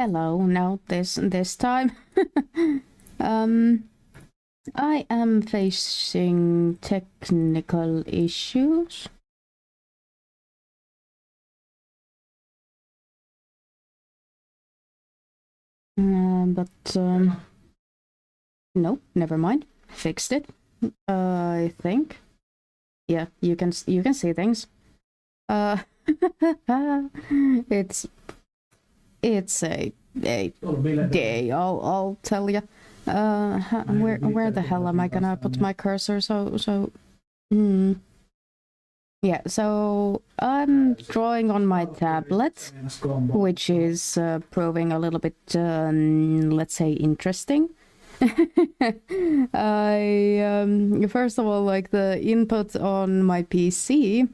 Hello, now this time. I am facing technical issues. No, never mind. Fixed it. I think. Yeah, you can see things. It's a day. I'll tell you. Where the hell am I gonna put my cursor? Yeah, so I'm drawing on my tablet, which is proving a little bit, let's say, interesting. First of all, like the input on my PC,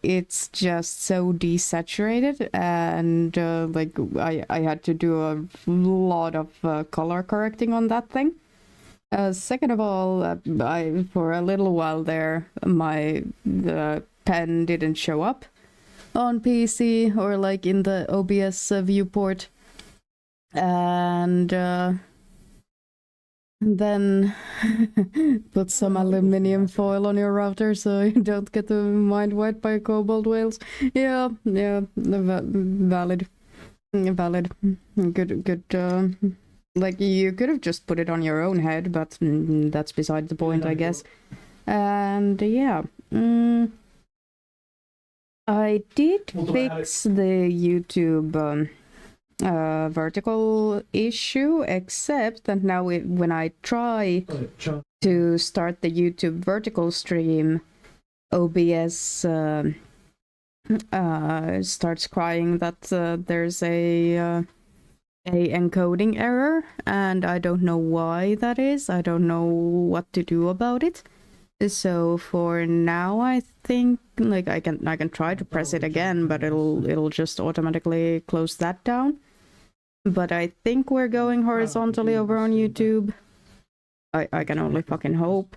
it's just so desaturated, and like I had to do a lot of color correcting on that thing. Second of all, for a little while there, the pen didn't show up on PC or like in the OBS viewport, and then put some aluminum foil on your router so you don't get mind wiped by cobalt whales. Yeah, valid. Good. Like, you could have just put it on your own head, but that's beside the point, I guess. And yeah, I did fix the YouTube vertical issue, except that now when I try to start the YouTube vertical stream, OBS starts crying that there's a encoding error, and I don't know why that is. I don't know what to do about it. So for now, I think like I can try to press it again, but it'll just automatically close that down. But I think we're going horizontally over on YouTube. I can only fucking hope.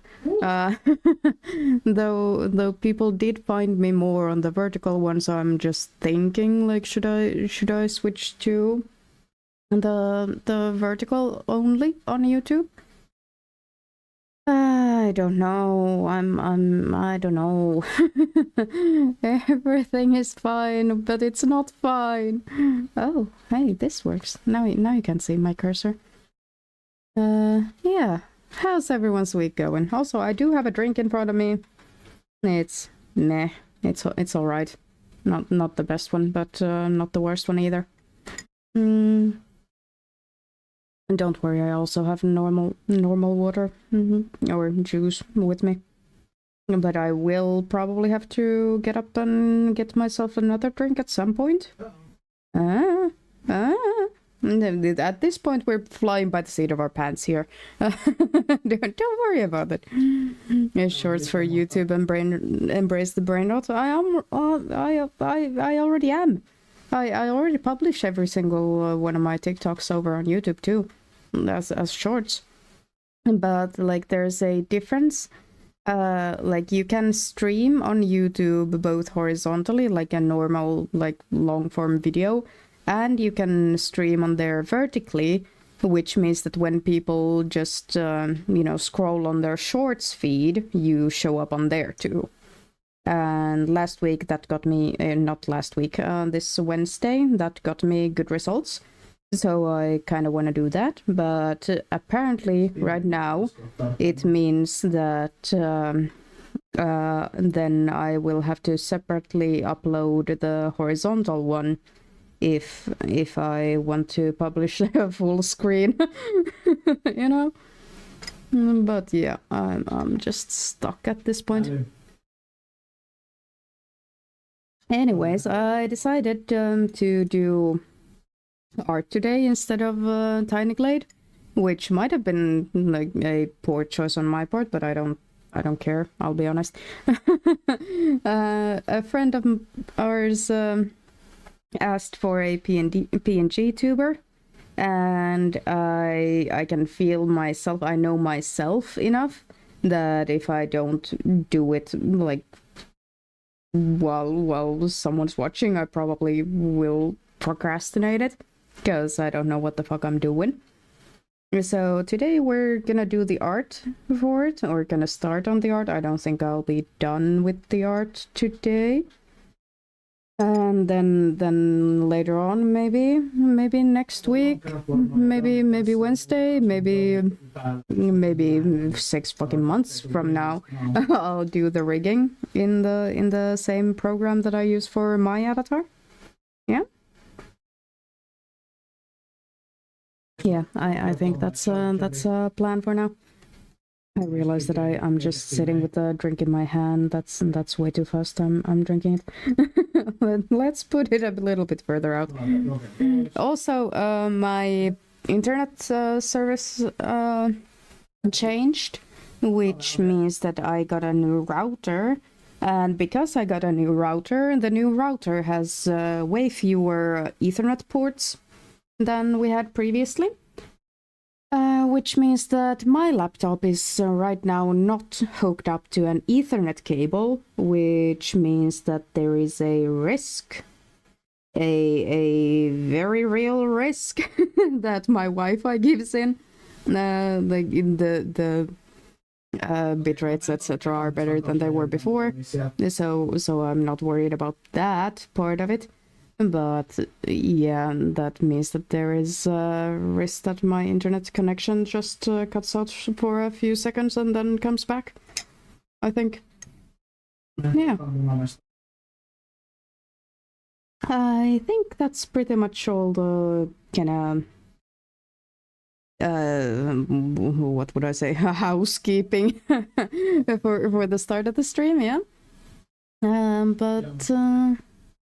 Though people did find me more on the vertical one, so I'm just thinking like should I switch to the vertical only on YouTube? I don't know. I don't know. Everything is fine, but it's not fine. Oh, hey, this works. Now you can see my cursor. Yeah. How's everyone's week going? Also, I do have a drink in front of me. It's meh. It's all right. Not the best one, but not the worst one either. Don't worry, I also have normal water or juice with me. But I will probably have to get up and get myself another drink at some point. At this point, we're flying by the seat of our pants here. Don't worry about it. Shorts for YouTube and embrace the brain rot. I already am. I already publish every single one of my TikToks over on YouTube too, as shorts. But like, there's a difference. Like, you can stream on YouTube both horizontally, like a normal like long form video, and you can stream on there vertically, which means that when people just scroll on their shorts feed, you show up on there too. And last week that got me, not last week, this Wednesday, that got me good results. So I kind of want to do that. But apparently right now it means that then I will have to separately upload the horizontal one if I want to publish a full screen, you know? But yeah, I'm just stuck at this point. Anyways, I decided to do art today instead of Tiny Glade, which might have been like a poor choice on my part, but I don't care, I'll be honest. A friend of ours asked for a png-tuber, and I can feel myself, I know myself enough that if I don't do it like while someone's watching, I probably will procrastinate it. because I don't know what the fuck I'm doing. So today we're gonna do the art for it, or gonna start on the art. I don't think I'll be done with the art today. And then later on, maybe next week, maybe Wednesday, maybe 6 fucking months from now, I'll do the rigging in the same program that I use for my avatar. Yeah. Yeah, I think that's a plan for now. I realize that I'm just sitting with the drink in my hand. That's way too fast. I'm drinking it. Let's put it a little bit further out. Also, my internet service changed, which means that I got a new router. And because I got a new router, the new router has way fewer Ethernet ports than we had previously. Which means that my laptop is right now not hooked up to an Ethernet cable, which means that there is a risk, a very real risk that my Wi-Fi gives in. Like in the bit rates, etc., are better than they were before, so I'm not worried about that part of it. But yeah, that means that there is a risk that my internet connection just cuts out for a few seconds and then comes back, I think. Yeah. I think that's pretty much all the kind of what would I say, housekeeping for the start of the stream, yeah. But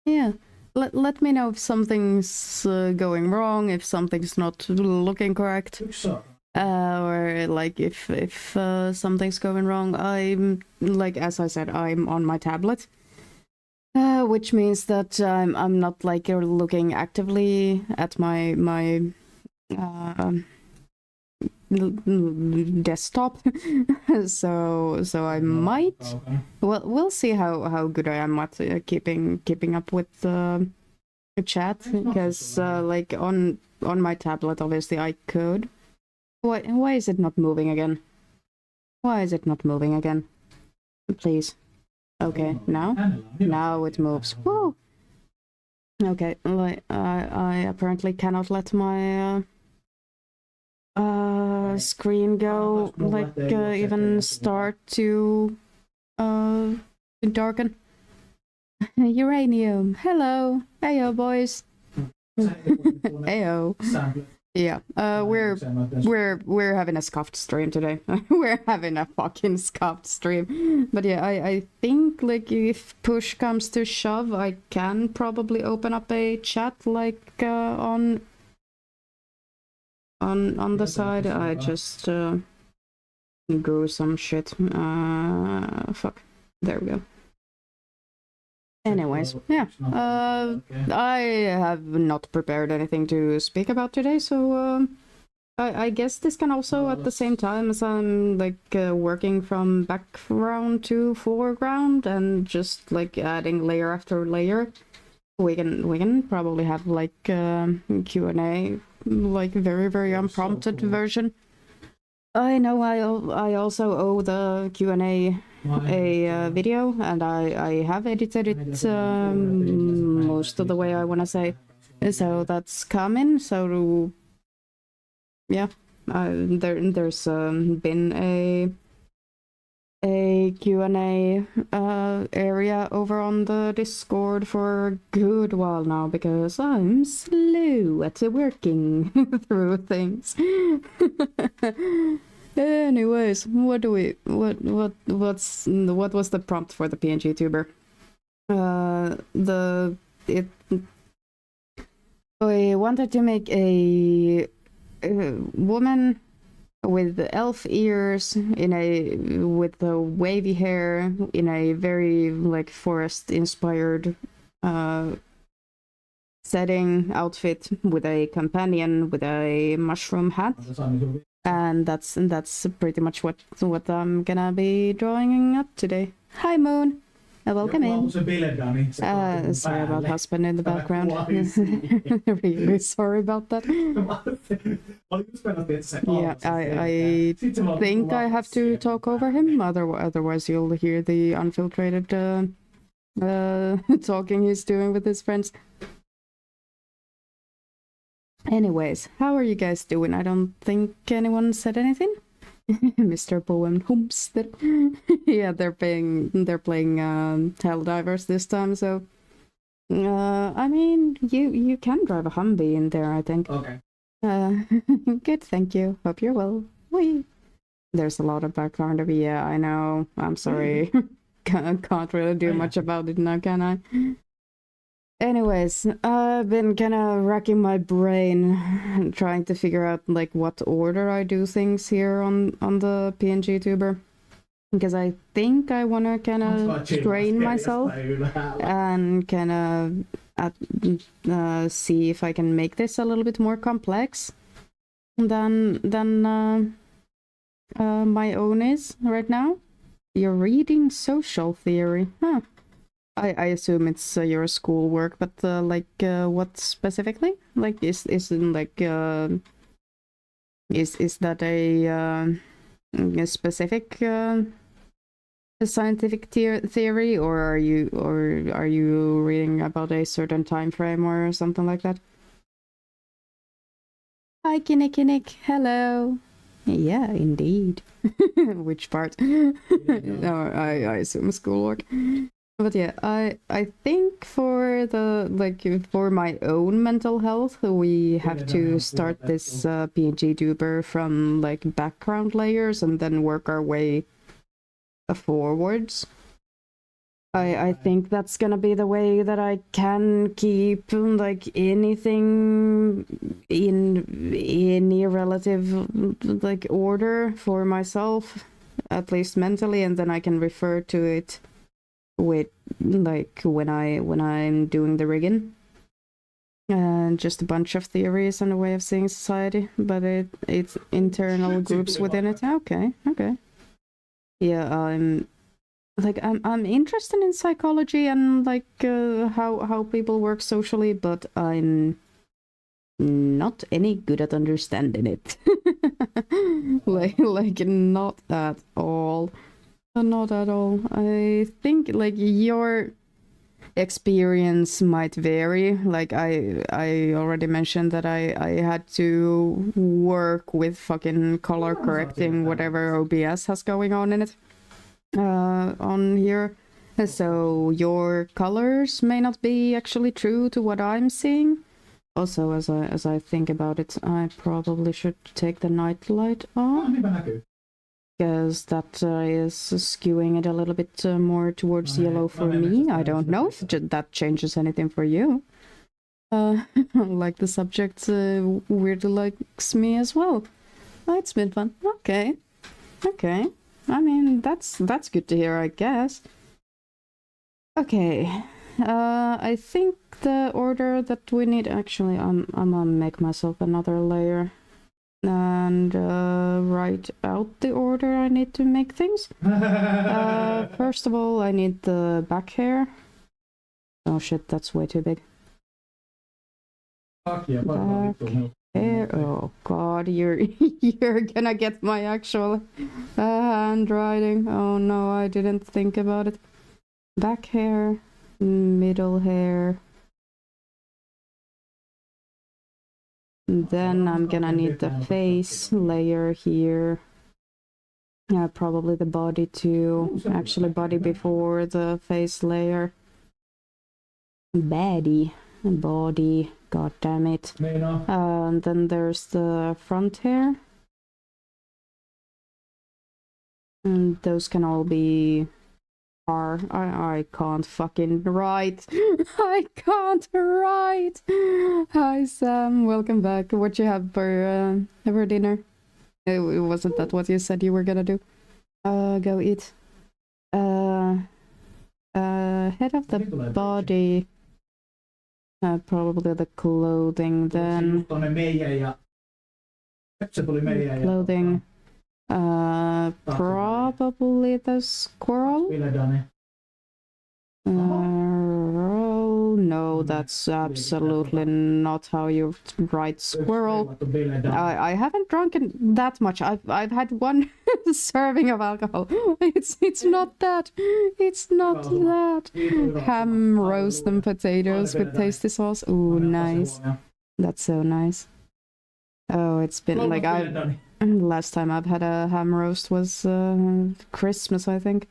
yeah. Let me know if something's going wrong, if something's not looking correct, or like if something's going wrong. I'm, like, as I said, I'm on my tablet, which means that I'm not like looking actively at my desktop. so I might, well, we'll see how good I am at keeping up with the chat, because like on my tablet, obviously I could. Why is it not moving again? Why is it not moving again? Please. Okay, now it moves. Whoa. Okay, like I apparently cannot let my screen go, like even start to darken. Uranium, hello, heyo boys. Heyo. Yeah, we're having a scuffed stream today. We're having a fucking scuffed stream. But yeah, I think, like, if push comes to shove, I can probably open up a chat, like on the side. I just grew some shit. Fuck. There we go. Anyways, yeah. I have not prepared anything to speak about today, so I guess this can also, at the same time as I'm like working from background to foreground and just like adding layer after layer, we can probably have like Q&A, like very unprompted version. I know I also owe the Q&A a video, and I have edited it most of the way, I want to say, so that's coming. So yeah, there's been a Q&A area over on the Discord for a good while now, because I'm slow at working through things. Anyways, what was the prompt for the png-tuber? I wanted to make a woman with elf ears with the wavy hair in a very like forest inspired setting outfit, with a companion with a mushroom hat. And that's pretty much what I'm gonna be drawing up today. Hi, Moon. Welcome in. Sorry about husband in the background. Really sorry about that. Yeah, I think I have to talk over him, otherwise you'll hear the unfiltrated talking he's doing with his friends. Anyways, how are you guys doing? I don't think anyone said anything. Mr. Bowen Homestead. Yeah, they're playing Helldivers this time, so I mean you can drive a Humvee in there, I think. Okay. Good, thank you. Hope you're well. Whee! There's a lot of background of yeah, I know. I'm sorry. Can't really do much about it now, can I? Anyways, I've been kind of racking my brain trying to figure out like what order I do things here on the png-tuber, because I think I want to kind of train myself and kind of see if I can make this a little bit more complex than my own is right now. You're reading social theory, huh? I assume it's your schoolwork, but like what specifically? Like is like is that a specific scientific theory, or are you reading about a certain time frame or something like that? Hi, Kinnick. Hello. Yeah, indeed. Which part? No, I assume schoolwork. But yeah, I think for for my own mental health, we have to start this png-tuber from like background layers and then work our way forwards. I think that's gonna be the way that I can keep like anything in any relative like order for myself, at least mentally, and then I can refer to it with like when I'm doing the rigging, and just a bunch of theories and a way of seeing society, but it's internal groups within it. Okay, yeah, I'm interested in psychology and like how people work socially, but I'm not any good at understanding it. like not at all. Not at all. I think like your experience might vary. Like I already mentioned that I had to work with fucking color correcting whatever OBS has going on in it on here. So your colors may not be actually true to what I'm seeing. Also, as I think about it, I probably should take the night light off, because that is skewing it a little bit more towards yellow for me. I don't know if that changes anything for you. Like the subject weirdly likes me as well. Oh, it's been fun. Okay. I mean, that's good to hear, I guess. Okay. I think the order that we need, actually, I'm gonna make myself another layer and write out the order I need to make things. First of all, I need the back hair. Oh shit, that's way too big. Back hair. Oh god, you're gonna get my actual handwriting. Oh no, I didn't think about it. Back hair, middle hair. Then I'm gonna need the face layer here. Probably the body too. Actually, body before the face layer. Body. God damn it. And then there's the front hair. And those can all be I can't fucking write. I can't write. Hi Sam, welcome back. What you have for dinner? Wasn't that what you said you were gonna do? Go eat. Head of the body. Probably the clothing then. Clothing. Probably the squirrel. No, that's absolutely not how you write squirrel. I haven't drunken that much. I've had one serving of alcohol. It's not that. It's not that. Ham roast and potatoes with tasty sauce. Ooh, nice. That's so nice. Oh, it's been like last time I've had a ham roast was Christmas, I think.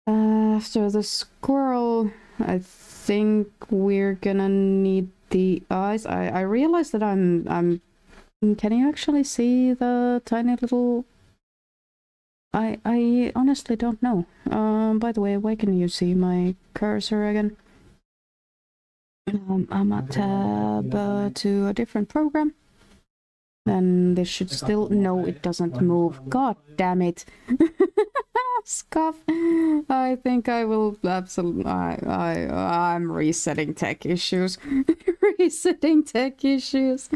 After the squirrel, I think we're gonna need the eyes. I realized that I'm. Can you actually see the tiny little? I honestly don't know. By the way, why can you see my cursor again? I'm a tab to a different program. Then this should still... No, it doesn't move. God damn it. Scuff. I think I will absolutely... I'm resetting tech issues. Resetting tech issues.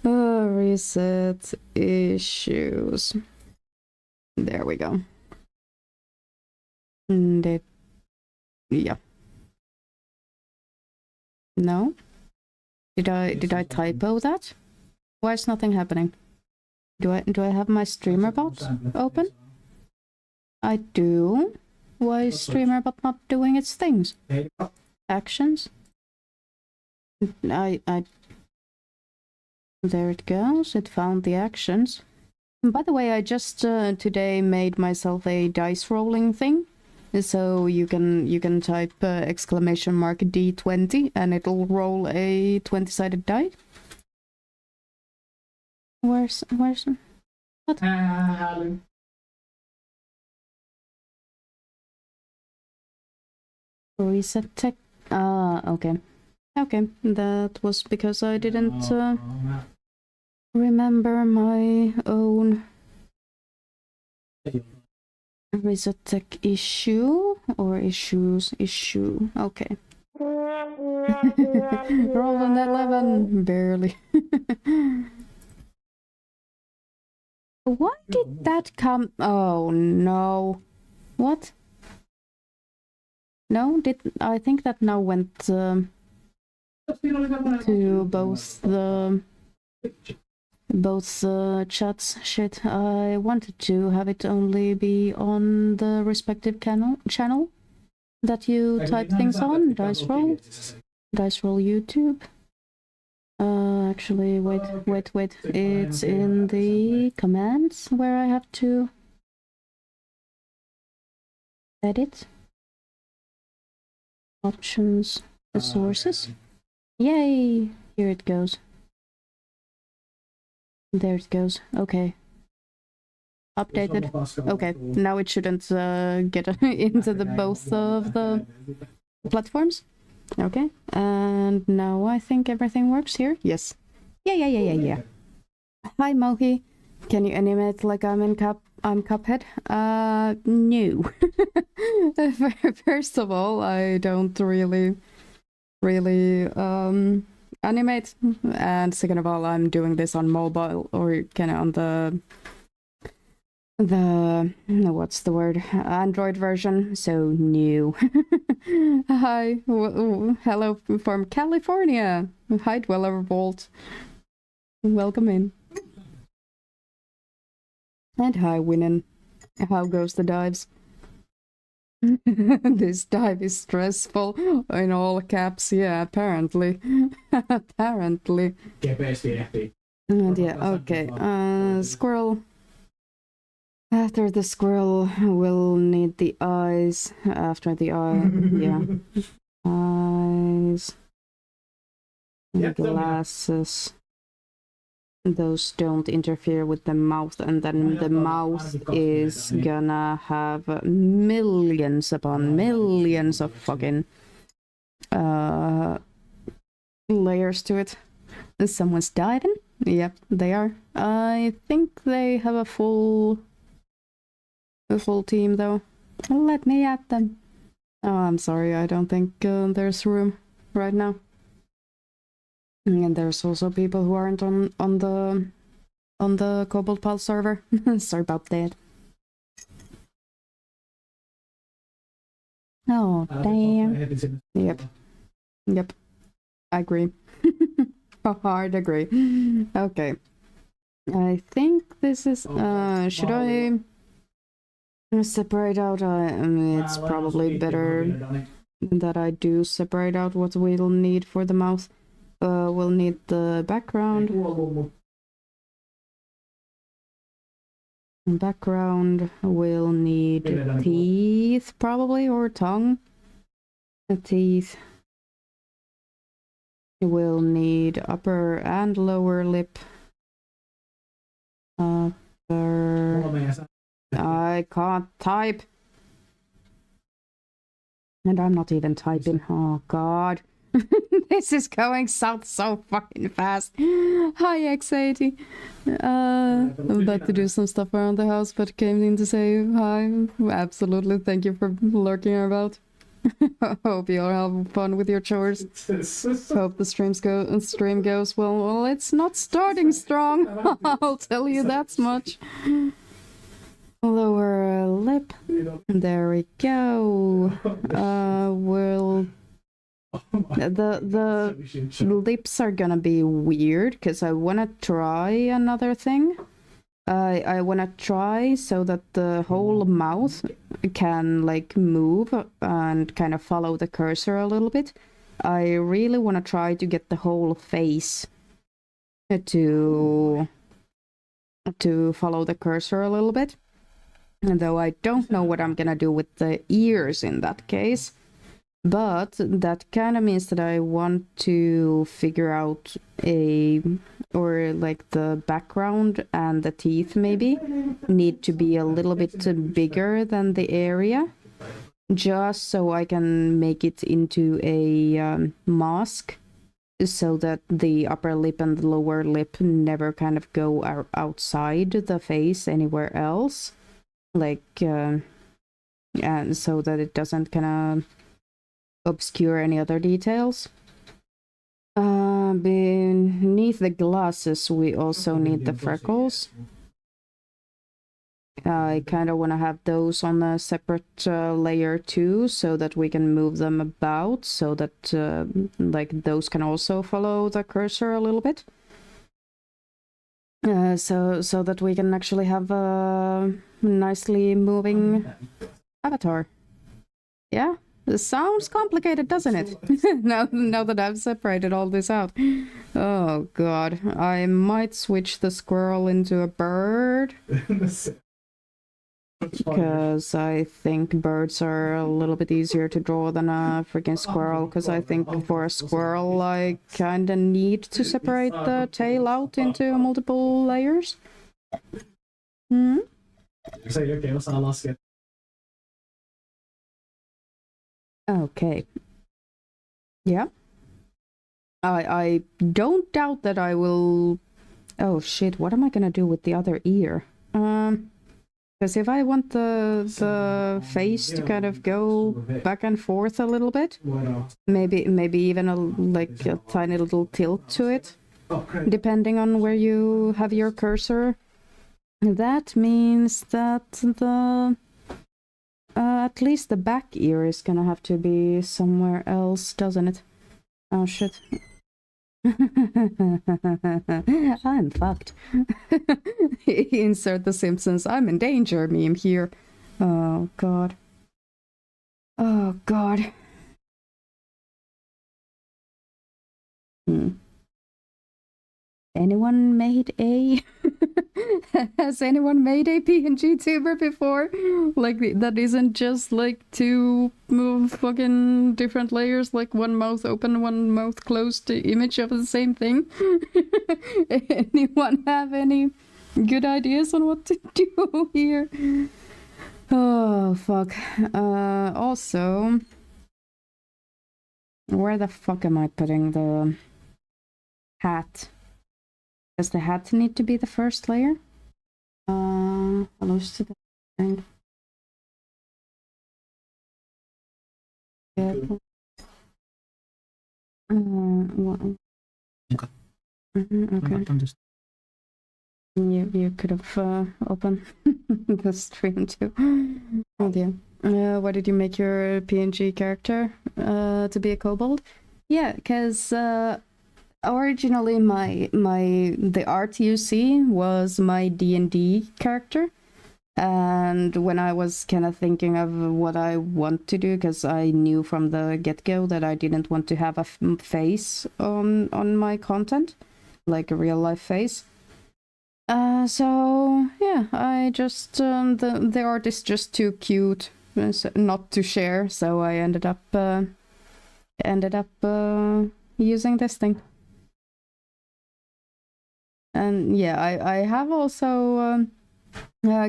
Reset issues. There we go. And yeah. No? Did I typo that? Why is nothing happening? Do I have my streamer bot open? I do. Why is streamer bot not doing its things? Actions? There it goes. It found the actions. And by the way, I just today made myself a dice rolling thing. So you can type exclamation mark D20 and it'll roll a 20-sided die. Where's what? Reset tech. Okay. Okay, that was because I didn't remember my own reset tech issue or issues issue. Okay. Roll an 11, barely. Why did that come? Oh no. What? No, I think that now went to both chats. Shit, I wanted to have it only be on the respective channel that you type things on. Dice roll YouTube. Actually, wait. It's in the commands where I have to edit. Options, sources. Yay! Here it goes. There it goes. Okay. Updated. Okay, now it shouldn't get into the both of the platforms. Okay, and now I think everything works here. Yes. Yeah. Hi Mohi. Can you animate like I'm Cuphead? No. First of all, I don't really animate, and second of all, I'm doing this on mobile or kind of on the what's the word, Android version, so no. Hi, hello from California. Hi Dweller Vault, welcome in. And hi Winnen, how goes the dives? This dive is stressful in all caps. Yeah, apparently. Apparently. And yeah, okay. Squirrel. After the squirrel, we'll need the eyes. After the eye, yeah. Eyes. Glasses. Those don't interfere with the mouth, and then the mouth is gonna have millions upon millions of fucking layers to it. Someone's diving? Yep, they are. I think they have a full team though. Let me at them. Oh, I'm sorry, I don't think there's room right now. And there's also people who aren't on the Cobalt Pulse server. Sorry about that. Oh, damn. Yep. Yep. I agree. Hard agree. Okay. I think this is, should I separate out? I mean, it's probably better that I do separate out what we'll need for the mouth. We'll need the background. Background, we'll need teeth, probably, or tongue. The teeth. We'll need upper and lower lip. I can't type. And I'm not even typing. Oh, God. This is going south so fucking fast. Hi, X80. I'm about to do some stuff around the house, but came in to say hi. Absolutely. Thank you for lurking about. Hope you all have fun with your chores. Hope the stream goes well. Well, it's not starting strong. I'll tell you that much. Lower lip. There we go. We'll. The lips are gonna be weird because I wanna try another thing. I wanna try so that the whole mouth can like move and kind of follow the cursor a little bit. I really wanna try to get the whole face to follow the cursor a little bit. And though I don't know what I'm gonna do with the ears in that case. But that kind of means that I want to figure out or like the background and the teeth maybe need to be a little bit bigger than the area, just so I can make it into a mask, so that the upper lip and the lower lip never kind of go outside the face anywhere else, like, and so that it doesn't kind of obscure any other details. Beneath the glasses, we also need the freckles. I kind of want to have those on a separate layer too, so that we can move them about, so that like those can also follow the cursor a little bit. So that we can actually have a nicely moving avatar. Yeah. This sounds complicated, doesn't it? now that I've separated all this out. Oh, God. I might switch the squirrel into a bird. Because I think birds are a little bit easier to draw than a freaking squirrel. Because I think for a squirrel, I kind of need to separate the tail out into multiple layers. Hmm? Okay. Yeah. I don't doubt that I will... Oh shit, what am I gonna do with the other ear? Because if I want the face to kind of go back and forth a little bit, maybe even like a tiny little tilt to it, depending on where you have your cursor, that means that the... at least the back ear is gonna have to be somewhere else, doesn't it? Oh shit. I'm fucked. Insert the Simpsons "I'm in danger" meme here. Oh god. Oh god. Anyone made a... Has anyone made a png-tuber before? Like, that isn't just like two fucking different layers, like one mouth open, one mouth closed image of the same thing? Anyone have any good ideas on what to do here? Oh, fuck. Also... Where the fuck am I putting the hat? Does the hat need to be the first layer? Close to the thing. Yeah. Well. Okay. Okay. You could have opened the stream too. Oh dear. Why did you make your PNG character to be a kobold? Yeah, because originally the art you see was my D&D character. And when I was kind of thinking of what I want to do, because I knew from the get-go that I didn't want to have a face on my content, like a real-life face. So yeah, I just the art is just too cute not to share, so I ended up using this thing. And yeah, I have also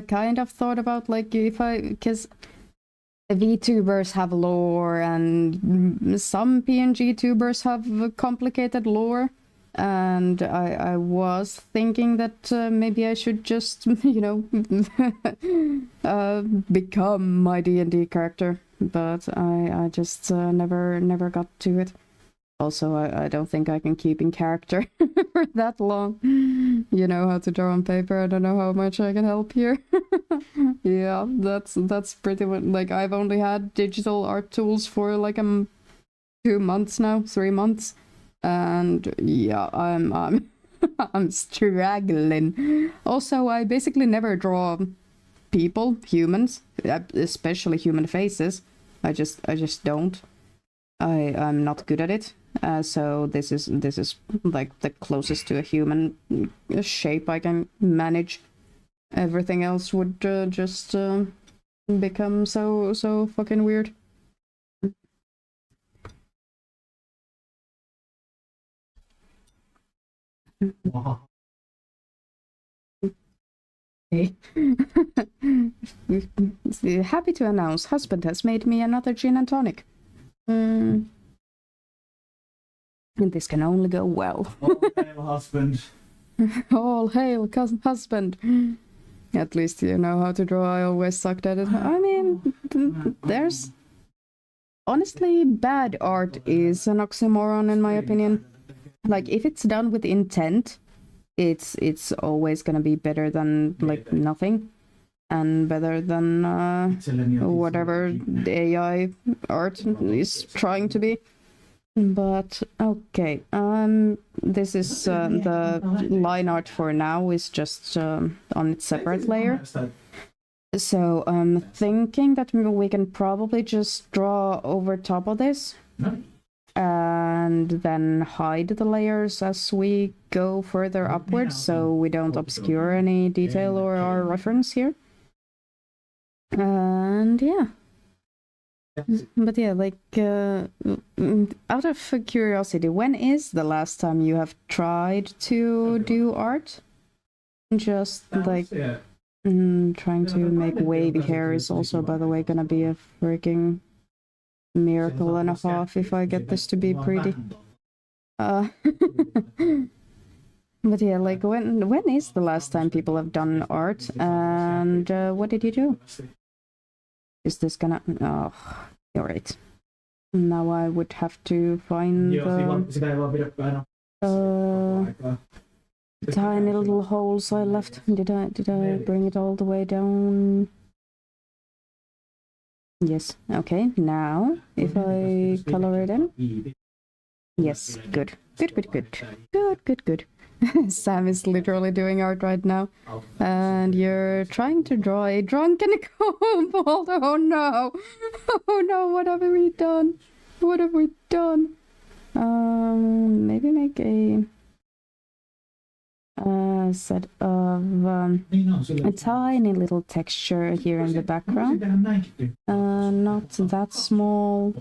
kind of thought about like because VTubers have lore and some png-tubers have complicated lore, and I was thinking that maybe I should just become my D&D character, but I just never got to it. Also, I don't think I can keep in character for that long. You know how to draw on paper. I don't know how much I can help here. Yeah, that's pretty much like I've only had digital art tools for like 2 months now, 3 months, and yeah, I'm I'm struggling. Also, I basically never draw people, humans, especially human faces. I just don't. I'm not good at it. So this is like the closest to a human shape I can manage. Everything else would just become so fucking weird. Okay. Happy to announce, husband has made me another gin and tonic. And this can only go well. All hail, husband. All hail, husband. At least you know how to draw. I always sucked at it. I mean, there's... Honestly, bad art is an oxymoron in my opinion. Like, if it's done with intent, it's always gonna be better than, like, nothing. And better than whatever the AI art is trying to be. But okay, this is the line art for now is just on its separate layer. So I'm thinking that we can probably just draw over top of this and then hide the layers as we go further upwards, so we don't obscure any detail or our reference here. And yeah. But yeah, like, out of curiosity, when is the last time you have tried to do art? Just like trying to make wavy hair is also, by the way, gonna be a freaking miracle and a half if I get this to be pretty. But yeah, like, when is the last time people have done art, and what did you do? Is this gonna... Oh, alright. Now I would have to find the tiny little holes I left. Did I bring it all the way down? Yes. Okay, now if I color it in. Yes, good. Good. Sam is literally doing art right now. And you're trying to draw a drunken kobold. Oh no! Oh no, what have we done? What have we done? Maybe make a set of a tiny little texture here in the background. Not that small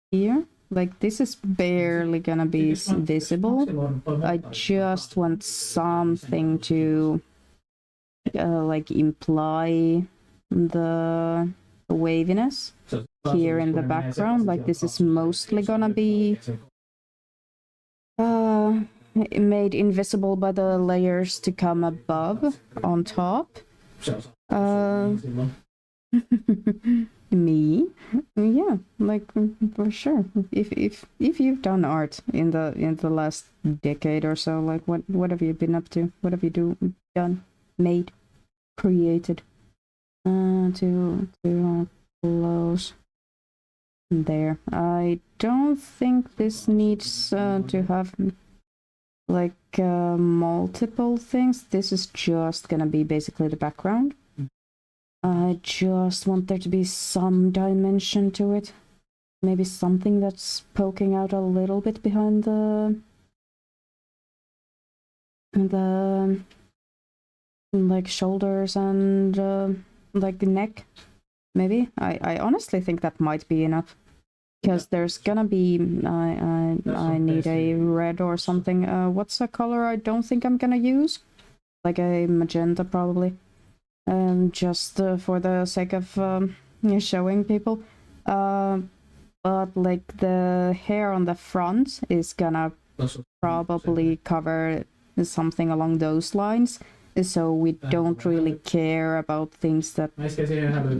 here. Like, this is barely gonna be visible. I just want something to like imply the waviness here in the background. Like, this is mostly gonna be made invisible by the layers to come above on top. Me, yeah, like, for sure. If you've done art in the last decade or so, like, what have you been up to? What have you done, made, created to close. There. I don't think this needs to have like multiple things. This is just gonna be basically the background. I just want there to be some dimension to it. Maybe something that's poking out a little bit behind the like shoulders and like the neck. Maybe. I honestly think that might be enough. Because there's gonna be I need a red or something. What's a color I don't think I'm gonna use? Like a magenta probably. Just for the sake of showing people. But like the hair on the front is gonna probably cover something along those lines. So we don't really care about things that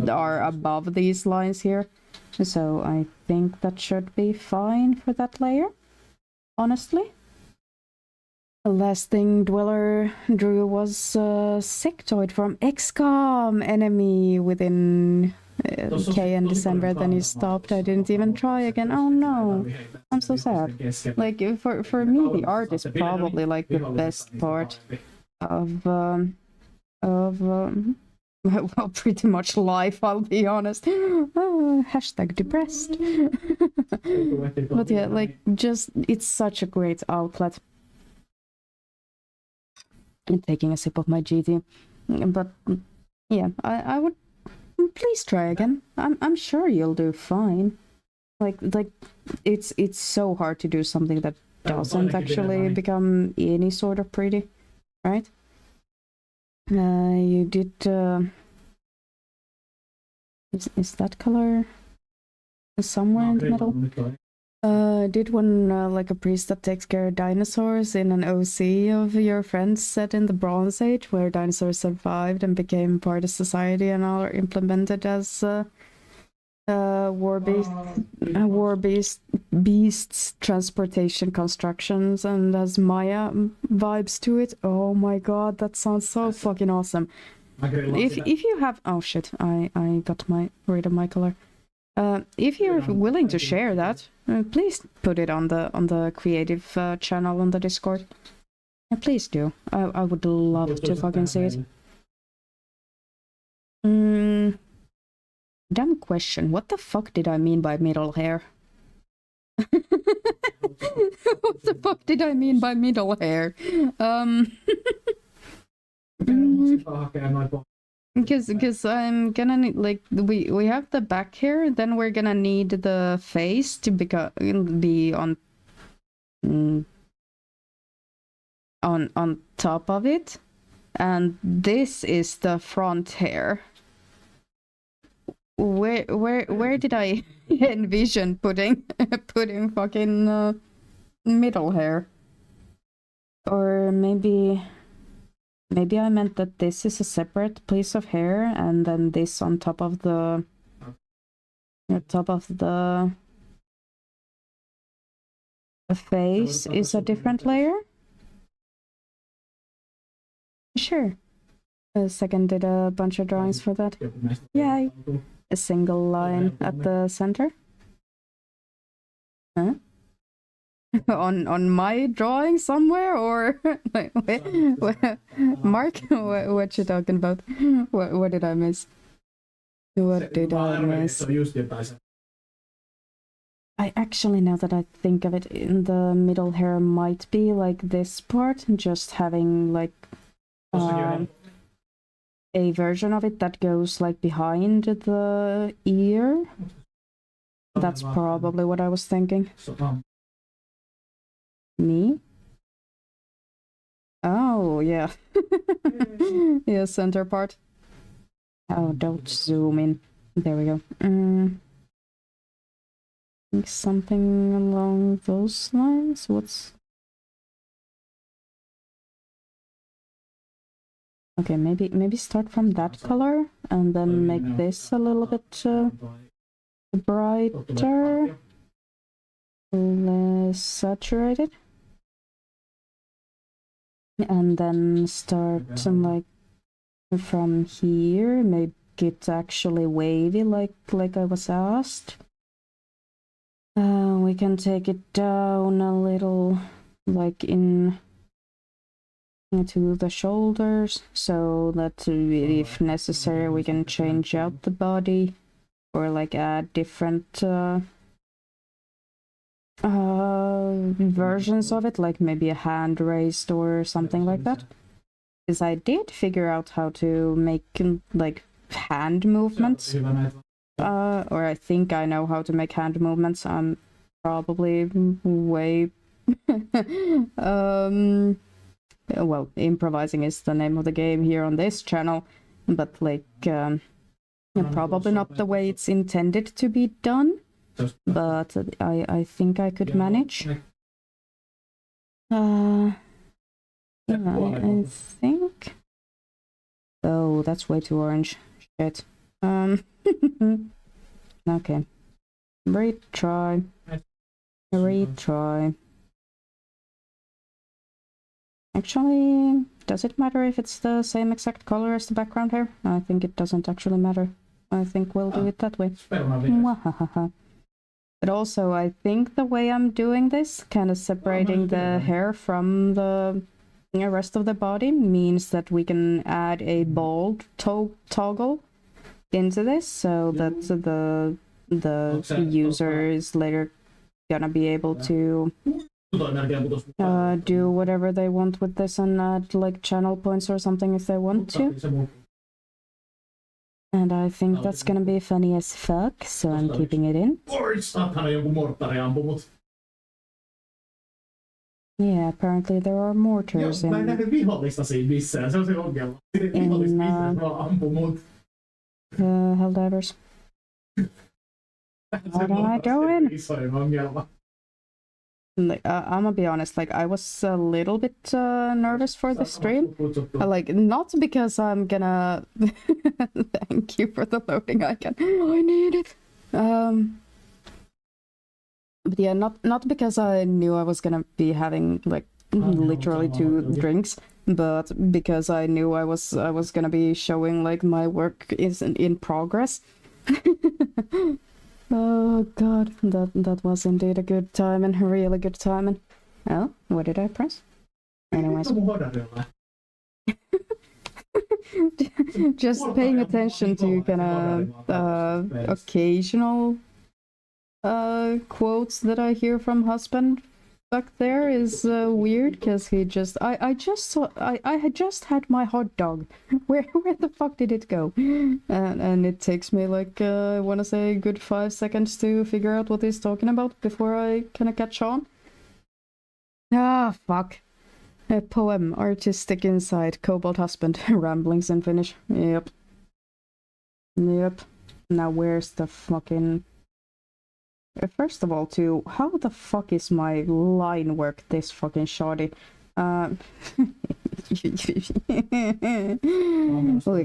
are above these lines here. So I think that should be fine for that layer, honestly. The last thing Dweller drew was Sectoid from XCOM, enemy within K in December, then he stopped. I didn't even try again. Oh no, I'm so sad. Like, for me, the art is probably like the best part of well, pretty much life, I'll be honest. Hashtag depressed. But yeah, like, just, it's such a great outlet. I'm taking a sip of my GT. But, yeah, I would please try again. I'm sure you'll do fine. Like, it's so hard to do something that doesn't actually become any sort of pretty, right? You did is that color somewhere in the middle? Did one like a priest that takes care of dinosaurs in an OC of your friends set in the Bronze Age, where dinosaurs survived and became part of society and are implemented as war beasts, transportation constructions, and as Maya vibes to it. Oh my god, that sounds so fucking awesome. If you have, oh shit, I got rid of my color. If you're willing to share that, please put it on the creative channel on the Discord. Please do. I would love to fucking see it. Dumb question. What the fuck did I mean by middle hair? What the fuck did I mean by middle hair? Because I'm gonna need, like, we have the back hair, then we're gonna need the face to be on top of it, and this is the front hair. Where did I envision putting fucking middle hair? Or maybe I meant that this is a separate piece of hair, and then this on top of the face is a different layer. Sure. Second did a bunch of drawings for that. Yay! A single line at the center. Huh? on my drawing somewhere, or Mark? What you talking about? What did I miss? What did I miss? I actually, now that I think of it, in the middle hair might be like this part, just having like a version of it that goes like behind the ear. That's probably what I was thinking. Me? Oh, yeah. Yeah, center part. Oh, don't zoom in. There we go. Think something along those lines? What's... Okay, maybe start from that color and then make this a little bit brighter, less saturated, and then start like from here, it actually wavy like I was asked. We can take it down a little, like into the shoulders, so that if necessary we can change out the body or like add different versions of it, like maybe a hand raised or something like that. Because I did figure out how to make like hand movements. Or I think I know how to make hand movements. I'm probably way well, improvising is the name of the game here on this channel, but like probably not the way it's intended to be done, but I think I could manage. Yeah, I think. Oh, that's way too orange. Shit. Okay. Retry. Actually, does it matter if it's the same exact color as the background here? I think it doesn't actually matter. I think we'll do it that way. But also, I think the way I'm doing this, kind of separating the hair from the rest of the body, means that we can add a bald toggle into this, so that the user is later gonna be able to do whatever they want with this and add like channel points or something if they want to. And I think that's gonna be funny as fuck, so I'm keeping it in. Yeah, apparently there are mortars in Helldivers. What am I doing? Like, I'm gonna be honest, like, I was a little bit nervous for the stream. Like, not because I'm gonna... Thank you for the loading icon. I need it. But yeah, not because I knew I was gonna be having, like, literally 2 drinks, but because I knew I was gonna be showing, like, my work is in progress. Oh god, that was indeed a good time and really good timing. Oh, what did I press? Anyways. Just paying attention to kind of occasional quotes that I hear from husband back there is weird, because he just I had just had my hot dog. Where the fuck did it go? And it takes me like I want to say a good 5 seconds to figure out what he's talking about before I kind of catch on. Ah, fuck. A poem, artistic insight, cobalt husband, ramblings in Finnish. Yep. Now where's the fucking... First of all, too, how the fuck is my line work this fucking shoddy? We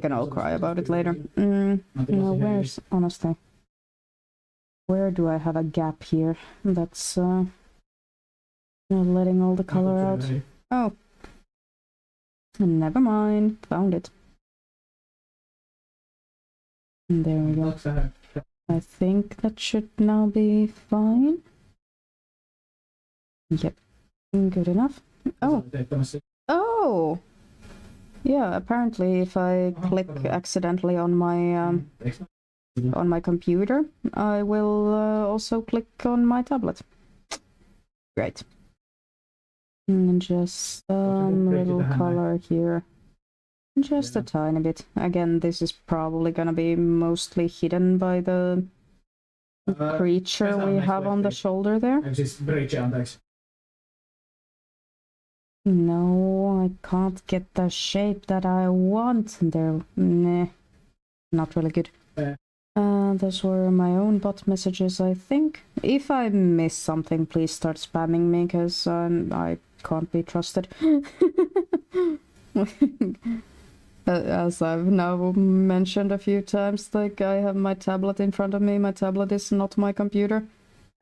can all cry about it later. No, where's... Honestly. Where do I have a gap here? That's, not letting all the color out. Oh. Never mind. Found it. There we go. I think that should now be fine. Yep. Good enough. Oh. Oh! Yeah, apparently if I click accidentally on my computer, I will also click on my tablet. Great. And just some little color here. Just a tiny bit. Again, this is probably gonna be mostly hidden by the creature we have on the shoulder there. No, I can't get the shape that I want. There, nah, not really good. Those were my own bot messages, I think. If I miss something, please start spamming me, because I can't be trusted. As I've now mentioned a few times, like, I have my tablet in front of me. My tablet is not my computer.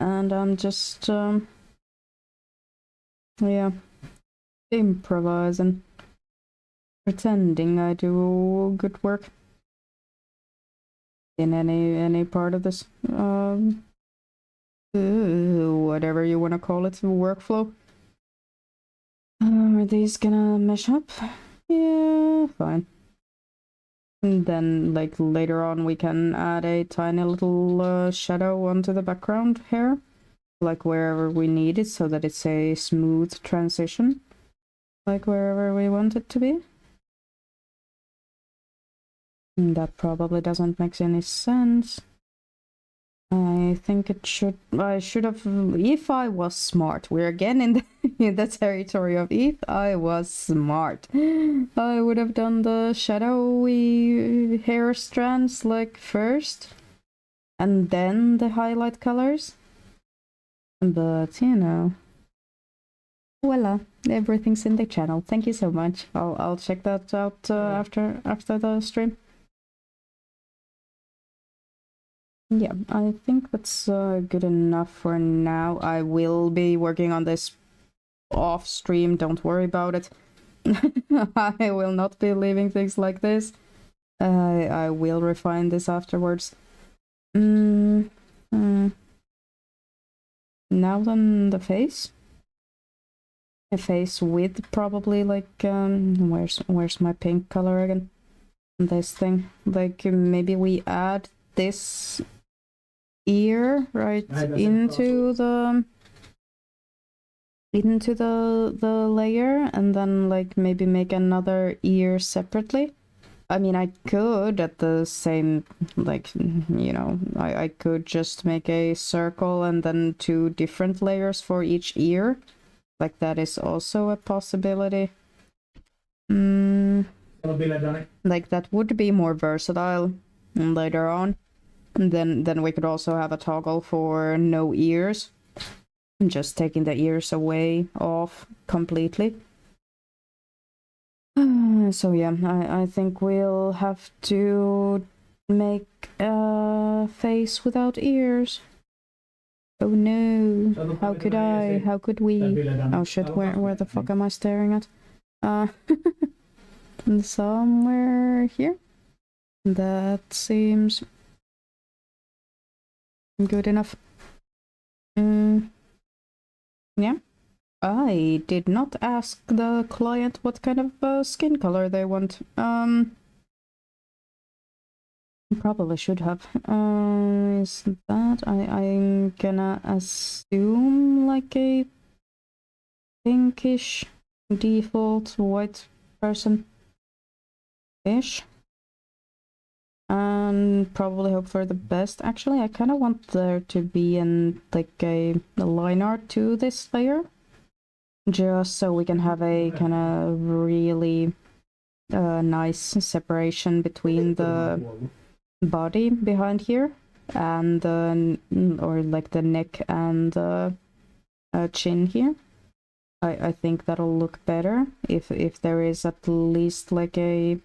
And I'm just, yeah, improvising. Pretending I do good work. in any part of this whatever you want to call it, workflow. Are these gonna mesh up? Yeah, fine. And then like later on we can add a tiny little shadow onto the background here, like wherever we need it, so that it's a smooth transition, like wherever we want it to be. And that probably doesn't make any sense. I think I should have, if I was smart. We're again in the territory of if I was smart. I would have done the shadowy hair strands like first, and then the highlight colors. But, you know, voila, everything's in the channel. Thank you so much. I'll check that out after the stream. Yeah, I think that's good enough for now. I will be working on this off stream, don't worry about it. I will not be leaving things like this. I will refine this afterwards. Now then, the face. A face with probably like where's my pink color again? This thing. Like maybe we add this ear right into the layer, and then like maybe make another ear separately. I mean, I could at the same, like, you know, I could just make a circle and then 2 different layers for each ear. Like, that is also a possibility. Like, that would be more versatile later on. And then we could also have a toggle for no ears, and just taking the ears away off completely. So yeah, I think we'll have to make a face without ears. Oh no, how could I? How could we? Oh shit, where the fuck am I staring at? Somewhere here? That seems good enough. Yeah. I did not ask the client what kind of skin color they want. Probably should have. Is that I'm gonna assume like a pinkish default white person ish. And probably hope for the best. Actually, I kind of want there to be like a line art to this layer, just so we can have a kind of really nice separation between the body behind here and or like the neck and the chin here. I think that'll look better if there is at least like a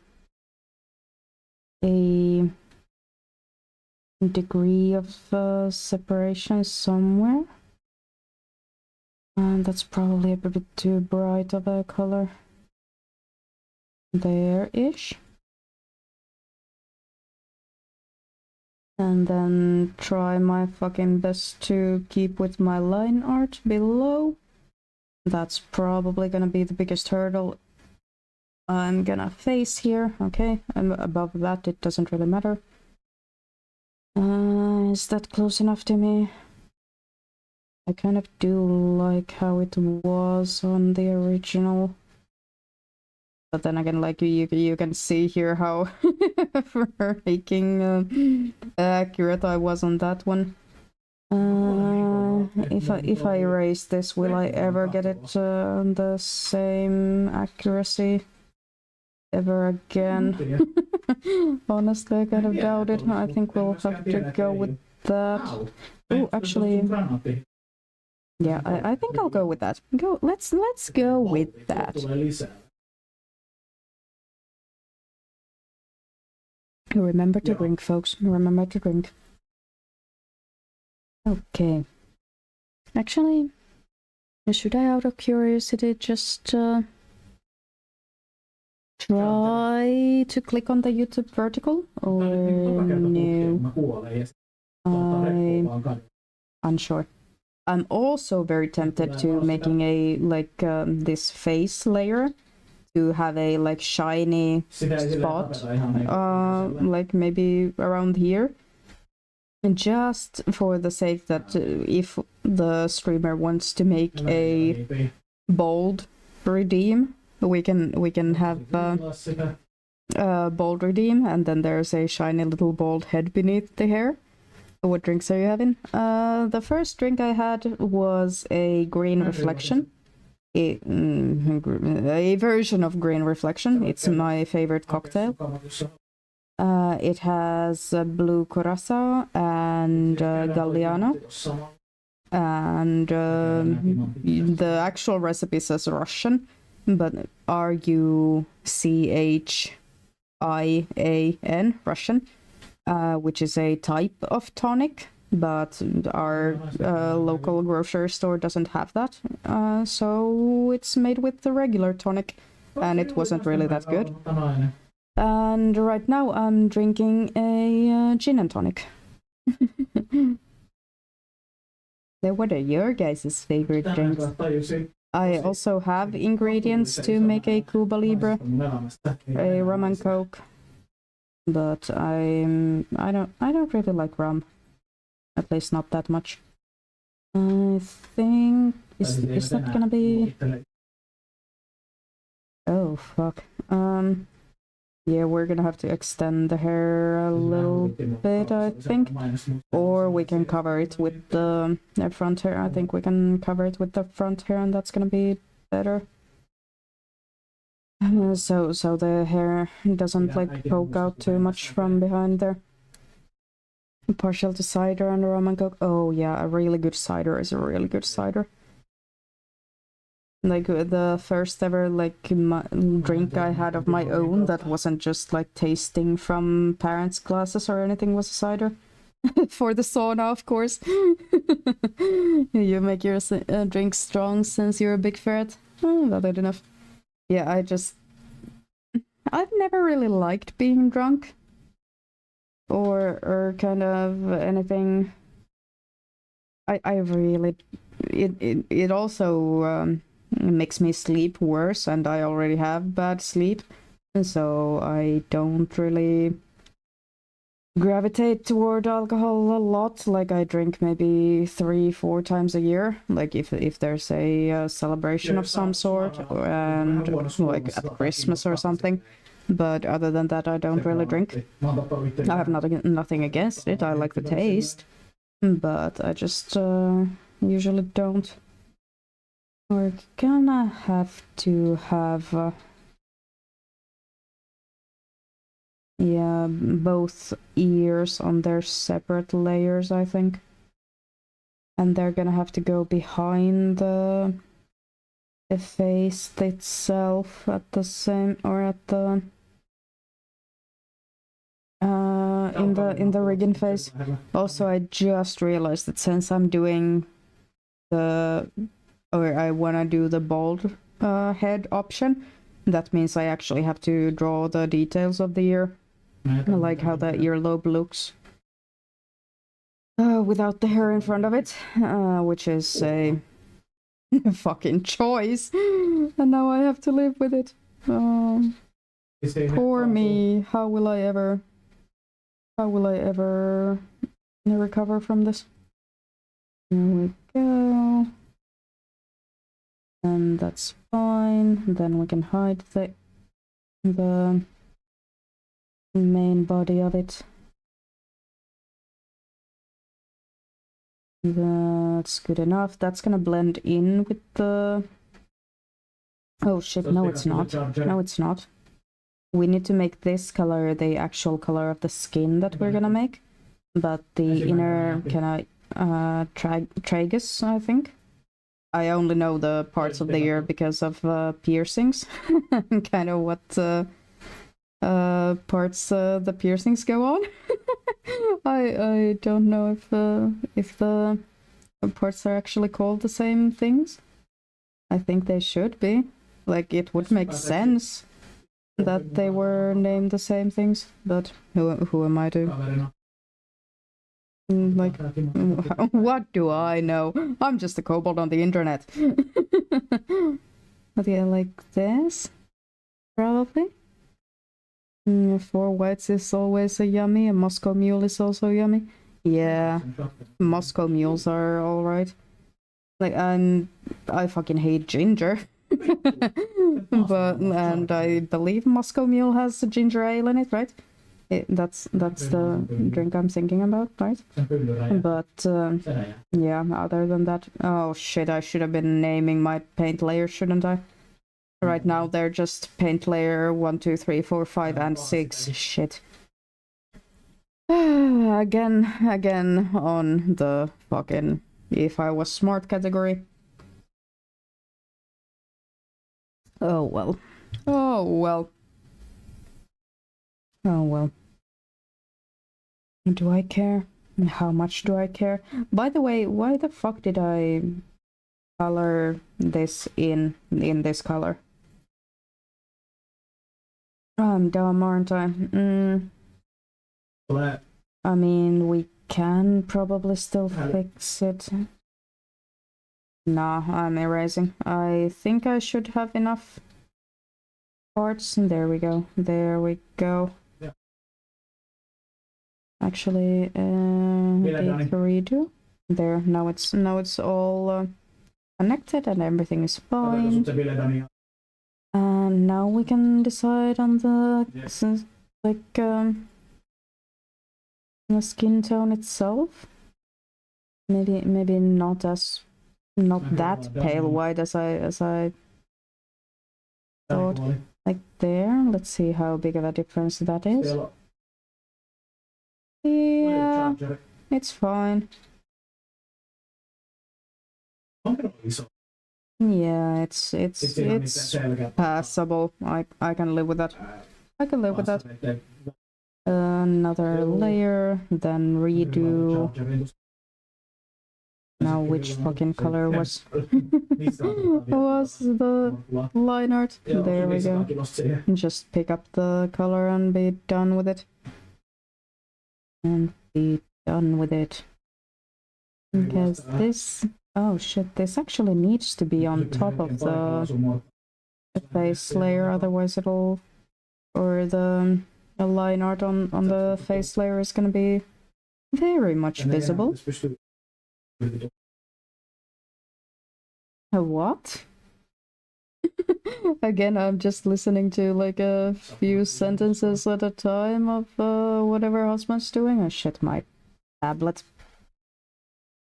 degree of separation somewhere. And that's probably a bit too bright of a color. There-ish. And then try my fucking best to keep with my line art below. That's probably gonna be the biggest hurdle I'm gonna face here. Okay, and above that it doesn't really matter. Is that close enough to me? I kind of do like how it was on the original. But then again, like you can see here how freaking accurate I was on that one. If I erase this, will I ever get it the same accuracy ever again? Honestly, I kind of doubt it. I think we'll have to go with that. Oh, actually, yeah, I think I'll go with that. Let's go with that. Remember to drink, folks. Remember to drink. Okay. Actually, should I, out of curiosity, just should try to click on the YouTube vertical or no? I'm unsure. I'm also very tempted to making a this face layer to have a like shiny spot, like maybe around here, and just for the sake that if the streamer wants to make a bold redeem, we can have bold redeem, and then there's a shiny little bald head beneath the hair. What drinks are you having? The first drink I had was a green reflection. A version of green reflection. It's my favorite cocktail. It has blue curacao and Galliano. And the actual recipe says Russian, but Rucchian, Russian, which is a type of tonic, but our local grocery store doesn't have that, so it's made with the regular tonic, and it wasn't really that good. And right now I'm drinking a gin and tonic. What are your guys' favorite drinks? I also have ingredients to make a Cuba Libre, a rum and coke, but I don't really like rum, at least not that much. I think is that gonna be? Oh fuck. Yeah, we're gonna have to extend the hair a little bit, I think. Or we can cover it with the front hair. I think we can cover it with the front hair, and that's gonna be better. So the hair doesn't like poke out too much from behind there. Partial to cider and rum and coke. Oh yeah, a really good cider is a really good cider. Like the first ever drink I had of my own that wasn't just like tasting from parents' glasses or anything was a cider. For the sauna, of course. You make your drink strong since you're a big ferret. Oh, valid enough. Yeah, I've never really liked being drunk. Or kind of anything. I really... It also... It makes me sleep worse, and I already have bad sleep, and so I don't really gravitate toward alcohol a lot. Like I drink maybe 3-4 times a year, like if there's a celebration of some sort, and like at Christmas or something. But other than that, I don't really drink. I have nothing against it. I like the taste, but I just usually don't. We're gonna have to have yeah, both ears on their separate layers, I think. And they're gonna have to go behind the face itself at the same, or at the in the rigging phase. Also, I just realized that since I'm doing I want to do the bald head option, that means I actually have to draw the details of the ear, like how the earlobe looks without the hair in front of it, which is a fucking choice, and now I have to live with it. Poor me. How will I ever recover from this? Here we go. And that's fine. Then we can hide the main body of it. That's good enough. That's gonna blend in with the... Oh shit, no it's not. No it's not. We need to make this color the actual color of the skin that we're gonna make. But the inner kind of tragus, I think. I only know the parts of the ear because of piercings, kind of what parts the piercings go on. I don't know if the parts are actually called the same things. I think they should be. Like, it would make sense that they were named the same things, but who am I to? Like, what do I know? I'm just a kobold on the internet. But yeah, like this, probably. 4 whites is always a yummy. A Moscow mule is also yummy. Yeah, Moscow mules are alright. Like, I fucking hate ginger. And I believe Moscow mule has a ginger ale in it, right? That's the drink I'm thinking about, right? But yeah, other than that, oh shit, I should have been naming my paint layers, shouldn't I? Right now they're just paint layer 1, 2, 3, 4, 5, and 6. Shit. Again on the fucking if I was smart category. Oh well. Oh well. Oh well. Do I care? How much do I care? By the way, why the fuck did I color this in this color? I'm dumb, aren't I? I mean, we can probably still fix it. Nah, I'm erasing. I think I should have enough parts. There we go. There we go. Yeah. Actually, redo. There. Now it's all connected and everything is fine. And now we can decide on the the skin tone itself. Maybe not that pale white as I thought. Like there. Let's see how big of a difference that is. Yeah, it's fine. Yeah, it's passable. I can live with that. I can live with that. Another layer, then redo. Now which fucking color was the line art? There we go. Just pick up the color and be done with it. And be done with it. Because this... Oh shit, this actually needs to be on top of the face layer, otherwise it'll... Or the line art on the face layer is gonna be very much visible. A what? Again, I'm just listening to like a few sentences at a time of whatever husband's doing. Oh shit, my tablet.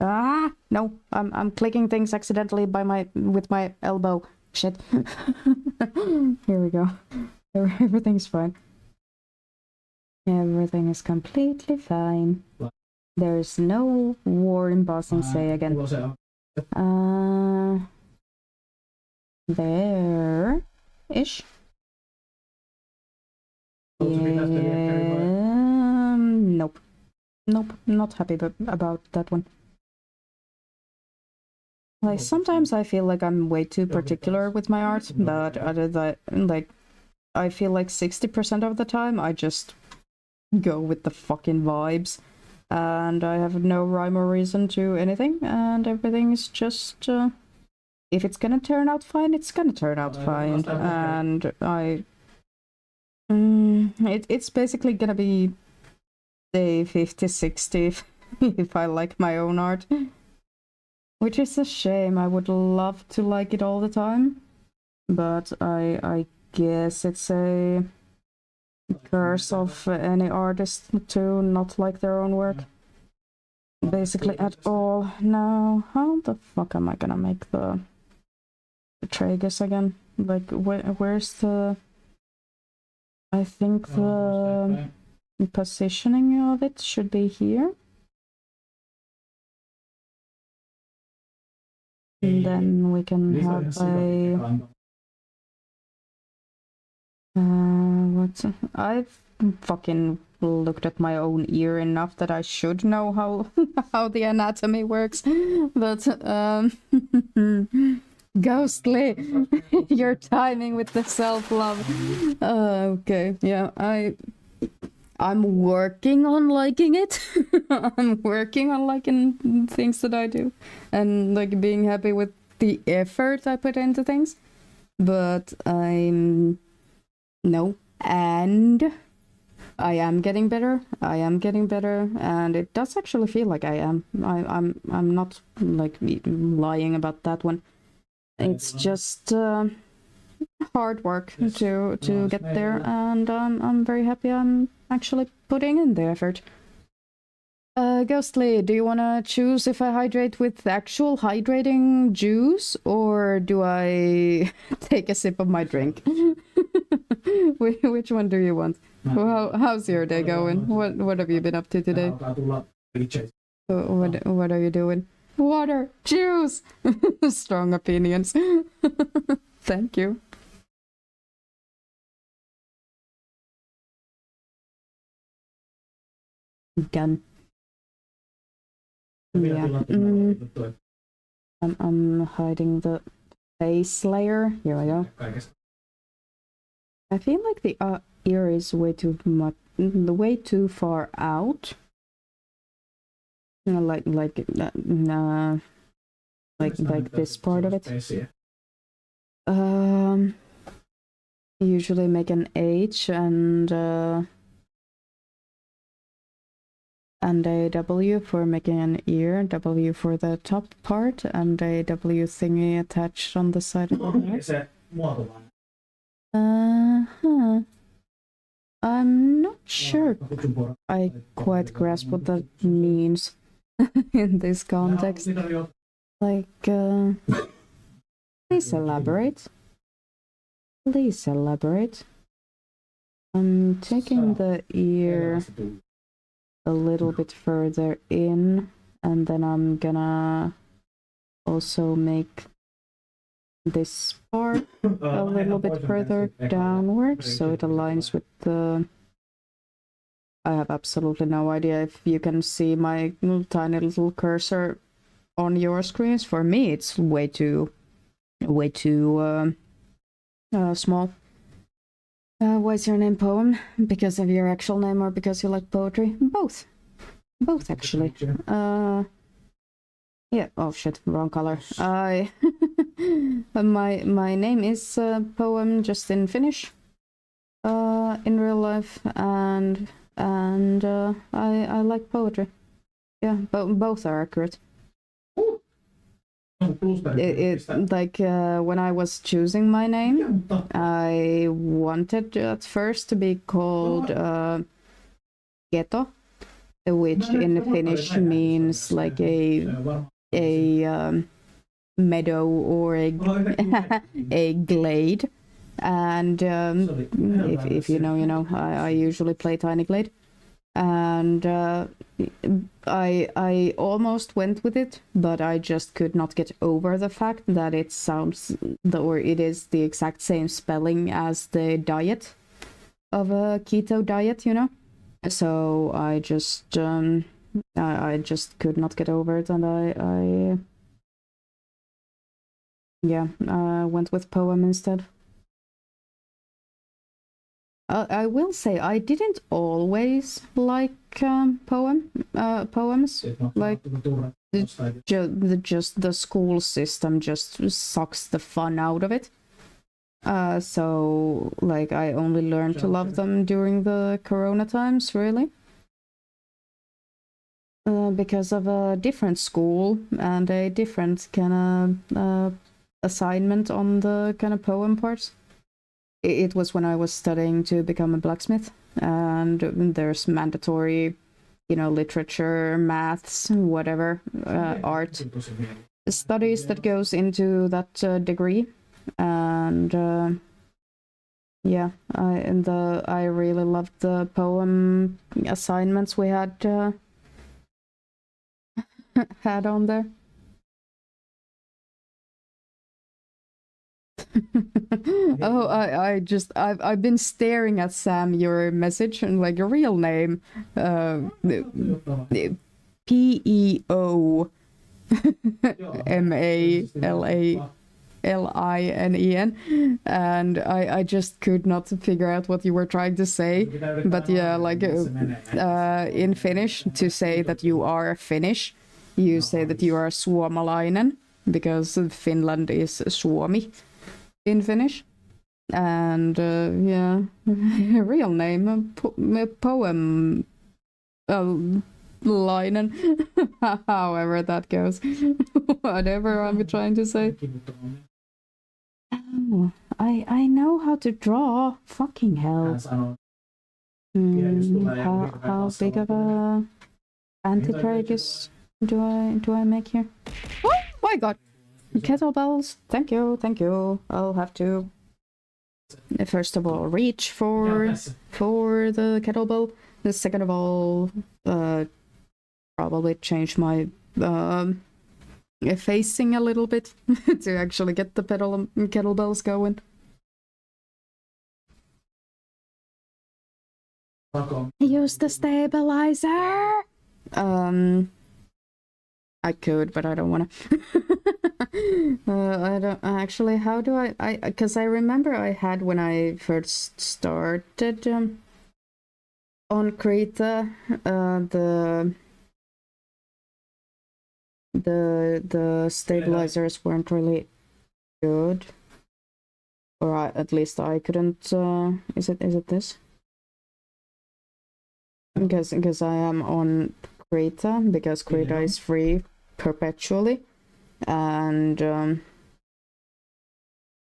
Ah, no, I'm clicking things accidentally with my elbow. Shit. Here we go. Everything's fine. Everything is completely fine. There's no war in Boston, say again. There-ish. Yeah, nope. Nope, not happy about that one. Like, sometimes I feel like I'm way too particular with my art, but other than, like, I feel like 60% of the time I just go with the fucking vibes. And I have no rhyme or reason to anything, and everything's just, if it's gonna turn out fine, it's gonna turn out fine. And it's basically gonna be say 50-60 if I like my own art. Which is a shame. I would love to like it all the time, but I guess it's a curse of any artist to not like their own work. Basically at all. Now, how the fuck am I gonna make the tragus again? Like, where's the... I think the positioning of it should be here. And then we can have a... I've fucking looked at my own ear enough that I should know how how the anatomy works, but Ghostly, your timing with the self-love. Okay, yeah, I'm working on liking it. I'm working on liking things that I do and like being happy with the effort I put into things. But I'm no, and I am getting better. I am getting better, and it does actually feel like I am. I'm not like lying about that one. It's just hard work to get there, and I'm very happy I'm actually putting in the effort. Ghostly, do you want to choose if I hydrate with actual hydrating juice, or do I take a sip of my drink? Which one do you want? How's your day going? What have you been up to today? What are you doing? Water, juice, strong opinions. Thank you. Done. Yeah. I'm hiding the face layer. Here we go. I feel like the ear is way too much, way too far out. You know, like this part of it. Usually make an H and a W for making an ear, W for the top part, and a W thingy attached on the side of the head. I'm not sure I quite grasp what that means in this context. Like, please elaborate. Please elaborate. I'm taking the ear a little bit further in, and then I'm gonna also make this part a little bit further downwards so it aligns with the... I have absolutely no idea if you can see my tiny little cursor on your screens. For me it's way too small. What's your name, Poem? Because of your actual name or because you like poetry? Both actually. Yeah, oh shit, wrong color. My name is Poem, just in Finnish, in real life, and I like poetry. Yeah, both are accurate. Like when I was choosing my name, I wanted at first to be called Geto, which in Finnish means like a meadow or a glade. And if you know, I usually play Tiny Glade, and I almost went with it, but I just could not get over the fact that it sounds, or it is the exact same spelling as the diet of a keto diet, you know. So I just could not get over it, and I went with Poem instead. I will say I didn't always like poems. Like just the school system just sucks the fun out of it. So like I only learned to love them during the Corona times, really. Because of a different school and a different kind of assignment on the kind of poem parts. It was when I was studying to become a blacksmith, and there's mandatory, you know, literature, maths, whatever, art studies that goes into that degree, and I really loved the poem assignments we had had on there. Oh, I've been staring at Sam your message and like your real name, PEO MALA Linen, and I just could not figure out what you were trying to say. But yeah, like in Finnish, to say that you are Finnish, you say that you are suomalainen, because Finland is Suomi in Finnish. And yeah, real name, poem Linen, however that goes. Whatever I'm trying to say. Oh, I know how to draw. Fucking hell. How big of a anti-tragus do I make here? Oh my god! Kettlebells. Thank you. I'll have to first of all reach for the kettlebell. The second of all, probably change my facing a little bit to actually get the kettlebells going. Use the stabilizer. I could, but I don't want to. I don't actually. How do I? Because I remember I had when I first started on Krita, the stabilizers weren't really good, or at least I couldn't. Is it this? Because I am on Krita, because Krita is free perpetually, and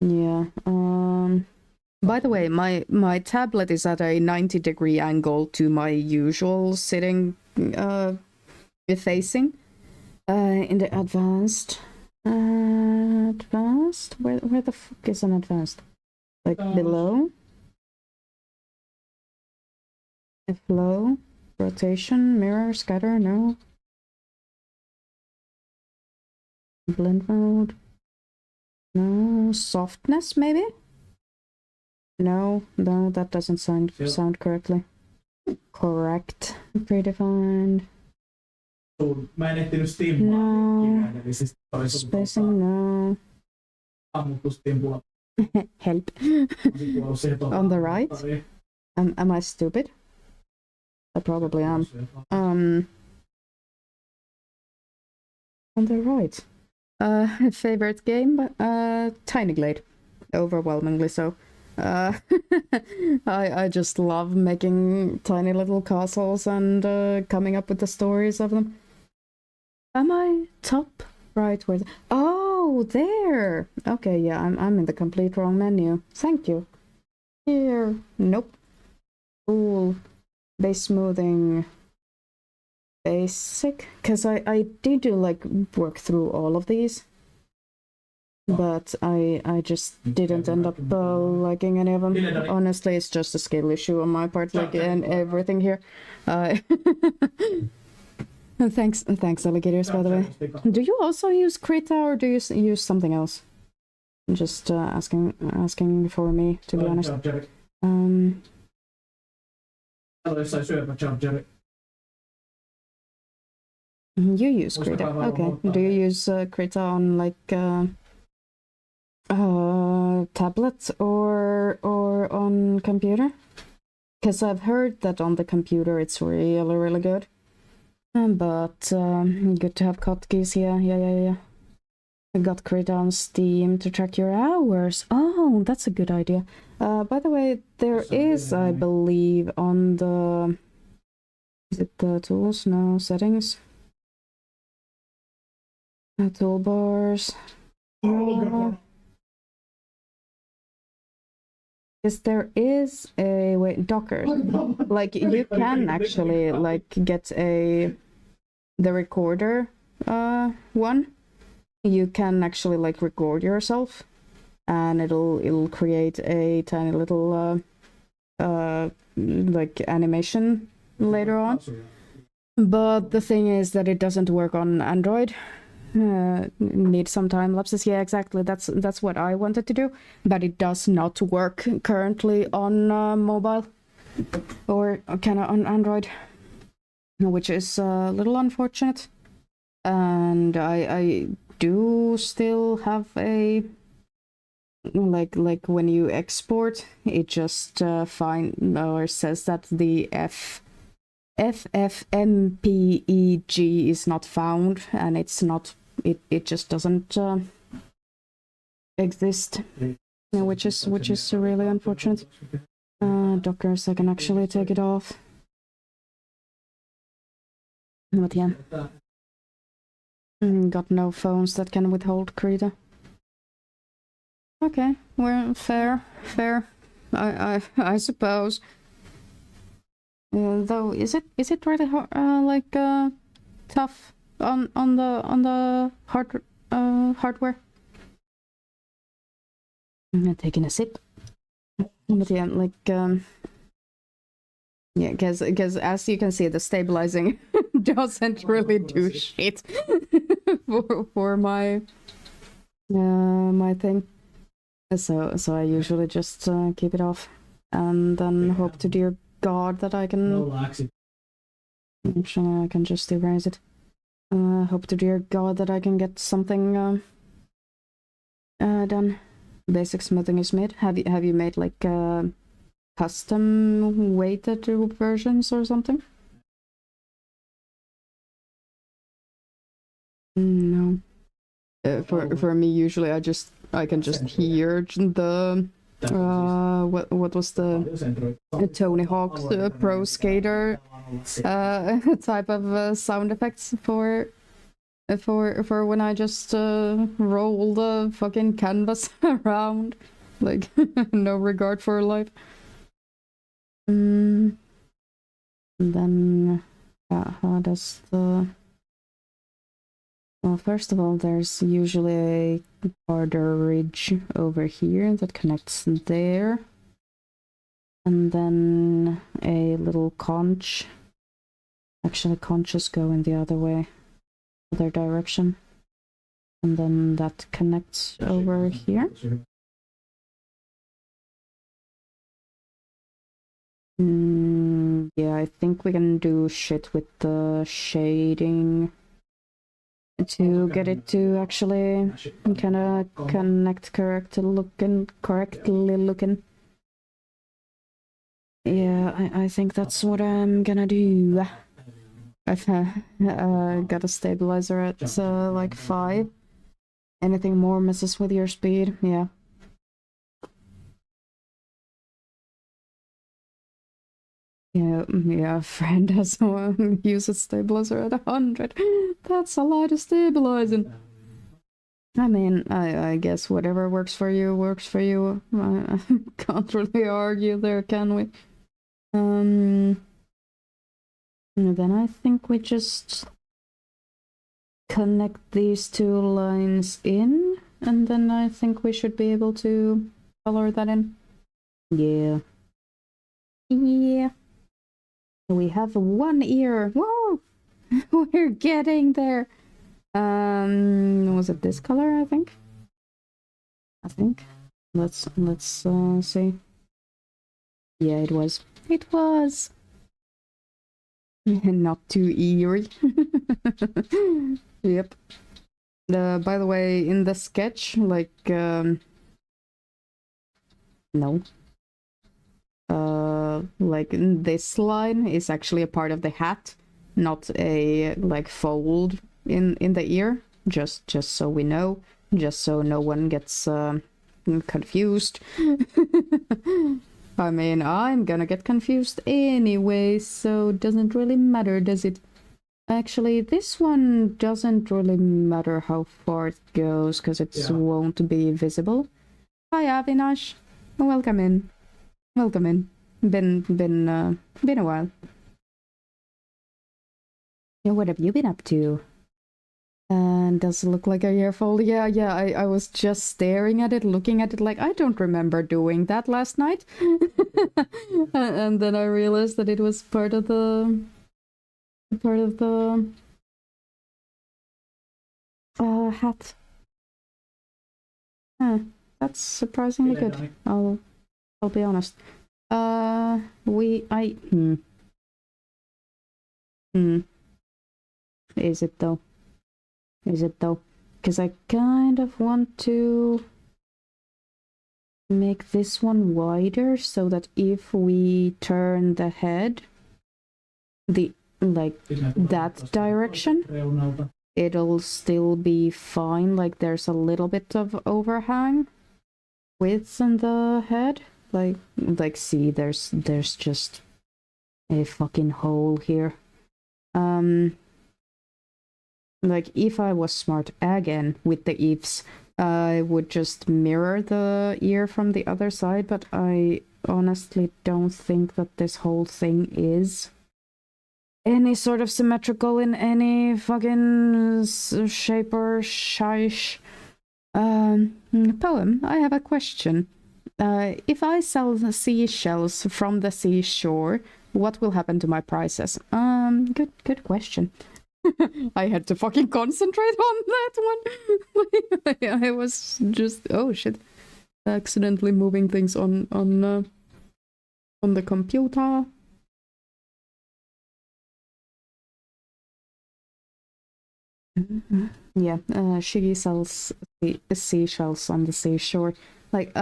yeah. By the way, my tablet is at a 90-degree angle to my usual sitting facing. In the advanced, where the fuck is an advanced? Like below? A flow, rotation, mirror, scatter, no. Blend mode, no. Softness, maybe? No, that doesn't sound correctly. Correct, predefined. Mä en ehtinyt Steamulla kirjaan, eli siis Spacing, no. Ammuttu Steamulla. Help. On the right? Am I stupid? I probably am. On the right. Favorite game? Tiny Glade. Overwhelmingly so. I just love making tiny little castles and coming up with the stories of them. Am I top right? Where? Oh, there. Okay, yeah, I'm in the complete wrong menu. Thank you. Here. Nope. Cool. Base smoothing. Basic. Because I did like work through all of these. But I just didn't end up liking any of them. Honestly, it's just a skill issue on my part, like and everything here. Thanks, alligators, by the way. Do you also use Krita, or do you use something else? Just asking for me, to be honest. You use Krita, okay. Do you use Krita on like tablet or on computer? Because I've heard that on the computer it's really good. But good to have hotkeys here. Yeah. I got Krita on Steam to track your hours. Oh, that's a good idea. By the way, there is, I believe, on the... Is it the tools? No, settings. Toolbars. Yes, there is a Docker. Like you can actually like get the recorder one. You can actually like record yourself, and it'll create a tiny little like animation later on. But the thing is that it doesn't work on Android. Need some time lapses. Yeah, exactly. That's what I wanted to do, but it does not work currently on mobile or kind of on Android, which is a little unfortunate. And I do still have a like when you export, it just find or says that the FFmpeg is not found, and it's not, it just doesn't exist, which is really unfortunate. Docker, so I can actually take it off. But yeah, got no phones that can withhold Krita. Okay, we're fair. I suppose. Though, is it really like tough on the hardware? I'm taking a sip. But yeah, like yeah, because as you can see, the stabilizing doesn't really do shit for my my thing. So I usually just keep it off, and then hope to dear God that I can. Actually, I can just erase it. Hope to dear God that I can get something done. Basic smoothing is made. Have you made like custom weighted versions or something? No. For me, usually I can just hear the what was the Tony Hawk's Pro Skater type of sound effects for when I just roll the fucking canvas around, like no regard for life. And then how does the... Well, first of all, there's usually a harder ridge over here that connects there. And then a little conch. Actually, conches go in the other way, other direction. And then that connects over here. Yeah, I think we can do shit with the shading to get it to actually kind of connect correctly looking. Yeah, I think that's what I'm gonna do. I've got a stabilizer at like 5. Anything more messes with your speed, yeah. Yeah, friend has one use a stabilizer at 100. That's a lot of stabilizing. I mean, I guess whatever works for you works for you. I can't really argue there, can we? And then I think we just connect these 2 lines in, and then I think we should be able to color that in. Yeah. Yeah. We have 1 ear. Whoa! We're getting there. Was it this color, I think? Let's see. Yeah, it was. It was. Not too eerie. Yep. By the way, in the sketch, like, no. Like, this line is actually a part of the hat, not a, like, fold in the ear. Just so we know. Just so no one gets, confused. I mean, I'm gonna get confused anyway, so it doesn't really matter, does it? Actually, this one doesn't really matter how far it goes, because it won't be visible. Hi, Avinash. Welcome in. Welcome in. Been a while. Yeah, what have you been up to? And does it look like a earfold? Yeah, I was just staring at it, looking at it like, I don't remember doing that last night. And then I realized that it was part of the hat. That's surprisingly good. I'll be honest. Is it though? Is it though? Because I kind of want to make this one wider so that if we turn the head that direction, it'll still be fine. Like there's a little bit of overhang width on the head. Like see, there's just a fucking hole here. Like if I was smart again with the eaves, I would just mirror the ear from the other side, but I honestly don't think that this whole thing is any sort of symmetrical in any fucking shape or shish. Poem, I have a question. If I sell the seashells from the seashore, what will happen to my prices? Good question. I had to fucking concentrate on that one. I was just, oh shit, accidentally moving things on the computer. Yeah, she sells seashells on the seashore. Like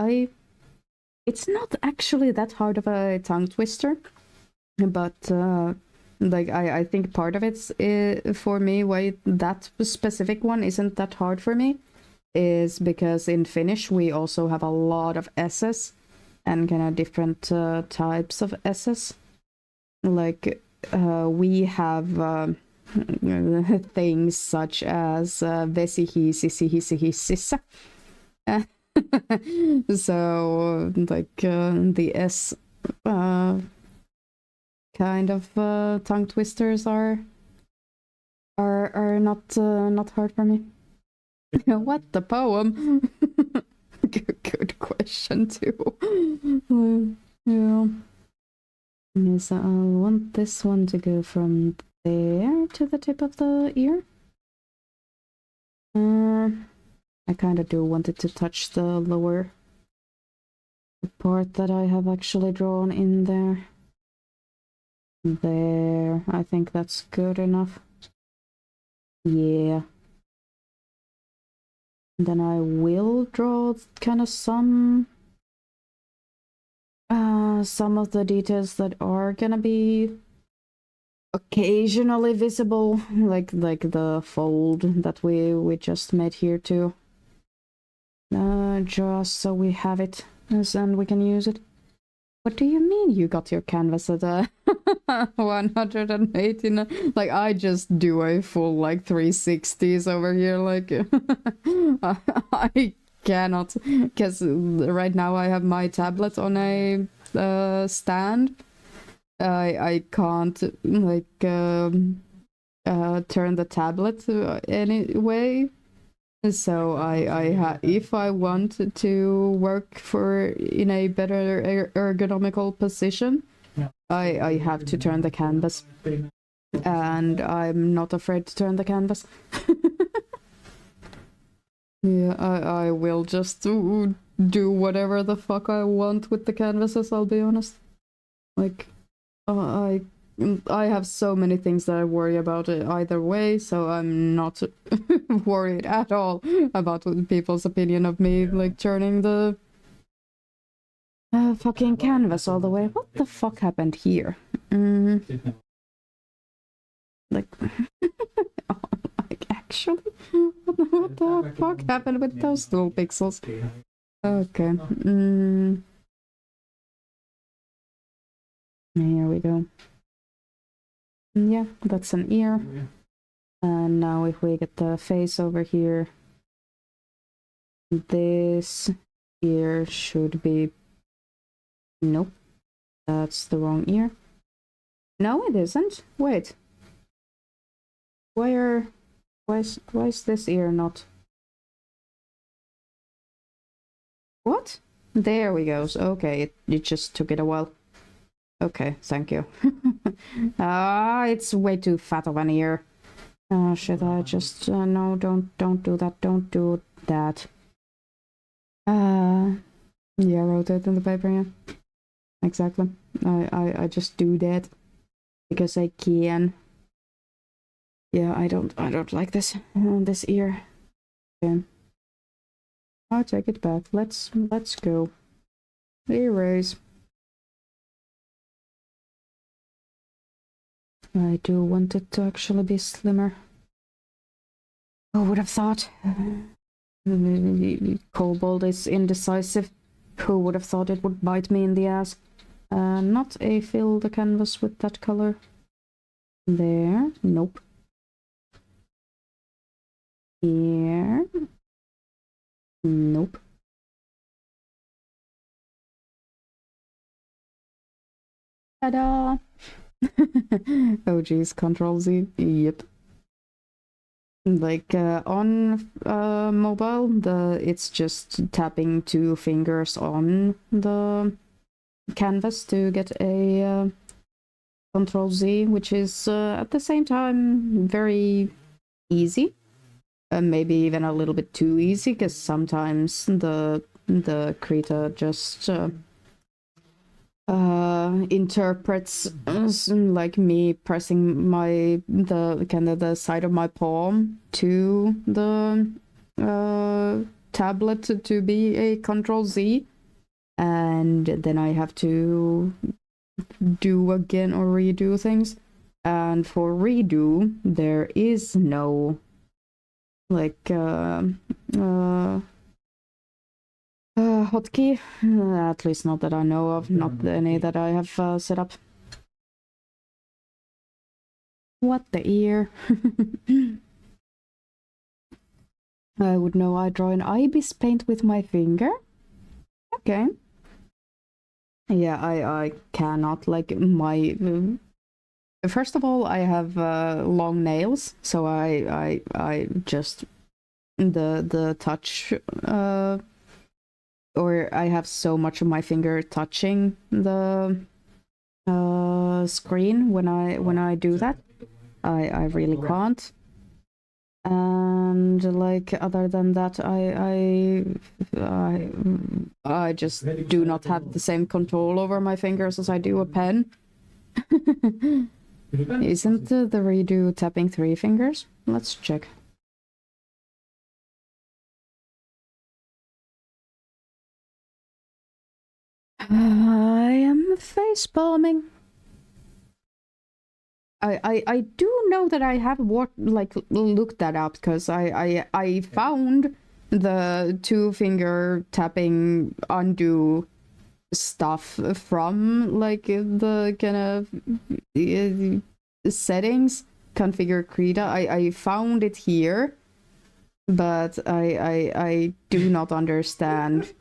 it's not actually that hard of a tongue twister, but like I think part of it's for me why that specific one isn't that hard for me is because in Finnish we also have a lot of S's and kind of different types of S's. Like we have things such as vesi, hisi, hisi, hississa. So like the S kind of tongue twisters are not hard for me. What the poem? Good question too. Yeah. Yes, I want this one to go from there to the tip of the ear. I kind of do want it to touch the lower part that I have actually drawn in there. There, I think that's good enough. Yeah. And then I will draw kind of some of the details that are gonna be occasionally visible, like the fold that we just made here too. Just so we have it and we can use it. What do you mean you got your canvas at 189? Like I just do a full like 360s over here. Like I cannot, because right now I have my tablet on a stand. I can't like turn the tablet anyway. So if I want to work in a better ergonomical position, I have to turn the canvas, and I'm not afraid to turn the canvas. Yeah, I will just do whatever the fuck I want with the canvases, I'll be honest. Like, I have so many things that I worry about either way, so I'm not worried at all about people's opinion of me, like, turning the fucking canvas all the way. What the fuck happened here? Like, like, actually? What the fuck happened with those little pixels? Okay. Here we go. Yeah, that's an ear. And now if we get the face over here, this ear should be... Nope, that's the wrong ear. No, it isn't. Wait. Why is this ear not... What? There we go. Okay, it just took it a while. Okay, thank you. It's way too fat of an ear. Should I just... no, don't do that. Don't do that. Yeah, rotate in the paper, yeah. Exactly. I just do that because I can. Yeah, I don't like this this ear. Okay. I'll take it back. Let's go. erase. I do want it to actually be slimmer. Who would have thought? Cobalt is indecisive. Who would have thought it would bite me in the ass? Not fill the canvas with that color. There. Nope. Here. Nope. Ta-da! Oh geez, Control Z. Yep. Like on mobile, it's just tapping 2 fingers on the canvas to get a Control Z, which is at the same time very easy. Maybe even a little bit too easy, because sometimes the Krita just interprets like me pressing the side of my palm to the tablet to be a Control Z, and then I have to do again or redo things. And for redo, there is no like hotkey, at least not that I know of, not any that I have set up. What the ear? I would know I draw an ibis paint with my finger. Okay. Yeah, I cannot, like, my... First of all, I have long nails, so I just... The touch... or I have so much of my finger touching the screen when I do that. I really can't. And like other than that, I just do not have the same control over my fingers as I do a pen. Isn't the redo tapping 3 fingers? Let's check. I am face palming. I do know that I have looked that up, because I found the 2-finger tapping undo stuff from like the kind of settings configure Krita. I found it here, but I do not understand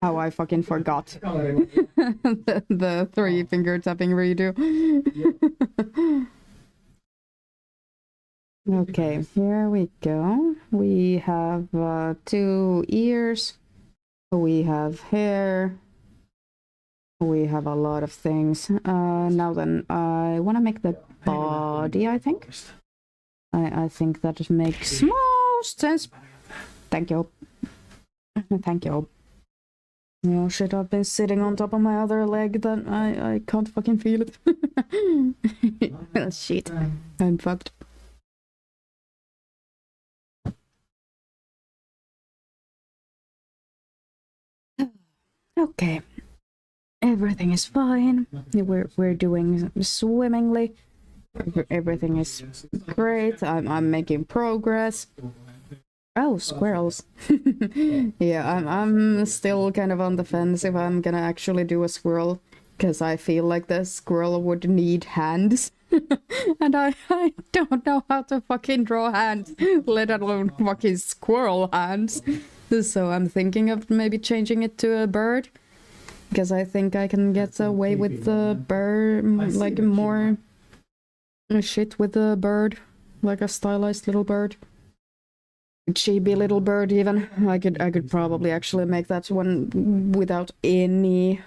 how I fucking forgot the 3-finger tapping redo. Okay, here we go. We have 2 ears. We have hair. We have a lot of things. Now then, I want to make the body, I think. I think that makes most sense. Thank you. Thank you. Oh shit, I've been sitting on top of my other leg that I can't fucking feel it. Shit, I'm fucked. Okay, everything is fine. We're doing swimmingly. Everything is great. I'm making progress. Oh, squirrels. Yeah, I'm still kind of on the fence if I'm gonna actually do a squirrel, because I feel like the squirrel would need hands. And I don't know how to fucking draw hands, let alone fucking squirrel hands. So I'm thinking of maybe changing it to a bird, because I think I can get away with the bird, like more shit with the bird, like a stylized little bird. Chibi little bird even. I could probably actually make that one without any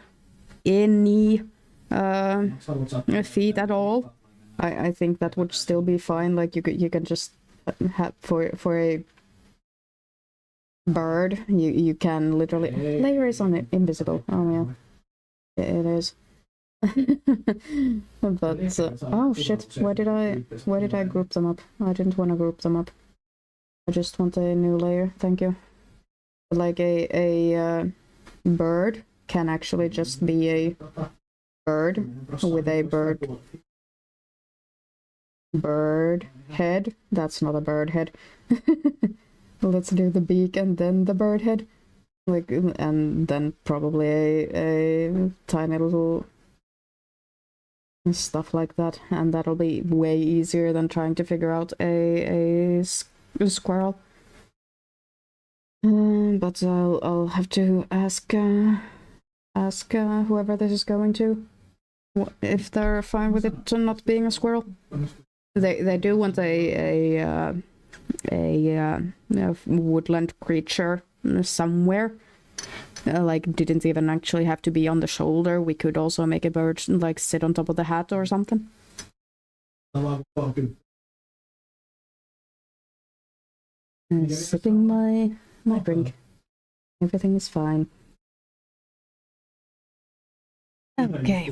feet at all. I think that would still be fine. Like you can just have for a bird, you can literally layer is on it invisible. Oh yeah, it is. But oh shit, why did I group them up? I didn't want to group them up. I just want a new layer, thank you. Like a bird can actually just be a bird with a bird head. That's not a bird head. Let's do the beak and then the bird head. Like, and then probably a tiny little stuff like that, and that'll be way easier than trying to figure out a squirrel. But I'll have to ask whoever this is going to if they're fine with it not being a squirrel. They do want a woodland creature somewhere. Like, didn't even actually have to be on the shoulder. We could also make a bird like sit on top of the hat or something. Sipping my drink. Everything is fine. Okay.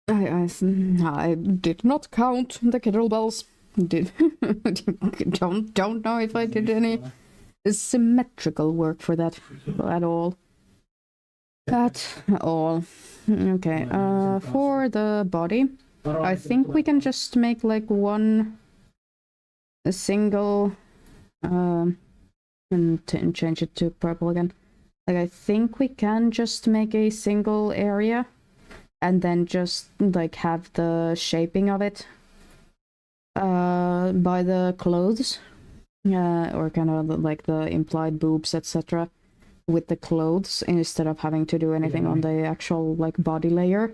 I did not count the kettlebells. Don't know if I did any symmetrical work for that at all. At all. Okay. For the body, I think we can just make like a single and change it to purple again. Like, I think we can just make a single area and then just like have the shaping of it by the clothes, or kind of like the implied boobs, etc., with the clothes, instead of having to do anything on the actual like body layer,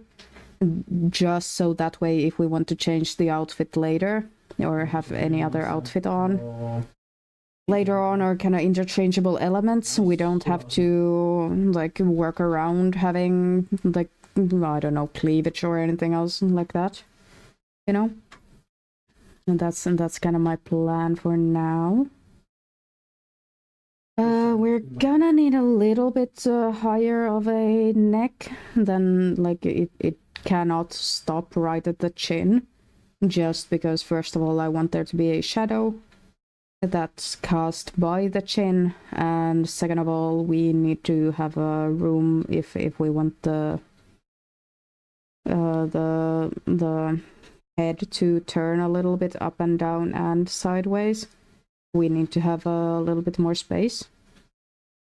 just so that way if we want to change the outfit later or have any other outfit on later on, or kind of interchangeable elements, we don't have to like work around having like, I don't know, cleavage or anything else like that, you know. And that's kind of my plan for now. We're gonna need a little bit higher of a neck than, like, it cannot stop right at the chin, just because first of all I want there to be a shadow that's cast by the chin, and second of all we need to have a room if we want the head to turn a little bit up and down and sideways. We need to have a little bit more space.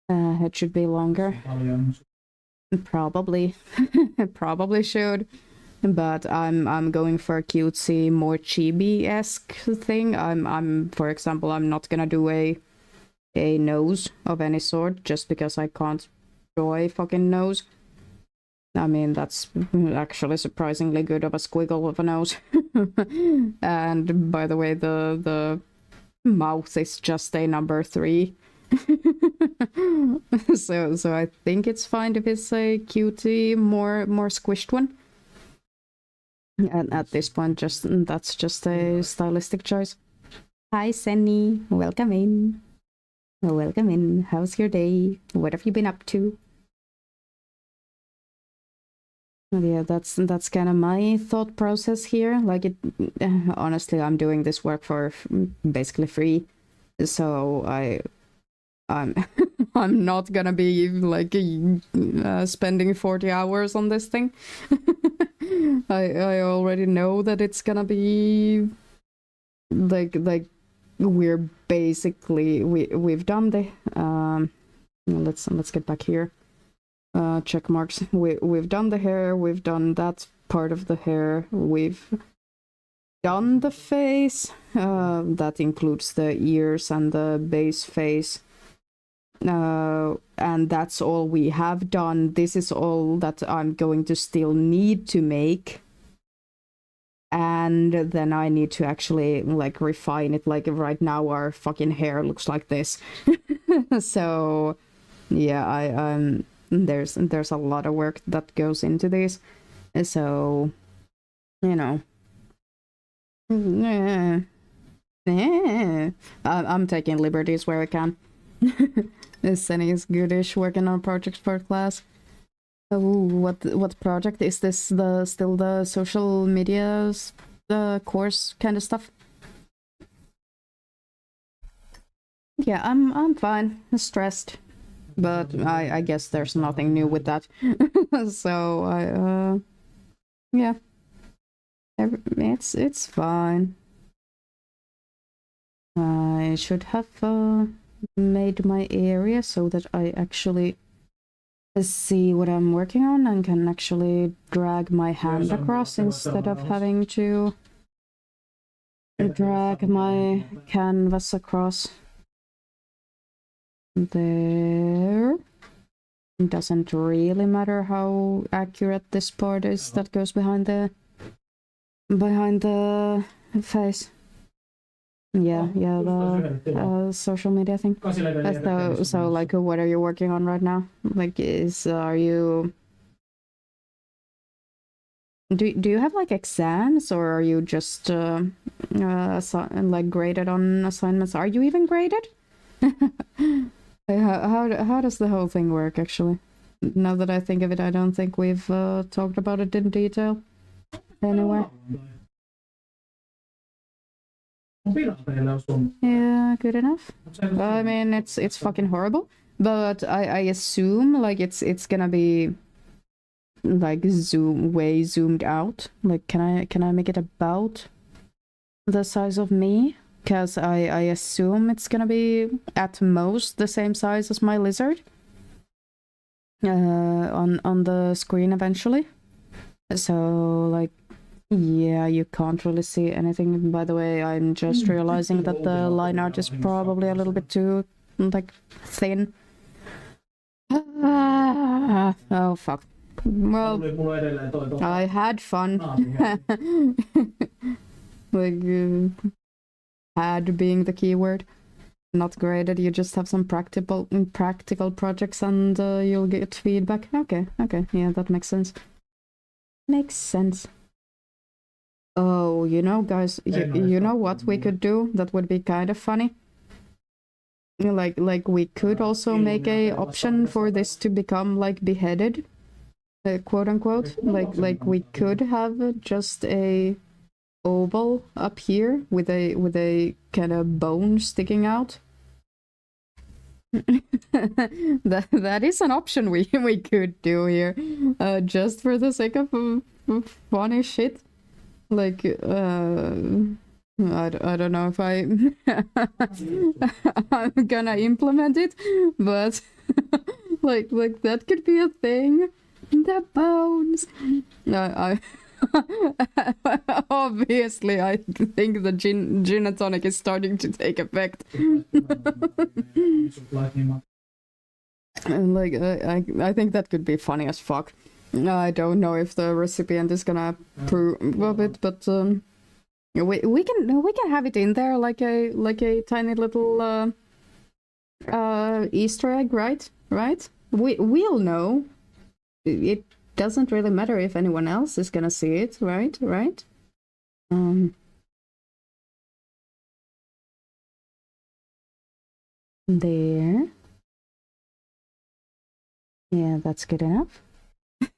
It should be longer. Probably. Probably should. But I'm going for a cutesy, more chibi-esque thing. I'm for example, I'm not gonna do a nose of any sort, just because I can't draw a fucking nose. I mean, that's actually surprisingly good of a squiggle of a nose. And by the way, the mouth is just a number 3. So I think it's fine if it's a cutie, more squished one. And at this point, that's just a stylistic choice. Hi, Senny. Welcome in. Welcome in. How's your day? What have you been up to? Yeah, that's kind of my thought process here. Like, honestly, I'm doing this work for basically free, so I'm I'm not gonna be like spending 40 hours on this thing. I already know that it's gonna be like we're basically we've done the let's get back here. Check marks. We've done the hair, we've done that part of the hair, we've done the face, that includes the ears and the base face, and that's all we have done. This is all that I'm going to still need to make, and then I need to actually like refine it. Like, right now our fucking hair looks like this. So yeah, there's a lot of work that goes into this, so you know, I'm taking liberties where I can. Senny is goodish, working on projects for class. Oh, what project is this? Still the social medias, the course kind of stuff? Yeah, I'm fine. Stressed. but I guess there's nothing new with that. So yeah, it's fine. I should have made my area so that I actually see what I'm working on and can actually drag my hand across instead of having to drag my canvas across. There. It doesn't really matter how accurate this part is that goes behind the face. Yeah, the social media thing. So like, what are you working on right now? Like, are you? Do you have like exams, or are you just like graded on assignments? Are you even graded? How does the whole thing work actually? Now that I think of it, I don't think we've talked about it in detail anywhere. Yeah, good enough. I mean, it's fucking horrible, but I assume like it's gonna be like way zoomed out. Like, can I make it about the size of me? Because I assume it's gonna be at most the same size as my lizard on the screen eventually. So like, yeah, you can't really see anything. By the way, I'm just realizing that the line art is probably a little bit too like thin. Oh fuck. Well, I had fun. Like, had being the keyword. Not graded, you just have some practical projects and you'll get feedback. Okay, yeah, that makes sense. Makes sense. Oh, you know, guys, you know what we could do that would be kind of funny? Like we could also make a option for this to become like beheaded, quote unquote. Like we could have just a oval up here with a kind of bone sticking out. that is an option we could do here, just for the sake of funny shit. Like, I don't know if I'm gonna implement it, but like that could be a thing. The bones. I obviously I think the gin and tonic is starting to take effect. And like, I think that could be funny as fuck. I don't know if the recipient is gonna approve of it, but we can have it in there like a tiny little Easter egg, right? We'll know. It doesn't really matter if anyone else is gonna see it, right? There. Yeah, that's good enough.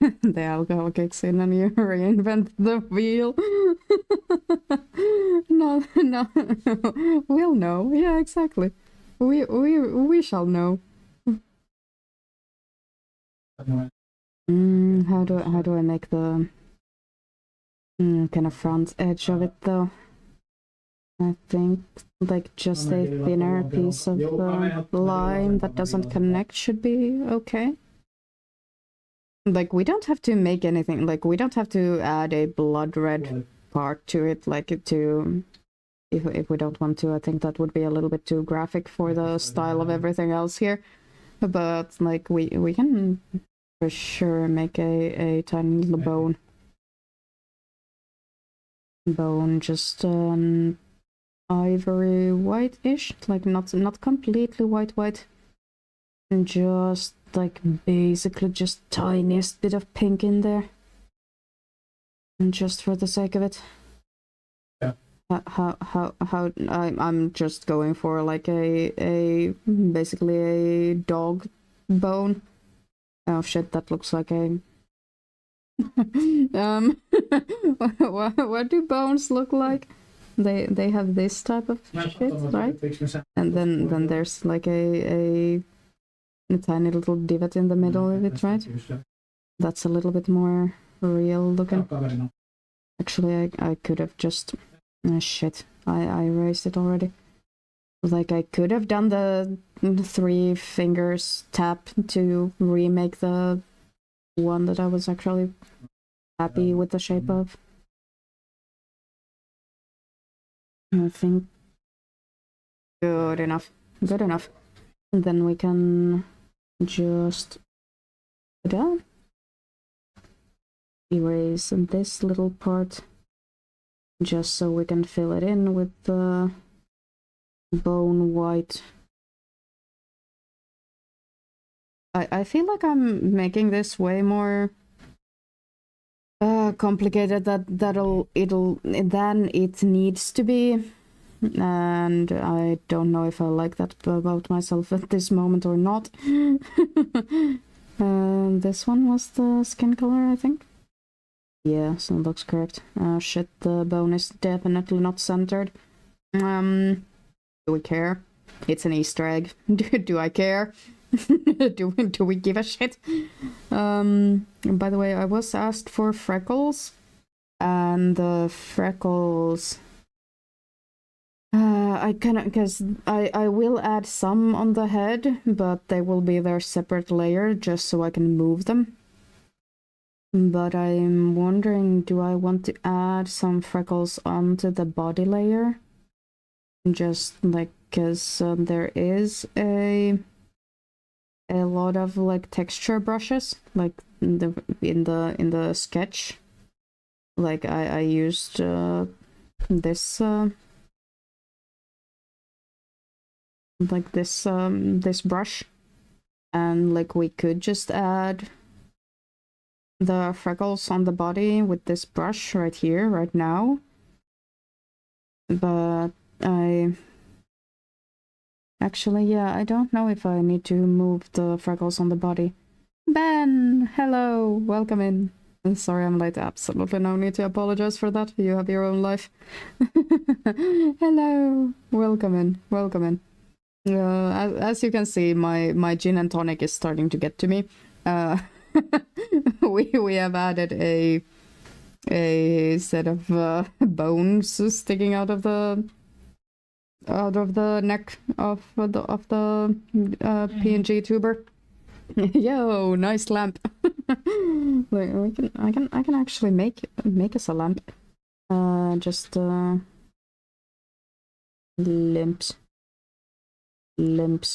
The alcohol kicks in and you reinvent the wheel. No, we'll know. Yeah, exactly. We shall know. How do I make the kind of front edge of it though? I think like just a thinner piece of line that doesn't connect should be okay. Like, we don't have to make anything, like, we don't have to add a blood red part to it, like, if we don't want to. I think that would be a little bit too graphic for the style of everything else here. But, like, we can for sure make a tiny little bone just ivory white-ish, like, not completely white, and just like basically just tiniest bit of pink in there, and just for the sake of it. Yeah. How I'm just going for like a basically a dog bone. Oh shit, that looks like a what do bones look like? They have this type of shit, right? And then there's like a a tiny little divot in the middle of it, right? That's a little bit more real looking. Actually, I could have just... shit, I erased it already. Like, I could have done the 3 fingers tap to remake the one that I was actually happy with the shape of. I think good enough. Good enough. And then we can just erase this little part just so we can fill it in with the bone white. I feel like I'm making this way more complicated than it needs to be, and I don't know if I like that about myself at this moment or not. This one was the skin color, I think. Yeah, so it looks correct. Shit, the bone is definitely not centered. Do we care? It's an Easter egg. Do I care? do we give a shit? By the way, I was asked for freckles, and the freckles... I cannot, because I will add some on the head, but they will be their separate layer just so I can move them. But I'm wondering, do I want to add some freckles onto the body layer? Just like, because there is a lot of like texture brushes, like in the sketch. Like I used this like this brush, and like we could just add the freckles on the body with this brush right here, right now. But actually, yeah, I don't know if I need to move the freckles on the body. Ben, hello, welcome in. I'm sorry I'm late, absolutely no need to apologize for that. You have your own life. Hello, welcome in, welcome in. As you can see, my gin and tonic is starting to get to me. We have added a set of bones sticking out of the neck of the png-tuber. Yo, nice lamp. Wait, I can actually make us a lamp. Just limps,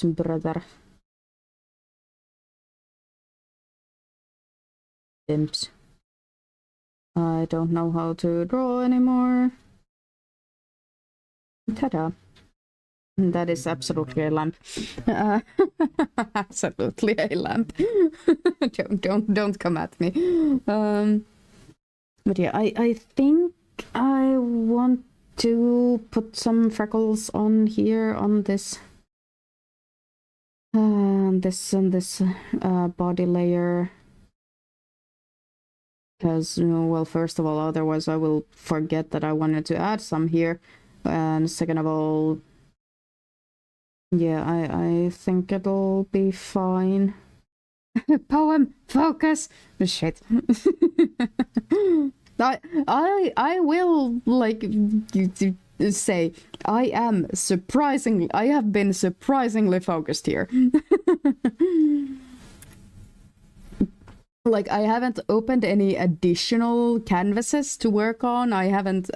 brother. Limps. I don't know how to draw anymore. Ta-da. That is absolutely a lamp. Absolutely a lamp. Don't come at me. But yeah, I think I want to put some freckles on here on this body layer. Because, well, first of all, otherwise I will forget that I wanted to add some here. And second of all, yeah, I think it'll be fine. Poem, focus! Shit. I will, like, say, I have been surprisingly focused here. Like, I haven't opened any additional canvases to work on. I haven't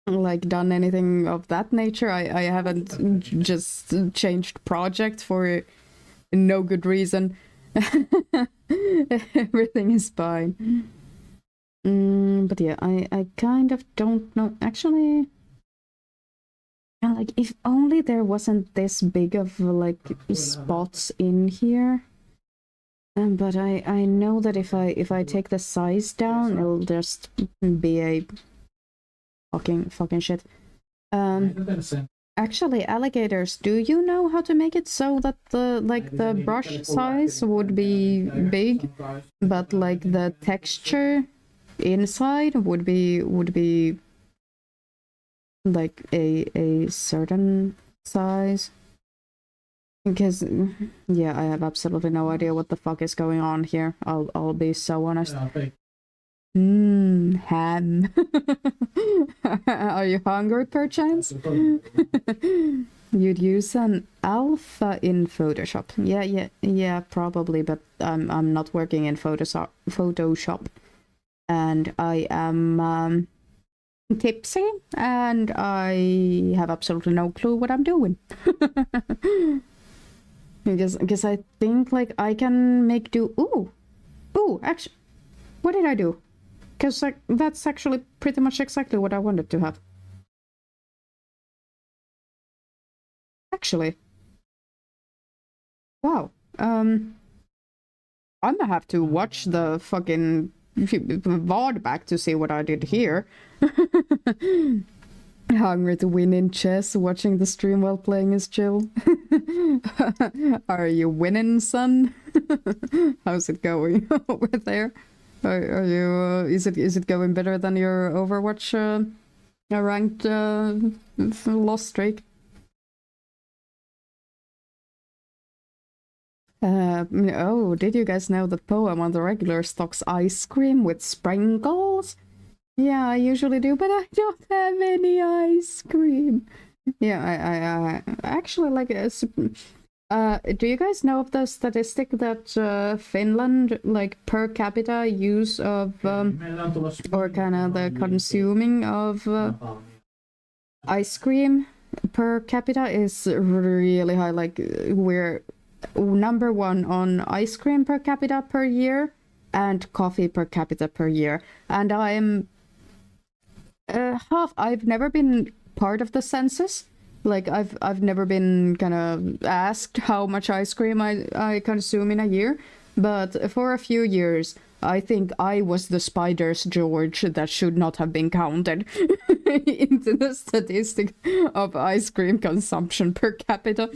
like done anything of that nature. I haven't just changed project for no good reason. Everything is fine. But yeah, I kind of don't know. Actually, like, if only there wasn't this big of like spots in here. But I know that if I take the size down, it'll just be a fucking shit. Actually, alligators, do you know how to make it so that the brush size would be big, but like the texture inside would be like a certain size? Because, yeah, I have absolutely no idea what the fuck is going on here. I'll be so honest. Ja, fake. Ham. Are you hungry, perchance? You'd use an alpha in Photoshop. Yeah, probably, but I'm not working in Photoshop. And I am tipsy, and I have absolutely no clue what I'm doing. Because I think like I can make do. Ooh, actually, what did I do? Because like that's actually pretty much exactly what I wanted to have. Actually, wow. I'm gonna have to watch the fucking VOD back to see what I did here. Hungry to win in chess, watching the stream while playing is chill. Are you winning, son? How's it going over there? Are you? Is it going better than your Overwatch ranked loss streak? Oh, did you guys know that Poem on the regular stocks ice cream with sprinkles? Yeah, I usually do, but I don't have any ice cream. Yeah, I actually like it. Do you guys know of the statistic that Finland, like per capita use of, or kind of the consuming of ice cream per capita is really high? Like we're number one on ice cream per capita per year and coffee per capita per year, and I'm I've never been part of the census. Like I've never been kind of asked how much ice cream I consume in a year, but for a few years I think I was the Spider's George that should not have been counted into the statistic of ice cream consumption per capita.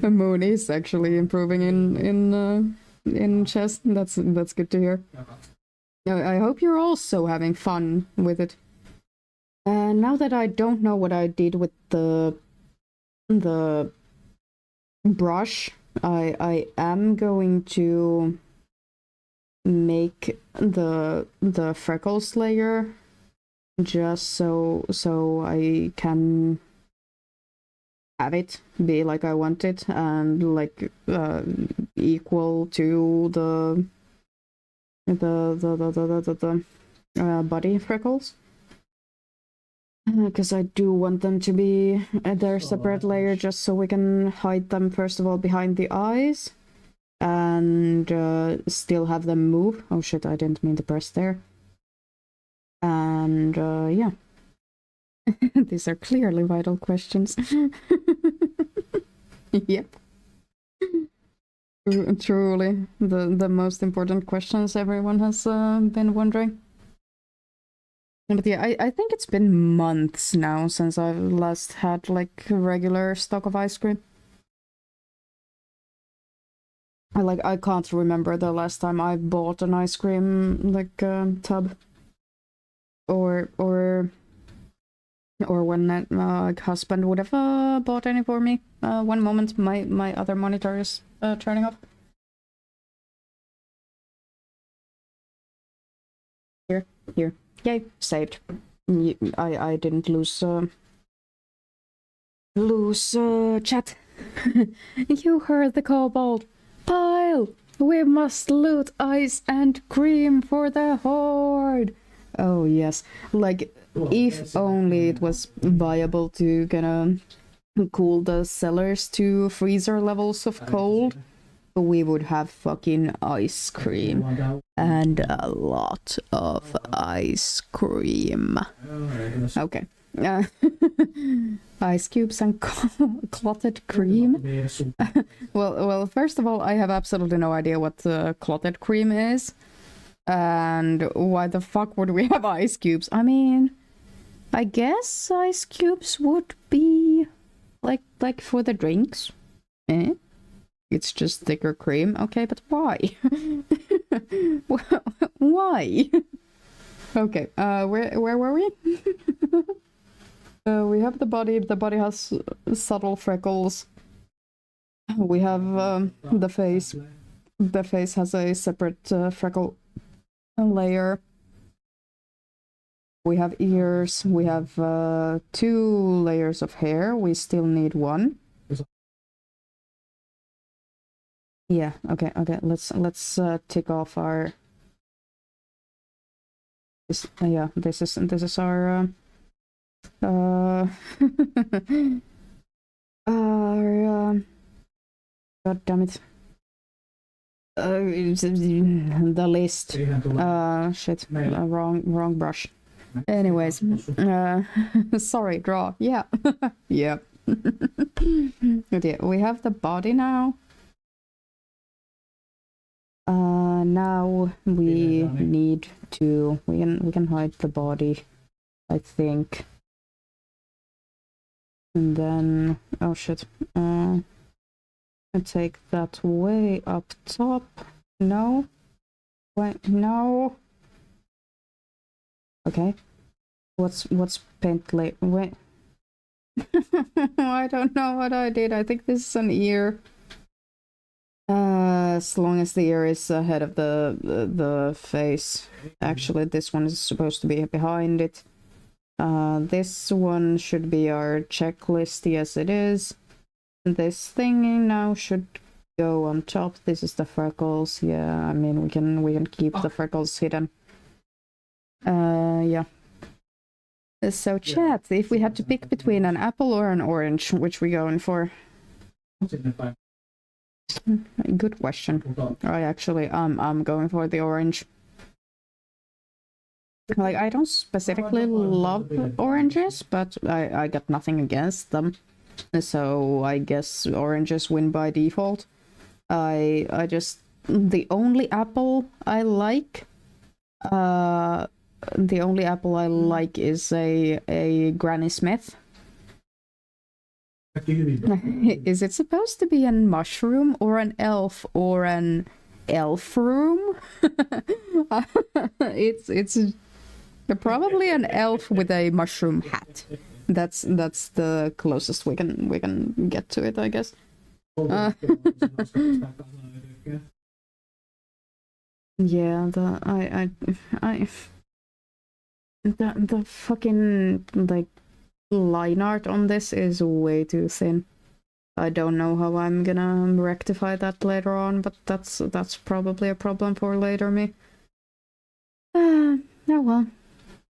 Moon is actually improving in chess. That's good to hear. I hope you're also having fun with it. Now that I don't know what I did with the brush, I am going to make the freckles layer just so I can have it be like I want it and like equal to the body freckles, because I do want them to be their separate layer just so we can hide them first of all behind the eyes and still have them move. Oh shit, I didn't mean to press there. And yeah. These are clearly vital questions. Yep. Truly, the most important questions everyone has been wondering. But yeah, I think it's been months now since I've last had like regular stock of ice cream. I can't remember the last time I bought an ice cream like tub, or when my husband would have bought any for me. One moment, my other monitor is turning off. Here, yay, saved. I didn't lose chat. You heard the kobold. Pile! We must loot ice and cream for the horde. Oh yes, like if only it was viable to gonna cool the cellars to freezer levels of cold, we would have fucking ice cream and a lot of ice cream. Okay. Ice cubes and clotted cream. Well, first of all, I have absolutely no idea what clotted cream is, and why the fuck would we have ice cubes? I mean, I guess ice cubes would be like for the drinks. It's just thicker cream. Okay, but why? Why? Okay, where were we? We have the body. The body has subtle freckles. We have the face. The face has a separate freckle layer. We have ears. We have 2 layers of hair. We still need 1. Yeah. Okay. Let's tick off our. Yeah. This is our. Our. God damn it. The list. Shit. Wrong brush. Anyways, sorry, draw. Yeah. Yeah. But yeah, we have the body now. Now we need to. We can hide the body, I think. And then, oh shit. I take that way up top. No. Wait, no. Okay. What's paint layer? Wait. I don't know what I did. I think this is an ear. As long as the ear is ahead of the face. Actually, this one is supposed to be behind it. This one should be our checklist. Yes, it is. This thing now should go on top. This is the freckles. Yeah, I mean we can keep the freckles hidden. Yeah. So chat, if we had to pick between an apple or an orange, which we going for? Good question. I'm going for the orange. Like, I don't specifically love oranges, but I got nothing against them. So I guess oranges win by default. I just, the only apple I like is a Granny Smith. Is it supposed to be a mushroom or an elf or an elf room? It's probably an elf with a mushroom hat. That's the closest we can get to it, I guess. Yeah, the fucking like line art on this is way too thin. I don't know how I'm gonna rectify that later on, but that's probably a problem for later me. Oh well.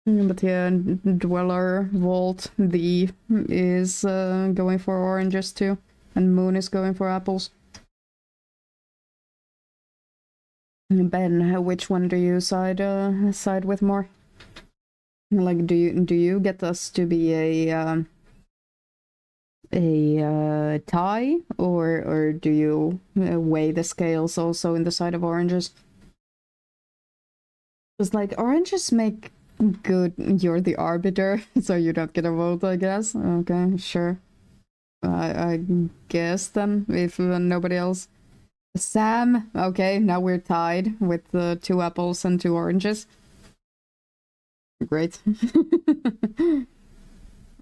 But yeah, Dweller, Vault, the is going for oranges too, and Moon is going for apples. Ben, which one do you side with more? Like, do you get us to be a tie, or do you weigh the scales also in the side of oranges? It's like oranges make good. You're the arbiter, so you don't get a vote, I guess. Okay, sure. I guess then, if nobody else. Sam, okay, now we're tied with 2 apples and 2 oranges. Great.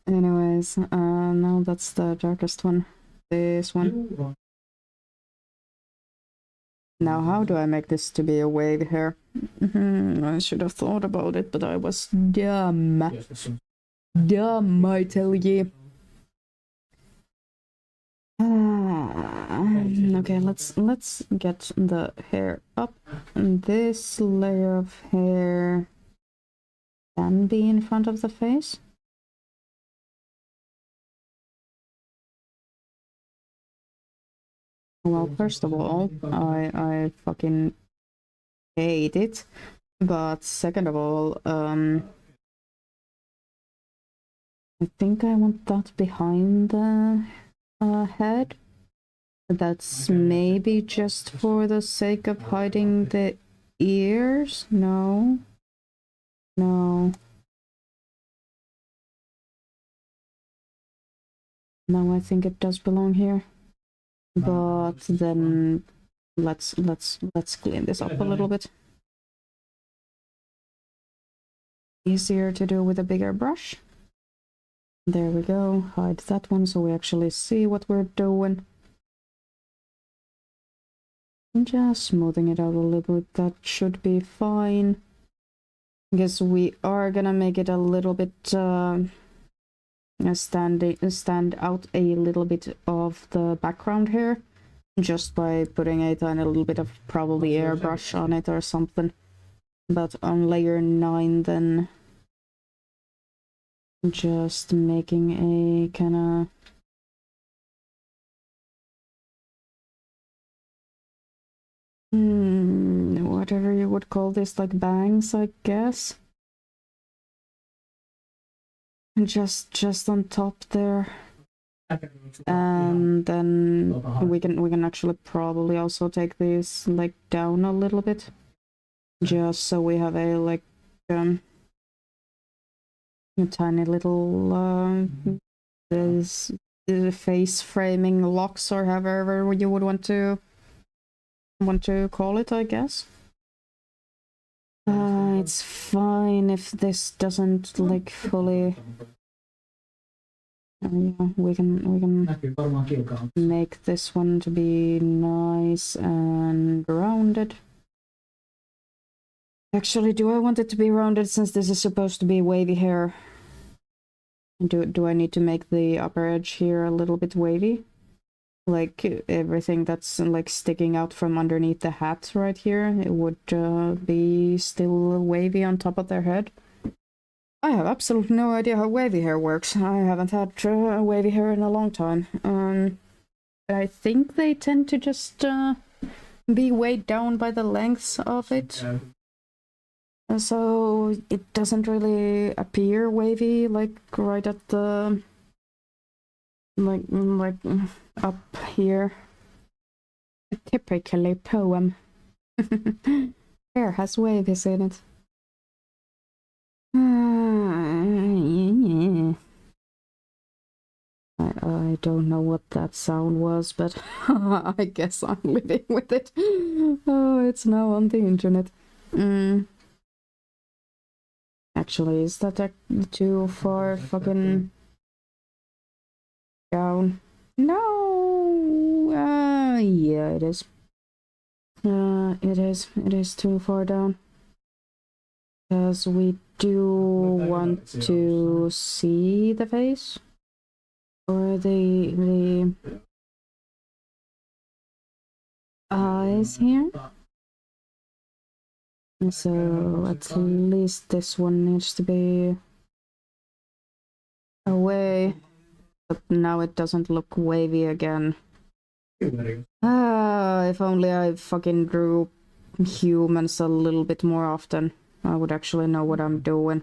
Anyways, no, that's the darkest one. This one. Now, how do I make this to be a wave here? I should have thought about it, but I was dumb. Dumb, I tell you. Okay, let's get the hair up. And this layer of hair can be in front of the face. Well, first of all, I fucking hate it. But second of all, I think I want that behind the head. That's maybe just for the sake of hiding the ears? No. No. No, I think it does belong here. But then let's clean this up a little bit. Easier to do with a bigger brush. There we go. Hide that one so we actually see what we're doing. Just smoothing it out a little bit. That should be fine. I guess we are gonna make it a little bit stand out a little bit of the background here, just by putting a tiny little bit of probably airbrush on it or something. But on layer 9 then just making a kinda whatever you would call this, like bangs, I guess. Just on top there. And then we can actually probably also take these like down a little bit, just so we have a like a tiny little this face framing locks, or however you would want to call it, I guess. It's fine if this doesn't like fully. Yeah, we can make this one to be nice and rounded. Actually, do I want it to be rounded since this is supposed to be wavy hair? Do I need to make the upper edge here a little bit wavy? Like everything that's like sticking out from underneath the hat right here, it would be still wavy on top of their head. I have absolutely no idea how wavy hair works. I haven't had wavy hair in a long time. I think they tend to just be weighed down by the lengths of it. So it doesn't really appear wavy, like right at the like up here. Typically poem. Hair has waves in it. I don't know what that sound was, but I guess I'm living with it. Oh, it's now on the internet. Actually, is that too far fucking down? No! Yeah, it is. It is too far down. Because we do want to see the face. Or the eyes here. So at least this one needs to be away. But now it doesn't look wavy again. If only I fucking drew humans a little bit more often, I would actually know what I'm doing.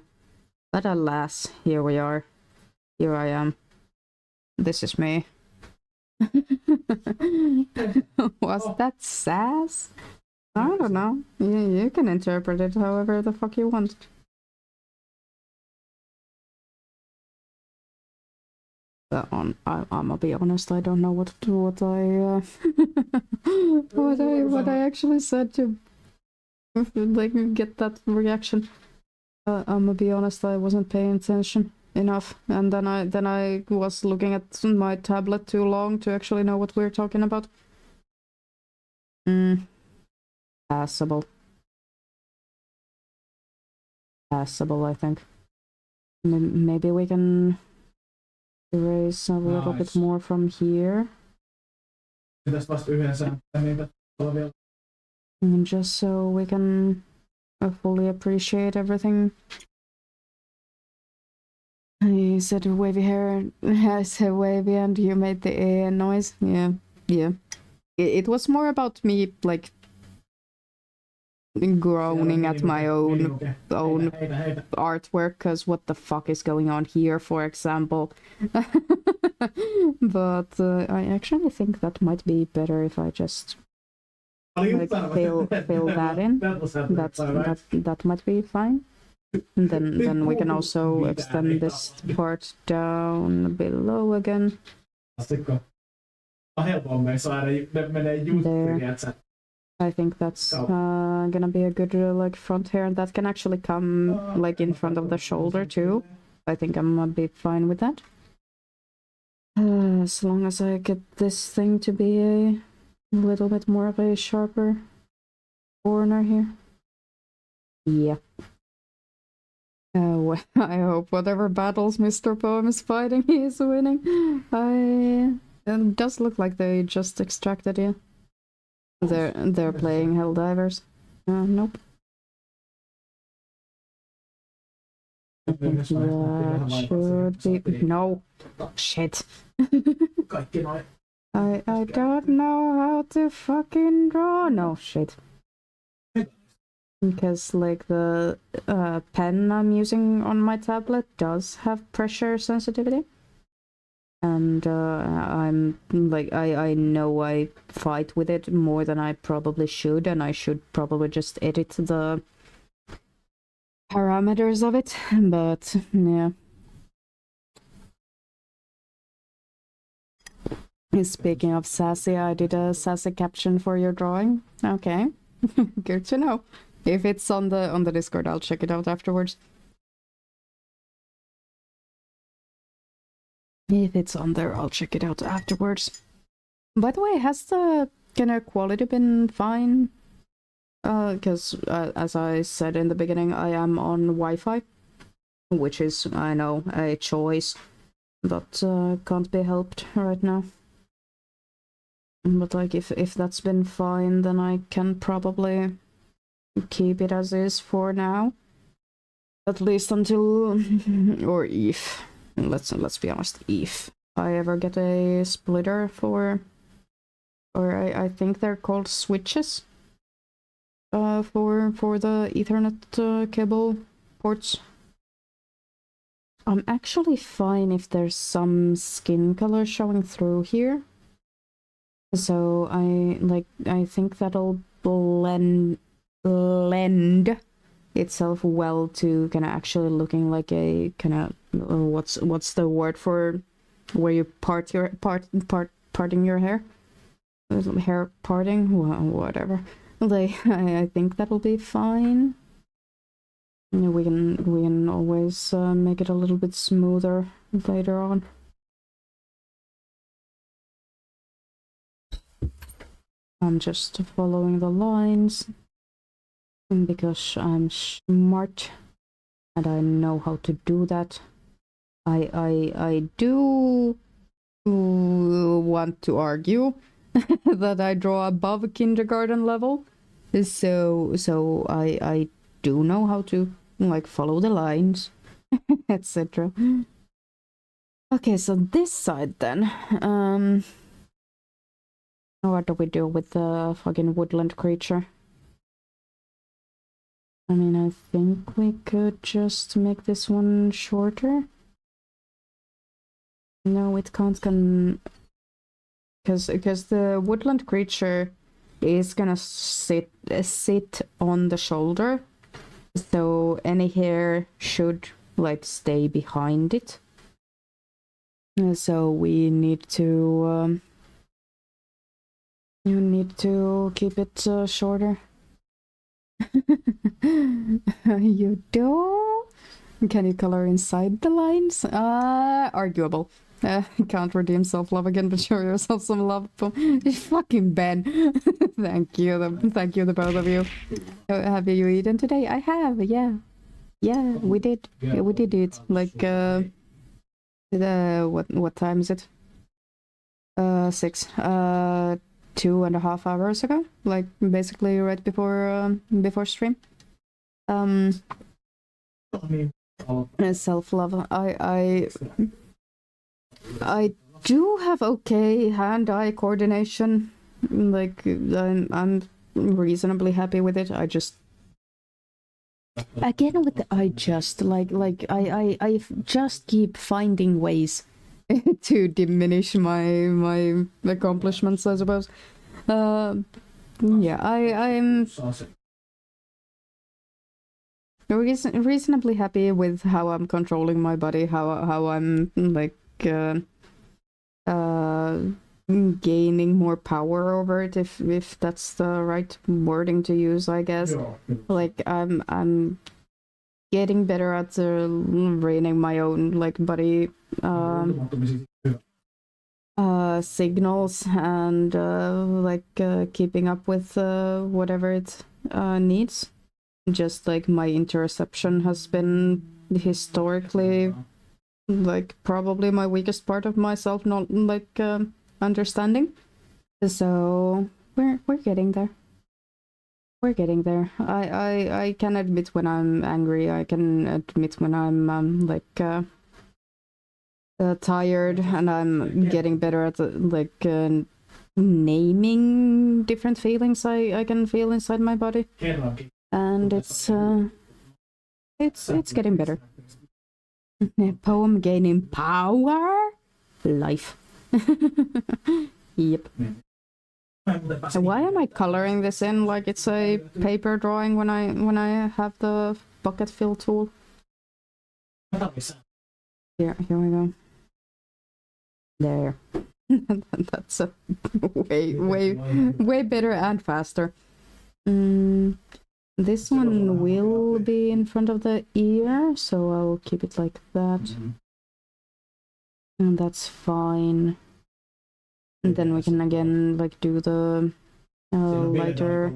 But alas, here we are. Here I am. This is me. Was that sass? I don't know. You can interpret it however the fuck you want. I'm gonna be honest. I don't know what I what I actually said to like get that reaction. I'm gonna be honest. I wasn't paying attention enough, and then I was looking at my tablet too long to actually know what we're talking about. Passable. Passable, I think. Maybe we can erase a little bit more from here. And just so we can fully appreciate everything. You said wavy hair, I said wavy, and you made the noise. Yeah. It was more about me, like, groaning at my own artwork, because what the fuck is going on here, for example. But I actually think that might be better if I just like fill that in. That might be fine. And then we can also extend this part down below again. There. I think that's gonna be a good like front hair, and that can actually come like in front of the shoulder too. I think I'm gonna be fine with that. As long as I get this thing to be a little bit more of a sharper corner here. Yeah. Well, I hope whatever battles Mr. Poem is fighting, he is winning. It does look like they just extracted you. They're playing Helldivers. Nope. I think that should be... No. Shit. I don't know how to fucking draw. No, shit. Because, like, the pen I'm using on my tablet does have pressure sensitivity. And I'm, like, I know I fight with it more than I probably should, and I should probably just edit the parameters of it, but, yeah. Speaking of sassy, I did a sassy caption for your drawing. Okay. Good to know. If it's on the Discord, I'll check it out afterwards. If it's on there, I'll check it out afterwards. By the way, has the kind of quality been fine? Because as I said in the beginning, I am on Wi-Fi, which is, I know, a choice, but can't be helped right now. But like, if that's been fine, then I can probably keep it as is for now, at least until, or if, let's be honest, if I ever get a splitter for, or I think they're called switches, for the Ethernet cable ports. I'm actually fine if there's some skin color showing through here, so I think that'll lend itself well to kind of actually looking like a kind of what's the word for where you parting your hair parting, whatever. Like, I think that'll be fine. We can always make it a little bit smoother later on. I'm just following the lines because I'm smart and I know how to do that. I do want to argue that I draw above kindergarten level, so I do know how to like follow the lines, etc. Okay, so this side then. What do we do with the fucking woodland creature? I mean, I think we could just make this one shorter. No, it can't because the woodland creature is gonna sit on the shoulder, so any hair should like stay behind it. So we need to you need to keep it shorter. You do? Can you color inside the lines? Arguable. Can't redeem self-love again, but show yourself some love. Fucking Ben. Thank you, the both of you. Have you eaten today? I have, yeah. Yeah, we did. Yeah, we did eat. Like, what time is it? 6. 2.5 hours ago. Like, basically right before stream. Self-love. I do have okay hand-eye coordination. Like, I'm reasonably happy with it. I just again with the I just I just keep finding ways to diminish my accomplishments, I suppose. Yeah, I'm reasonably happy with how I'm controlling my body, how I'm like gaining more power over it, if that's the right wording to use, I guess. Like I'm getting better at reading my own like body signals and keeping up with whatever it needs. Just like my interoception has been historically like probably my weakest part of myself, not like understanding. So we're getting there. We're getting there. I can admit when I'm angry. I can admit when I'm tired, and I'm getting better at naming different feelings I can feel inside my body, and it's getting better. Poem gaining power, life. Yep. Why am I coloring this in like it's a paper drawing when I have the bucket fill tool? Here we go. There. That's a way better and faster. This one will be in front of the ear, so I'll keep it like that. And that's fine. And then we can again like do the lighter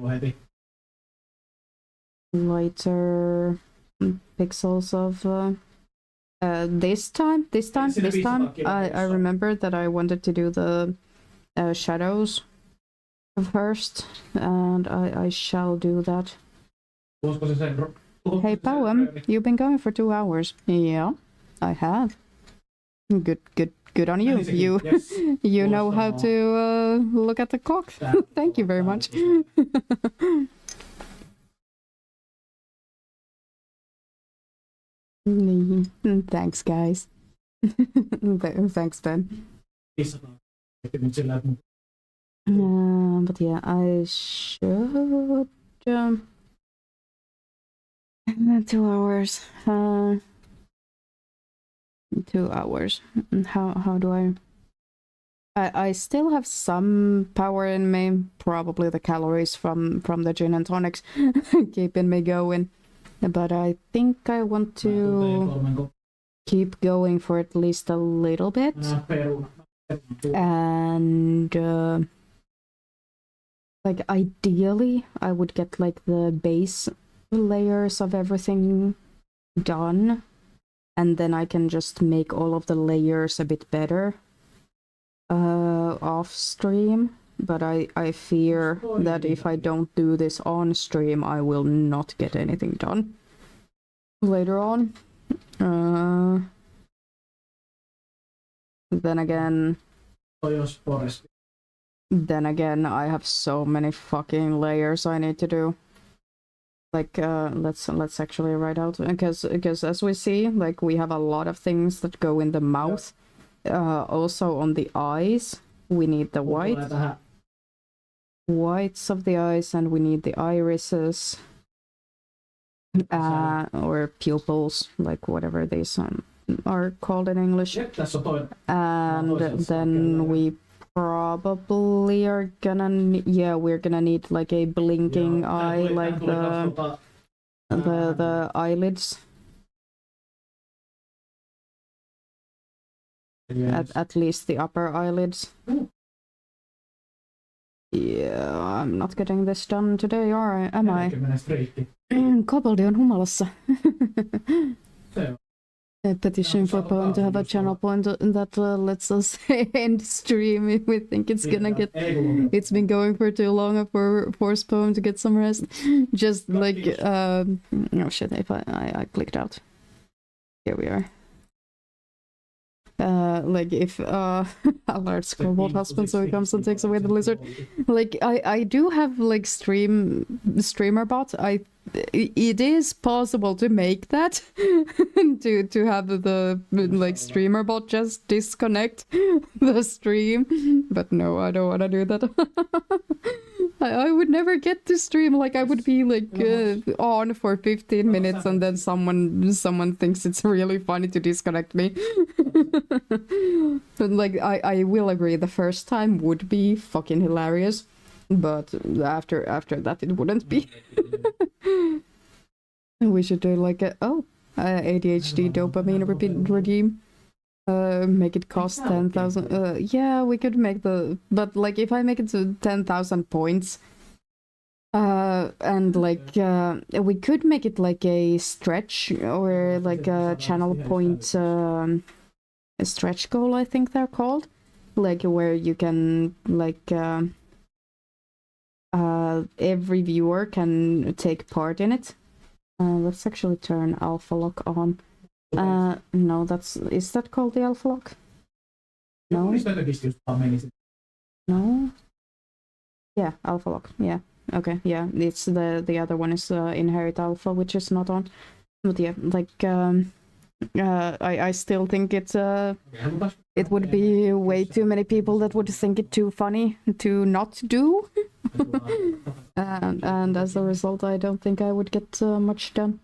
pixels of this time I remembered that I wanted to do the shadows first, and I shall do that. Hey Poem, you've been going for 2 hours. Yeah, I have. Good on you. You know how to look at the clock. Thank you very much. Thanks, guys. Thanks, Ben. But yeah, I should 2 hours. 2 hours. How do I still have some power in me, probably the calories from the gin and tonics keeping me going, but I think I want to keep going for at least a little bit, and like ideally I would get like the base layers of everything done, and then I can just make all of the layers a bit better off stream. But I fear that if I don't do this on stream, I will not get anything done later on. Then again, I have so many fucking layers I need to do. Like, let's actually write out, because as we see, like, we have a lot of things that go in the mouth. Also on the eyes, we need the whites of the eyes, and we need the irises, or pupils, like whatever these are called in English. And then we probably are gonna we're gonna need like a blinking eye, like the eyelids. At least the upper eyelids. Yeah, I'm not getting this done today, am I? Koboldi on humalassa. A petition for Poem to have a channel point that lets us end stream if we think it's gonna get... It's been going for too long for force Poem to get some rest. Just like... oh shit, if I clicked out. Here we are. Like if a large kobold husband, so he comes and takes away the lizard. Like I do have like streamer bot. It is possible to make that to have the like streamer bot just disconnect the stream, but no, I don't want to do that. I would never get to stream. Like I would be like on for 15 minutes and then someone thinks it's really funny to disconnect me. But like I will agree, the first time would be fucking hilarious, but after that it wouldn't be. We should do like a ADHD dopamine regime. Make it cost 10,000. Yeah, we could make but like if I make it to 10,000 points, and like we could make it like a stretch or like a channel point a stretch goal, I think they're called, like where you can like every viewer can take part in it. Let's actually turn alpha lock on. No, is that called the alpha lock? No. No. Yeah, alpha lock. Yeah. Okay. Yeah, it's the other one is inherit alpha, which is not on. But yeah, like I still think it would be way too many people that would think it too funny to not do. And as a result, I don't think I would get much done.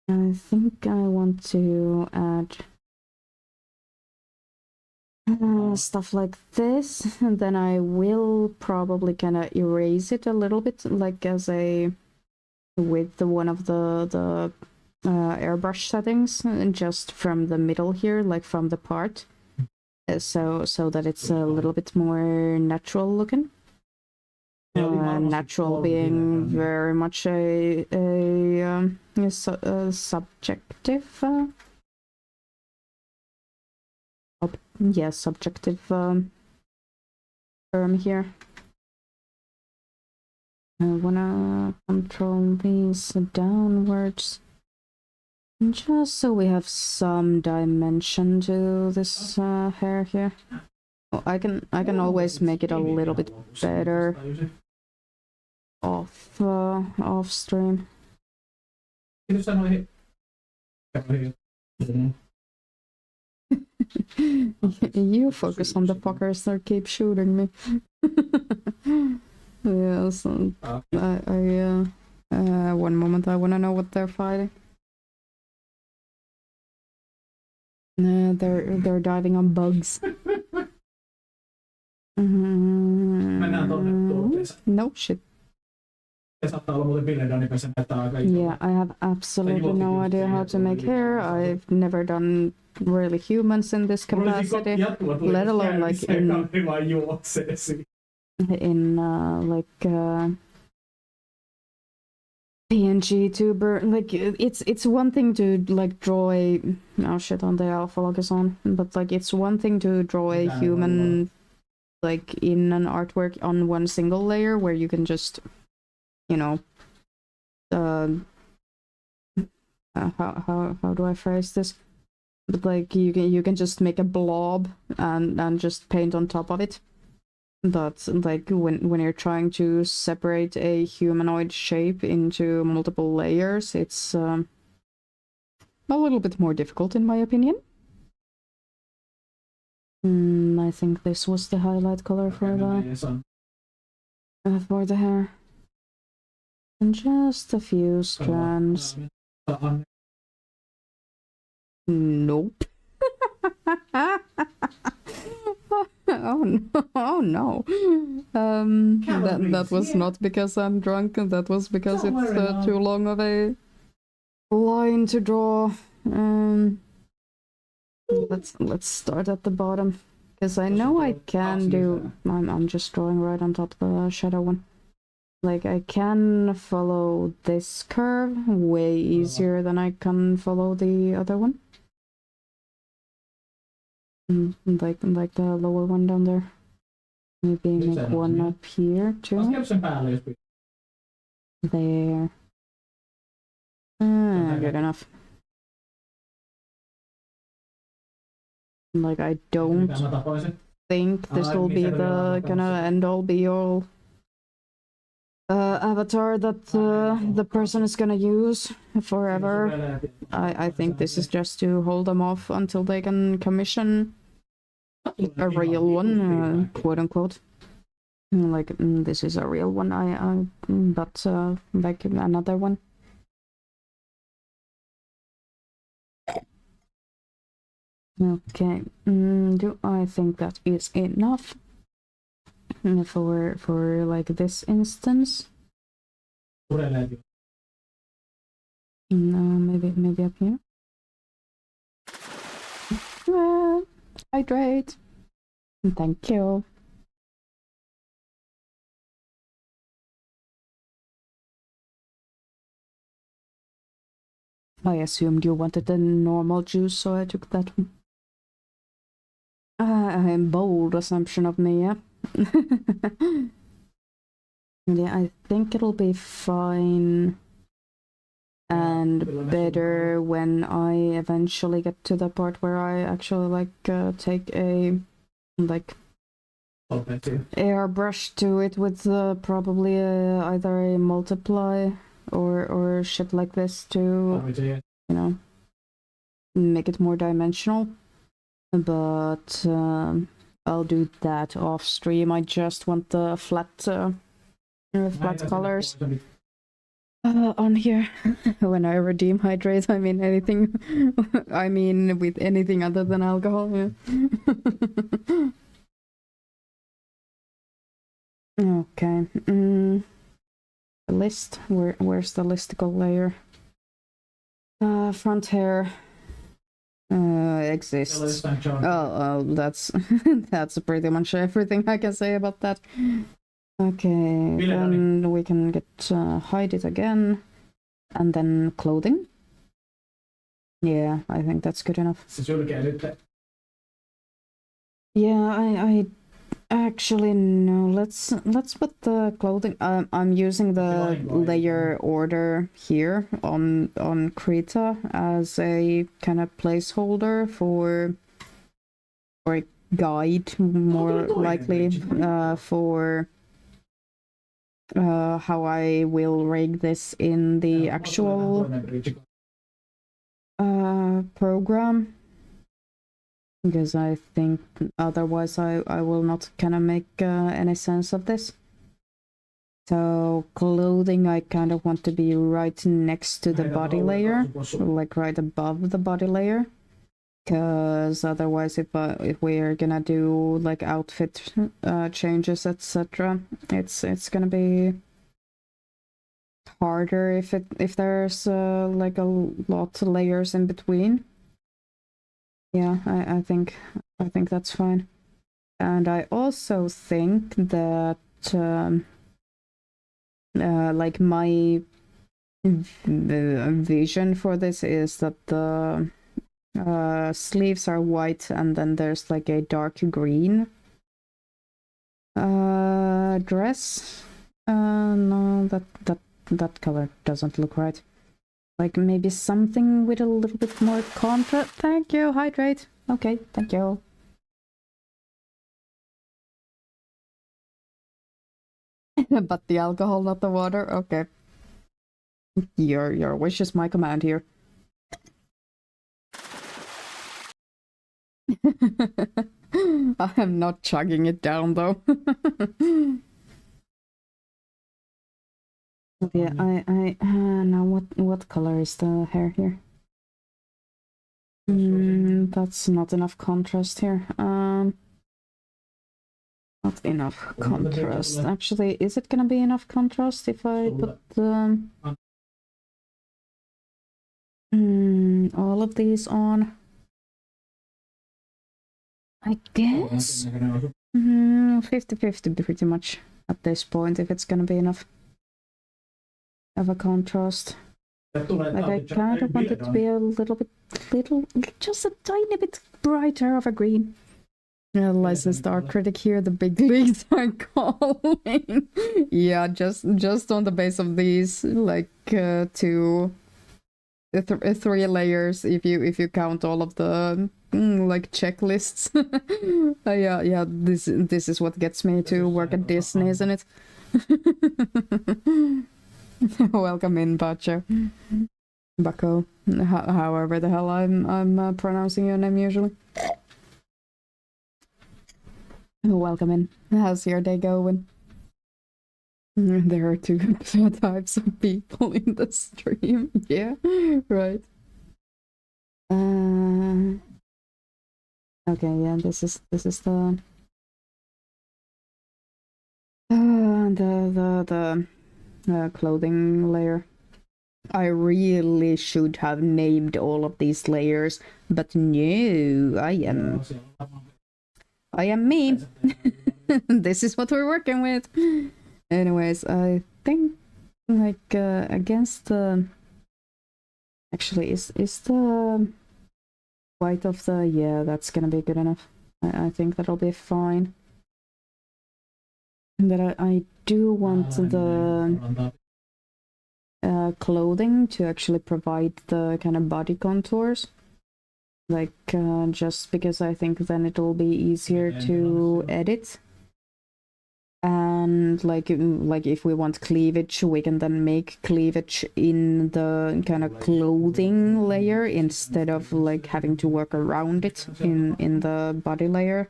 I think I want to add stuff like this, and then I will probably kind of erase it a little bit, like as a with one of the airbrush settings, and just from the middle here, like from the part, so that it's a little bit more natural looking. Natural being very much a subjective. Subjective term here. I wanna control these downwards, just so we have some dimension to this hair here. Oh, I can always make it a little bit better off stream. You focus on the fuckers that keep shooting me. Yeah, so one moment I wanna know what they're fighting. They're diving on bugs. No shit. Yeah, I have absolutely no idea how to make hair. I've never done really humans in this capacity, let alone like in png-tuber. Like it's one thing to like draw a on the alpha log is on, but like it's one thing to draw a human like in an artwork on one single layer where you can just how do I phrase this? But like you can just make a blob and just paint on top of it. But like when you're trying to separate a humanoid shape into multiple layers, it's a little bit more difficult in my opinion. I think this was the highlight color for the hair. And just a few strands. Nope. Oh no! Oh no! That was not because I'm drunk. That was because it's too long of a line to draw. Let's start at the bottom, because I know I can do. I'm just drawing right on top of the shadow one. Like I can follow this curve way easier than I can follow the other one. Like the lower one down there. Maybe make one up here too. There. Good enough. Like I don't think this will be the end all be all avatar that the person is gonna use forever. I think this is just to hold them off until they can commission a real one, quote unquote. Like this is a real one. But like another one. Okay. Do I think that is enough for like this instance? No, maybe up here. Hydrate. Thank you. I assumed you wanted the normal juice, so I took that one. A bold assumption of me, yeah. Yeah, I think it'll be fine and better when I eventually get to the part where I actually like take a like airbrush to it with probably either a multiply or shit like this to, you know, make it more dimensional. But I'll do that off stream. I just want the flat colors on here. When I redeem hydrate, I mean anything. I mean with anything other than alcohol. Yeah. Okay. The list. Where's the listicle layer? Front hair. Exists. Oh, that's that's pretty much everything I can say about that. Okay, then we can get hide it again, and then clothing. Yeah, I think that's good enough. Yeah, I actually no. Let's put the clothing. I'm using the layer order here on Krita as a kind of placeholder for a guide, more likely for how I will rig this in the actual program. Because I think otherwise I will not kind of make any sense of this. So clothing I kind of want to be right next to the body layer, like right above the body layer. Because otherwise if we are gonna do like outfit changes, etc., it's gonna be harder if there's like a lot of layers in between. Yeah, I think that's fine. And I also think that like my vision for this is that the sleeves are white and then there's like a dark green dress. No, that color doesn't look right. Like maybe something with a little bit more contrast. Thank you, hydrate. Okay, thank you. But the alcohol, not the water. Okay. Your wish is my command here. I am not chugging it down though. Yeah, now what color is the hair here? That's not enough contrast here. Not enough contrast. Actually, is it gonna be enough contrast if I put all of these on? I guess 50-50 pretty much at this point, if it's gonna be enough of a contrast. Like I kind of want it to be a little, just a tiny bit brighter of a green. Licensed art critic here, the big leagues are calling. Yeah, just on the base of these, like 3 layers, if you count all of the like checklists. Yeah, this is what gets me to work at Disney, isn't it? Welcome in, Bacho. Bucko. However the hell I'm pronouncing your name usually. Welcome in. How's your day going? There are 2 types of people in the stream. Yeah, right. Okay, yeah, this is the clothing layer. I really should have named all of these layers, but no, I am me. This is what we're working with. Anyways, I think like against the actually is the white of the yeah, that's gonna be good enough. I think that'll be fine. But I do want the clothing to actually provide the kind of body contours. Like, just because I think then it'll be easier to edit. And like if we want cleavage, we can then make cleavage in the kind of clothing layer instead of like having to work around it in the body layer.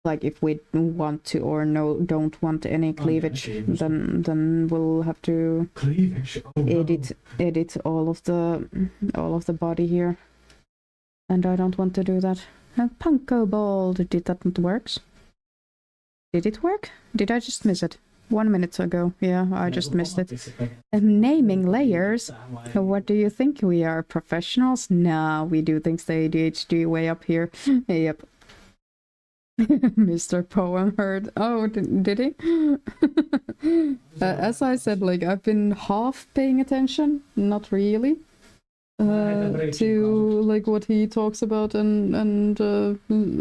Like if we want to or don't want any cleavage, then we'll have to edit all of the body here. And I don't want to do that. And Punko Bald, did that not work? Did it work? Did I just miss it? 1 minute ago. Yeah, I just missed it. Naming layers. What do you think? We are professionals? Nah, we do things the ADHD way up here. Yep. Mr. Poem heard. Oh, did he? As I said, like I've been half paying attention, not really. To like what he talks about, and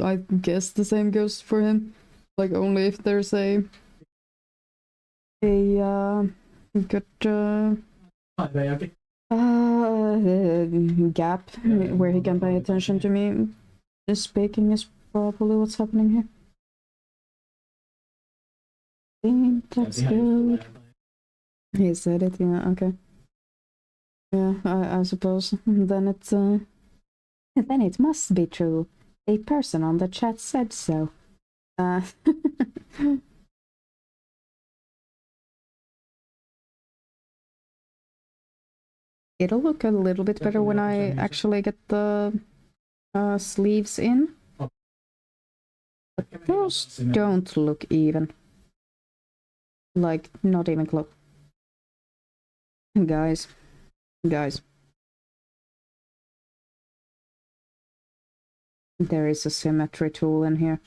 I guess the same goes for him. Like only if there's a good gap where he can pay attention to me. Just speaking is probably what's happening here. I think that's good. He said it, yeah, okay. Yeah, I suppose. Then it's then it must be true. A person on the chat said so. It'll look a little bit better when I actually get the sleeves in. But those don't look even. Like, not even close. Guys. There is a symmetry tool in here.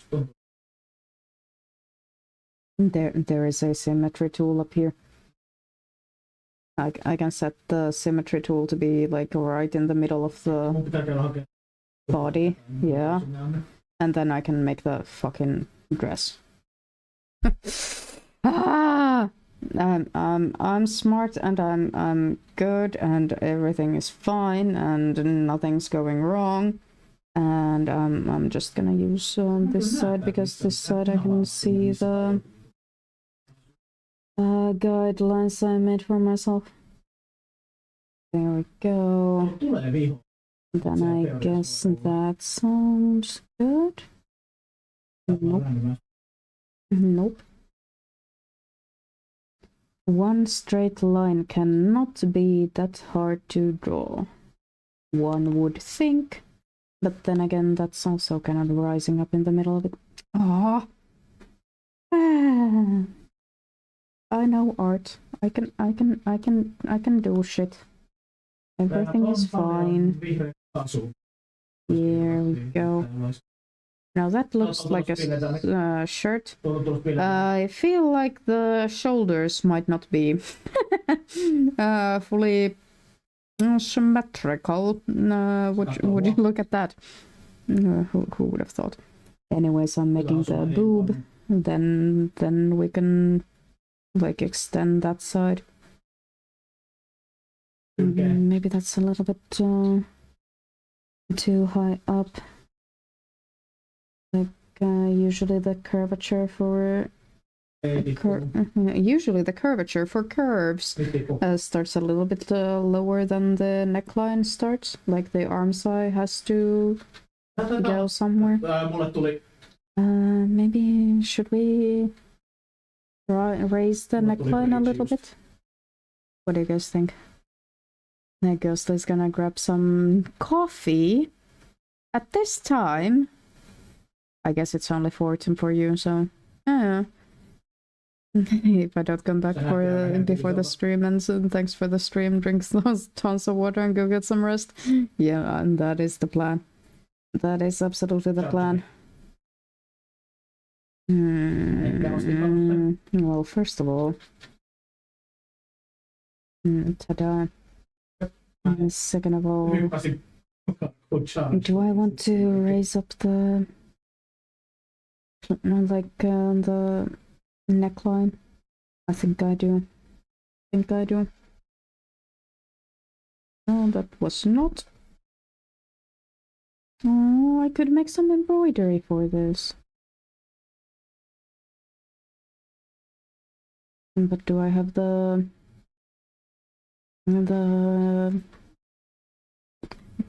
There is a symmetry tool up here. I can set the symmetry tool to be like right in the middle of the body, yeah. And then I can make the fucking dress. I'm smart and I'm good and everything is fine and nothing's going wrong. And I'm just gonna use this side because this side I can see the guidelines I made for myself. There we go. Then I guess that sounds good. Nope. One straight line cannot be that hard to draw. One would think, but then again, that's also kind of rising up in the middle of it. Ah. I know art. I can do shit. Everything is fine. Here we go. Now that looks like a shirt. I feel like the shoulders might not be fully symmetrical. Would you look at that? Who would have thought? Anyways, I'm making the boob. Then we can like extend that side. Maybe that's a little bit too high up. Like usually the curvature for curves starts a little bit lower than the neckline starts. Like the arm side has to go somewhere. Maybe should we raise the neckline a little bit? What do you guys think? I guess Liz gonna grab some coffee at this time. I guess it's only 14 for you, so If I don't come back for before the stream ends, and thanks for the stream, drink those tons of water and go get some rest. Yeah, and that is the plan. That is absolutely the plan. Well, first of all, ta-da. And second of all, do I want to raise up the the neckline? I think I do. No, that was not. Oh, I could make some embroidery for this. But do I have the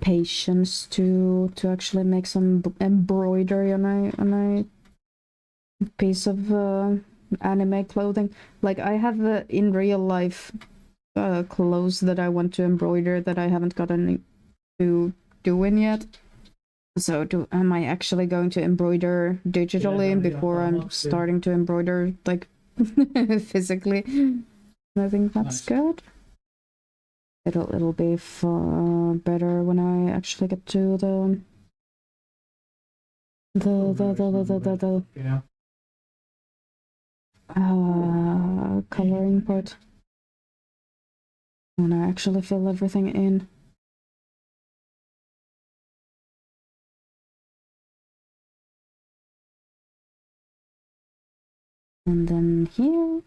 patience to actually make some embroidery on a piece of anime clothing? Like, I have in real life clothes that I want to embroider that I haven't gotten to doing yet. So am I actually going to embroider digitally before I'm starting to embroider like physically? I think that's good. It'll be far better when I actually get to the coloring part. When I actually fill everything in. And then here,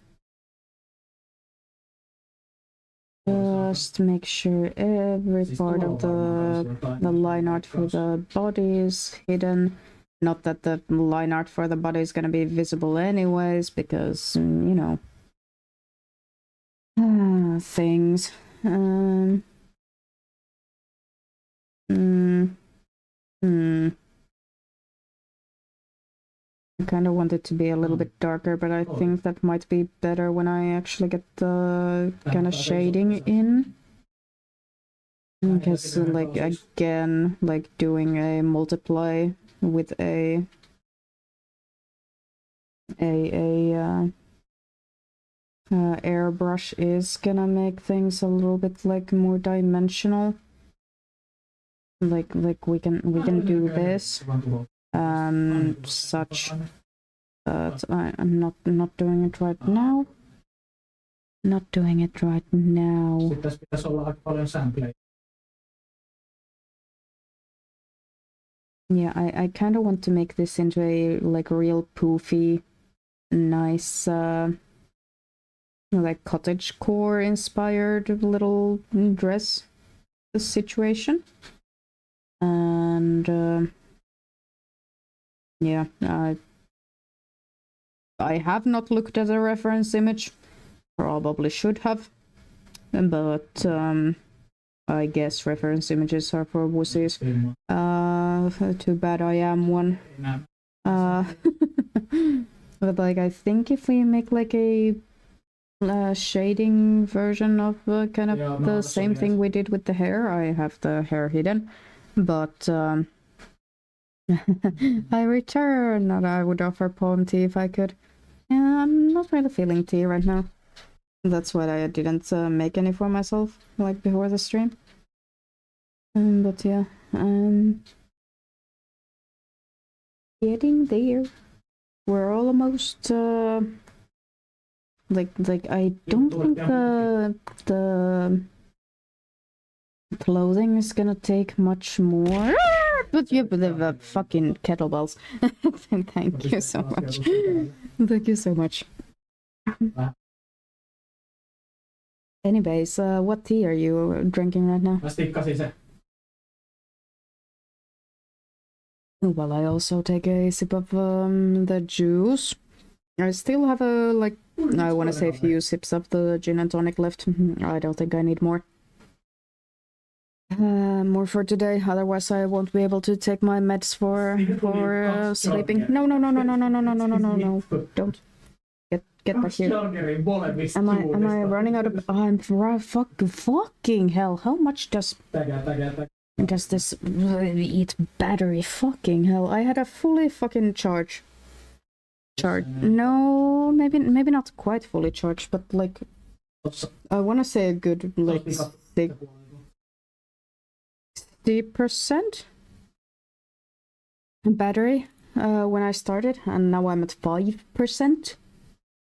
just make sure every part of the line art for the body is hidden. Not that the line art for the body is gonna be visible anyways, because, you know, things. I kind of want it to be a little bit darker, but I think that might be better when I actually get the kind of shading in. Because, like, again, like doing a multiply with a airbrush is gonna make things a little bit like more dimensional. Like we can do this. Such that I'm not doing it right now. Not doing it right now. Pitäisi olla aika paljon sampleja. Yeah, I kind of want to make this into a like real poofy, nice like cottagecore inspired little dress situation. And yeah, I have not looked at a reference image. Probably should have, but I guess reference images are for wussies. Too bad I am one. But like, I think if we make like a shading version of kind of the same thing we did with the hair. I have the hair hidden, but I return that I would offer palm tea if I could. I'm not really feeling tea right now. That's why I didn't make any for myself, like before the stream. But yeah, getting there. We're almost like I don't think the clothing is gonna take much more. But yeah, but the fucking kettlebells. Thank you so much. Thank you so much. Anyways, what tea are you drinking right now? Well, I also take a sip of the juice. I still have a, like, I want to say a few sips of the gin and tonic left. I don't think I need more. More for today, otherwise I won't be able to take my meds for sleeping. No, don't. Get back here. Am I running out of... I'm fucking hell. How much does this eat battery? Fucking hell. I had a fully fucking charge charged. No, maybe not quite fully charged, but like I want to say a good like 60% battery when I started, and now I'm at 5%.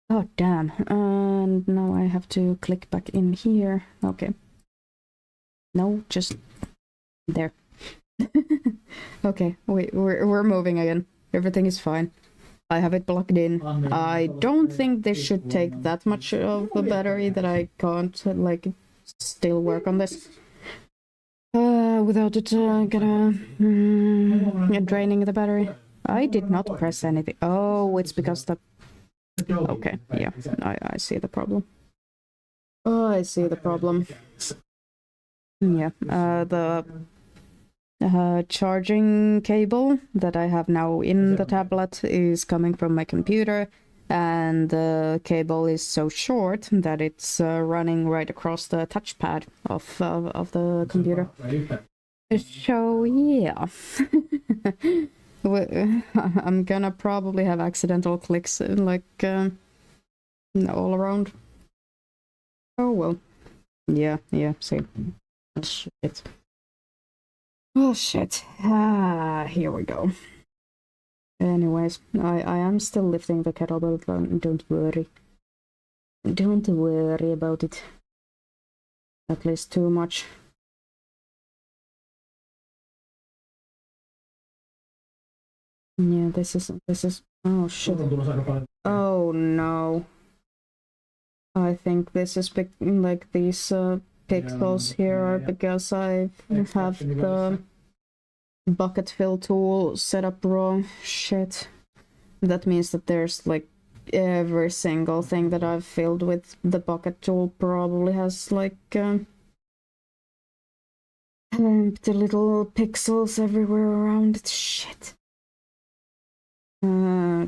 Oh damn! And now I have to click back in here. Okay. No, just there. Okay, wait, we're moving again. Everything is fine. I have it plugged in. I don't think this should take that much of the battery that I can't like still work on this without it draining the battery. I did not press anything. Oh, it's because the... Okay, yeah, I see the problem. Oh, I see the problem. Yeah, the charging cable that I have now in the tablet is coming from my computer, and the cable is so short that it's running right across the touchpad of the computer. So yeah, I'm gonna probably have accidental clicks like all around. Oh well. Yeah, see. Shit. Oh shit. Here we go. Anyways, I am still lifting the kettlebell, don't worry. Don't worry about it. At least too much. Yeah, this is oh shit. Oh no. I think this is like these pixels here are because I have the bucket fill tool set up wrong. Shit. That means that there's like every single thing that I've filled with the bucket tool probably has like empty little pixels everywhere around it. Shit.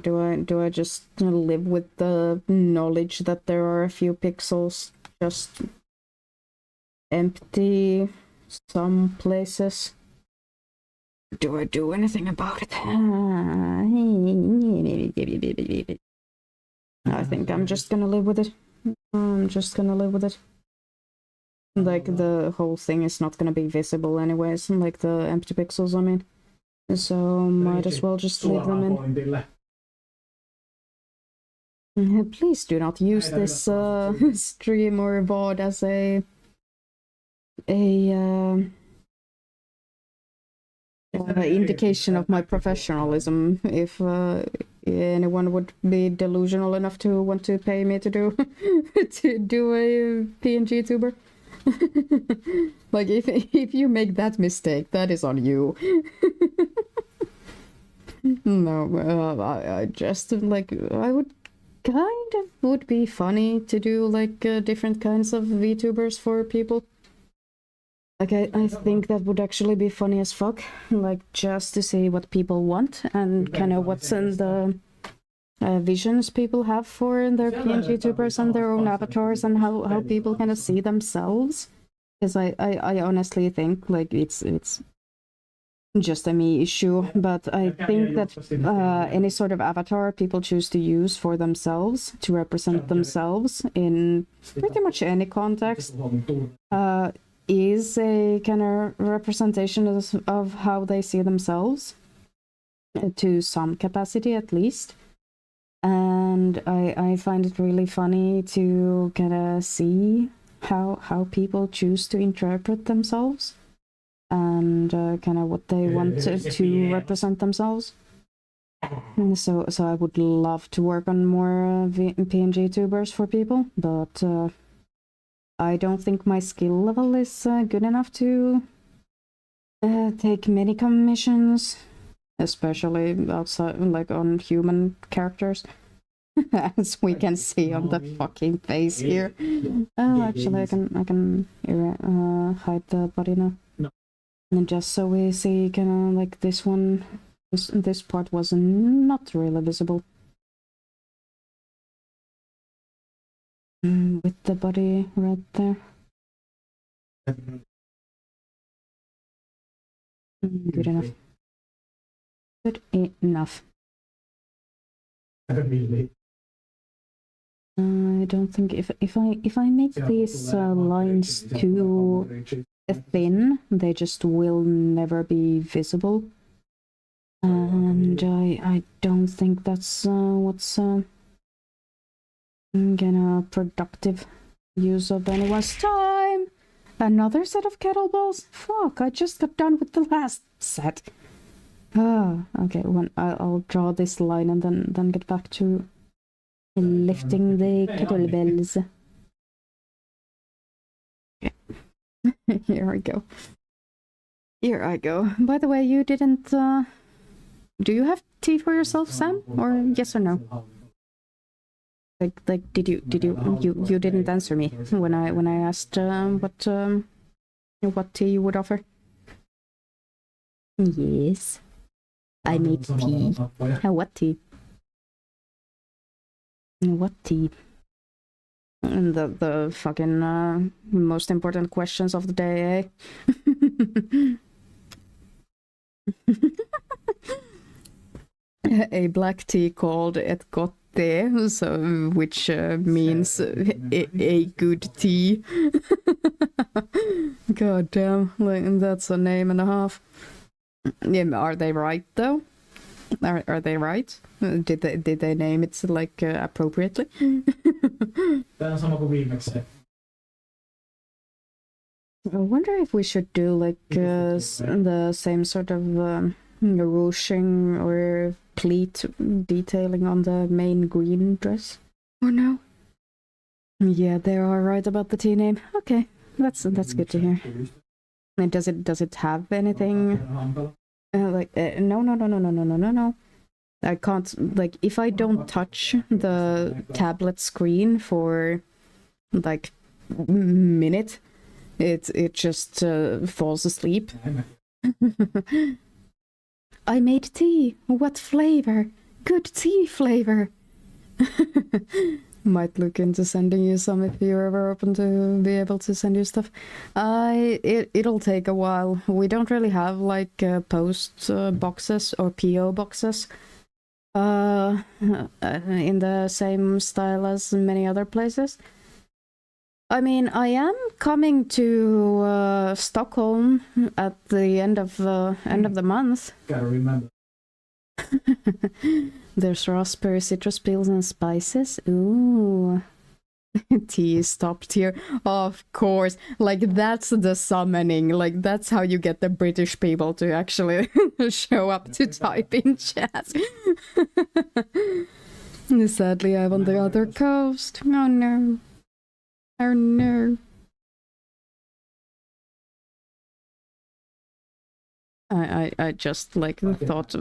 Do I just live with the knowledge that there are a few pixels just empty some places? Do I do anything about it? I think I'm just gonna live with it. I'm just gonna live with it. Like, the whole thing is not gonna be visible anyways, like the empty pixels, I mean. So, might as well just leave them in. Please do not use this stream or VOD as a indication of my professionalism. If anyone would be delusional enough to want to pay me to do to do a png-tuber. Like, if you make that mistake, that is on you. No, I just like, I would kind of would be funny to do like different kinds of VTubers for people. Like, I think that would actually be funny as fuck, like just to see what people want and kind of what's in the visions people have for their png-tubers and their own avatars, and how people kind of see themselves. Because I honestly think like it's just a me issue, but I think that any sort of avatar people choose to use for themselves to represent themselves in pretty much any context is a kind of representation of how they see themselves, to some capacity at least. And I find it really funny to kind of see how people choose to interpret themselves and kind of what they want to represent themselves. And so I would love to work on more png-tubers for people, but I don't think my skill level is good enough to take many commissions, especially outside, like on human characters, as we can see on the fucking face here. Oh, actually, I can hide the body now. And just so we see kind of like this one, this part was not really visible. With the body right there. Good enough. Good enough. Really. I don't think if I make these lines too thin, they just will never be visible. And I don't think that's what's gonna productive use of anyone's time. Another set of kettlebells? Fuck, I just got done with the last set. Ah, okay, I'll draw this line and then get back to lifting the kettlebells. Here I go. Here I go. By the way, you didn't do you have tea for yourself, Sam? Or yes or no? Like did you didn't answer me when I asked what tea you would offer? Yes. I made tea. What tea? What tea? And the fucking most important questions of the day, eh? A black tea called et gotte, so which means a good tea. God damn, like, that's a name and a half. Yeah, are they right though? Are they right? Did they name it like appropriately? Tää on sama kuin viimeksi. I wonder if we should do like the same sort of ruching or pleat detailing on the main green dress, or no? Yeah, they are right about the tea name. Okay, that's good to hear. And does it have anything? Like no. I can't, like, if I don't touch the tablet screen for like a minute, it just falls asleep. I made tea. What flavor? Good tea flavor. Might look into sending you some if you're ever open to be able to send you stuff. It'll take a while. We don't really have like post boxes or PO boxes in the same style as many other places. I mean, I am coming to Stockholm at the end of the month. Gotta remember. There's raspberry, citrus peels, and spices. Ooh. Tea is top tier. Of course. Like, that's the summoning. Like, that's how you get the British people to actually show up to type in chat. Sadly, I'm on the other coast. Oh no. Oh no. I just like thought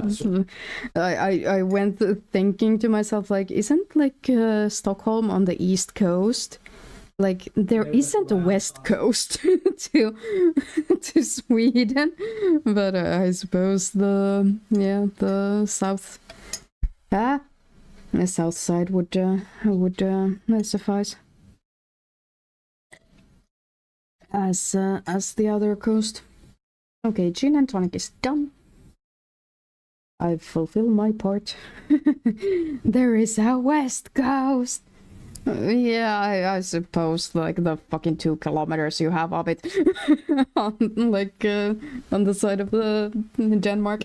I went thinking to myself, like, isn't like Stockholm on the east coast? Like, there isn't a west coast to Sweden, but I suppose the south the south side would suffice as the other coast. Okay, gin and tonic is done. I've fulfilled my part. There is a west coast. Yeah, I suppose like the fucking 2 kilometers you have of it on like on the side of the Denmark.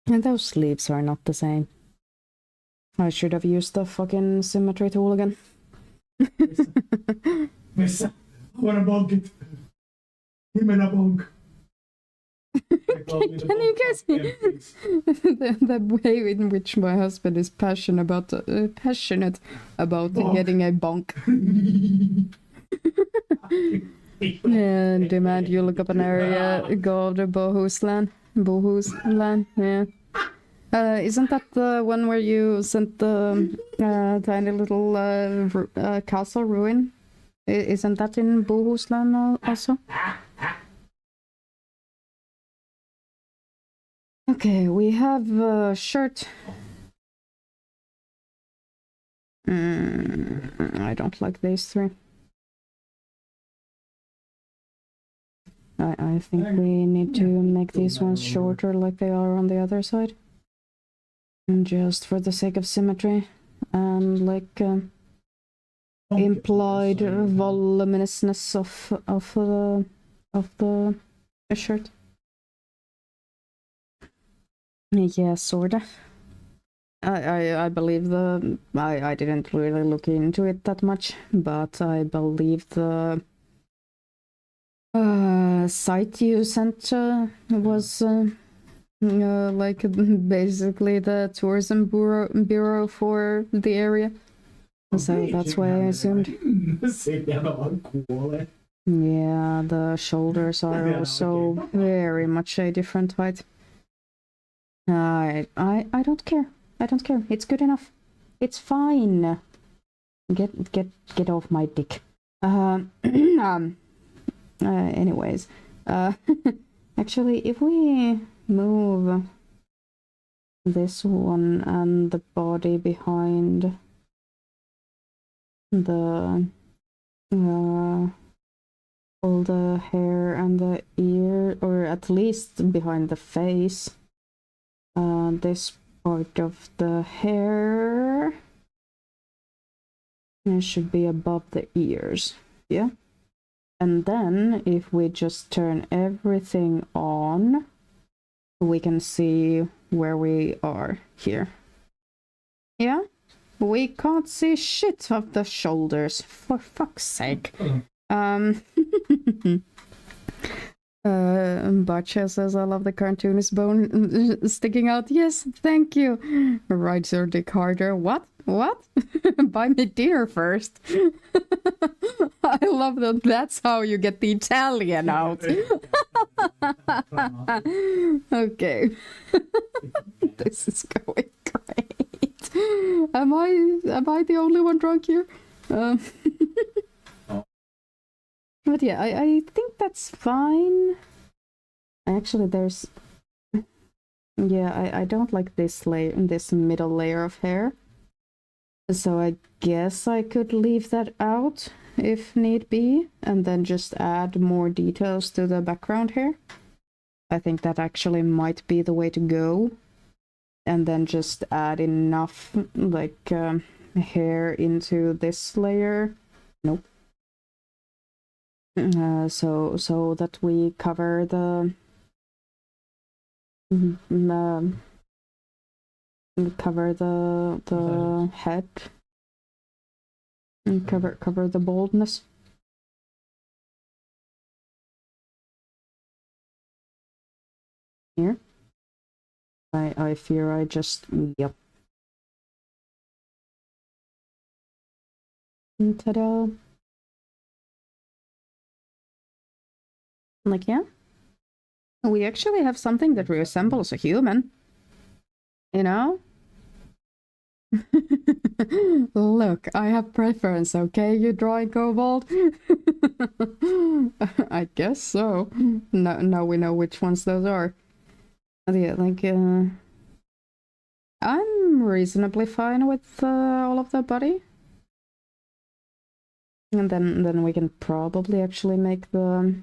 And those sleeves are not the same. I should have used the fucking symmetry tool again. Missä? Huono bonkit. Nimenä bonk. Can you guys hear the way in which my husband is passionate about getting a bonk? Yeah, demand you look up an area, go to Bohuslan. Yeah. Isn't that the one where you sent the tiny little castle ruin? Isn't that in Bohuslan also? Okay, we have a shirt. I don't like these 3. I think we need to make these ones shorter like they are on the other side. And just for the sake of symmetry and like implied voluminousness of the shirt. Yeah, sorta. I believe I didn't really look into it that much, but I believe the site you sent was like basically the tourism bureau for the area. So that's why I assumed. Yeah, the shoulders are also very much a different height. I don't care. I don't care. It's good enough. It's fine. Get off my dick. Anyways, actually, if we move this one and the body behind the all the hair and the ear, or at least behind the face, this part of the hair should be above the ears, yeah. And then if we just turn everything on, we can see where we are here. Yeah? We can't see shit of the shoulders, for fuck's sake. Bacha says, I love the cartoonist bone sticking out. Yes, thank you. Rides your dick harder. What? What? Buy me dinner first. I love that. That's how you get the Italian out. Okay. This is going great. Am I the only one drunk here? But yeah, I think that's fine. Actually, there's... Yeah, I don't like this layer, this middle layer of hair. So I guess I could leave that out if need be, and then just add more details to the background hair. I think that actually might be the way to go. And then just add enough, like, hair into this layer. Nope. So that we cover the head and cover the baldness. Here. I fear I just, yep. Ta-da. Like, yeah. We actually have something that resembles a human. You know? Look, I have preference, okay, you drawing kobold? I guess so. Now we know which ones those are. Yeah, like, I'm reasonably fine with all of the body. And then we can probably actually make the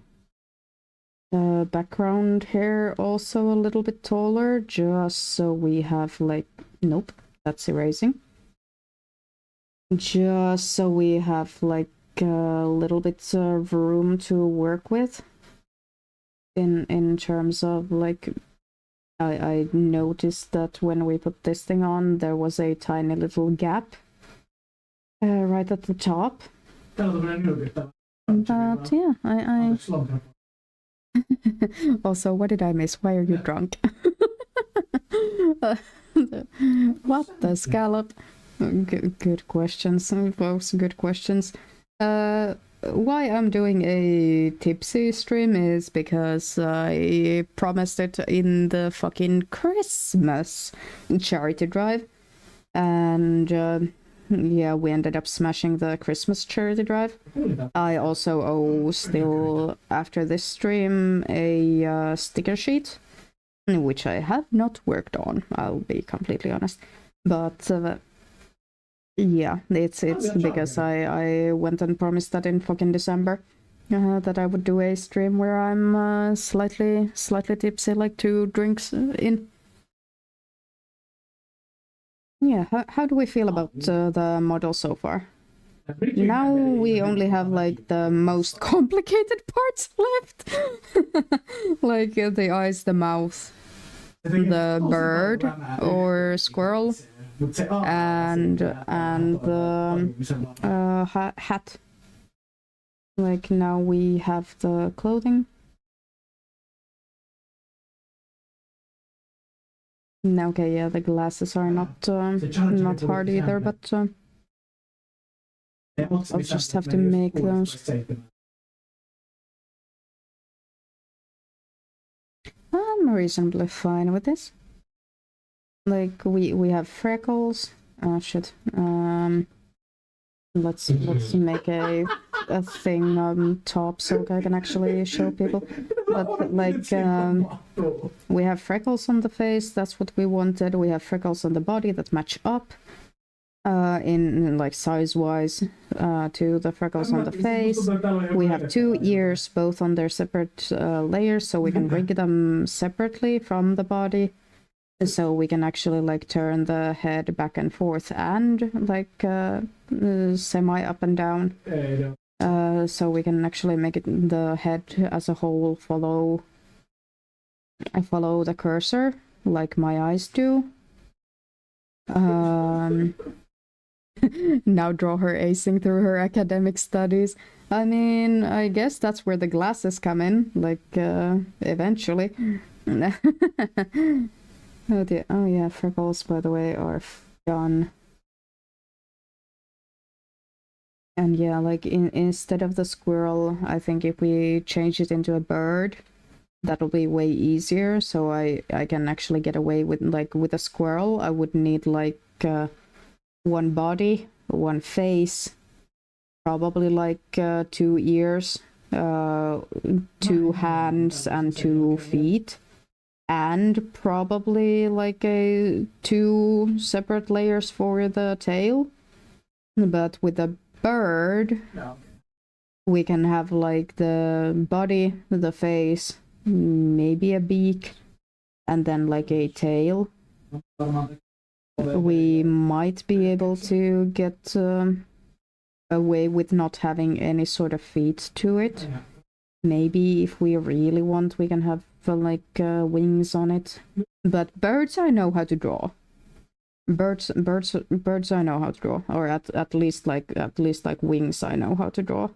background hair also a little bit taller, just so we have like, nope, that's erasing. Just so we have like a little bit of room to work with in terms of like, I noticed that when we put this thing on, there was a tiny little gap right at the top. But yeah, I also, what did I miss? Why are you drunk? What the scallop? Good questions, folks. Good questions. Why I'm doing a tipsy stream is because I promised it in the fucking Christmas charity drive, and yeah, we ended up smashing the Christmas charity drive. I also owe still, after this stream, a sticker sheet, which I have not worked on, I'll be completely honest. But yeah, it's because I went and promised that in fucking December. that I would do a stream where I'm slightly tipsy, like 2 drinks in. Yeah, how do we feel about the model so far? Now we only have like the most complicated parts left. Like the eyes, the mouth, the bird or squirrel, and the hat. Like now we have the clothing. Okay, yeah, the glasses are not hard either, but I'll just have to make those. I'm reasonably fine with this. Like we have freckles. Oh shit. Let's make a thing on top so I can actually show people. But like we have freckles on the face. That's what we wanted. We have freckles on the body that match up. In like size-wise to the freckles on the face. We have 2 ears, both on their separate layers, so we can rig them separately from the body. So we can actually like turn the head back and forth and like semi up and down. So we can actually make it the head as a whole follow the cursor like my eyes do. Now draw her acing through her academic studies. I mean, I guess that's where the glasses come in, like, eventually. Oh dear. Oh yeah, freckles, by the way, are done. And yeah, like, instead of the squirrel, I think if we change it into a bird, that'll be way easier, so I can actually get away with, like, with a squirrel, I would need, like, 1 body, 1 face, probably like 2 ears, 2 hands and 2 feet, and probably like 2 separate layers for the tail. But with a bird, we can have like the body, the face, maybe a beak, and then like a tail. We might be able to get away with not having any sort of feet to it. Maybe if we really want, we can have like wings on it. But birds I know how to draw. Birds I know how to draw, or at least like wings I know how to draw.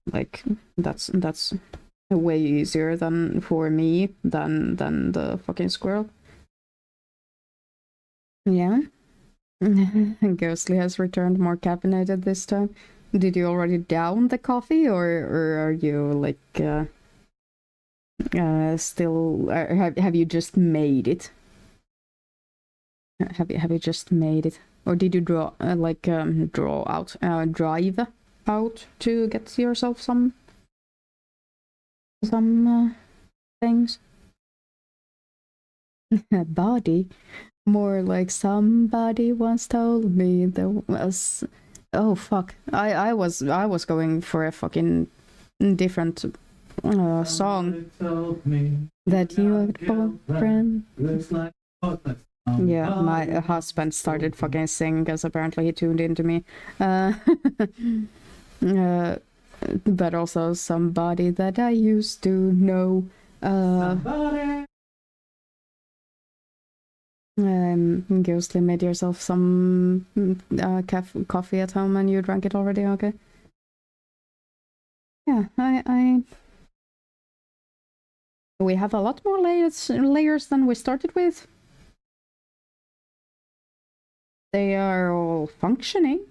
Like that's way easier than for me than the fucking squirrel. Yeah. Ghostly has returned more caffeinated this time. Did you already down the coffee, or are you like still? Have you just made it? Have you just made it, or did you drive out to get yourself some things? Body. More like somebody once told me there was. Oh fuck! I was going for a fucking different song. That you had a boyfriend. Yeah, my husband started fucking singing because apparently he tuned into me. But also somebody that I used to know. Ghostly made yourself some coffee at home and you drank it already, okay? Yeah, we have a lot more layers than we started with. They are all functioning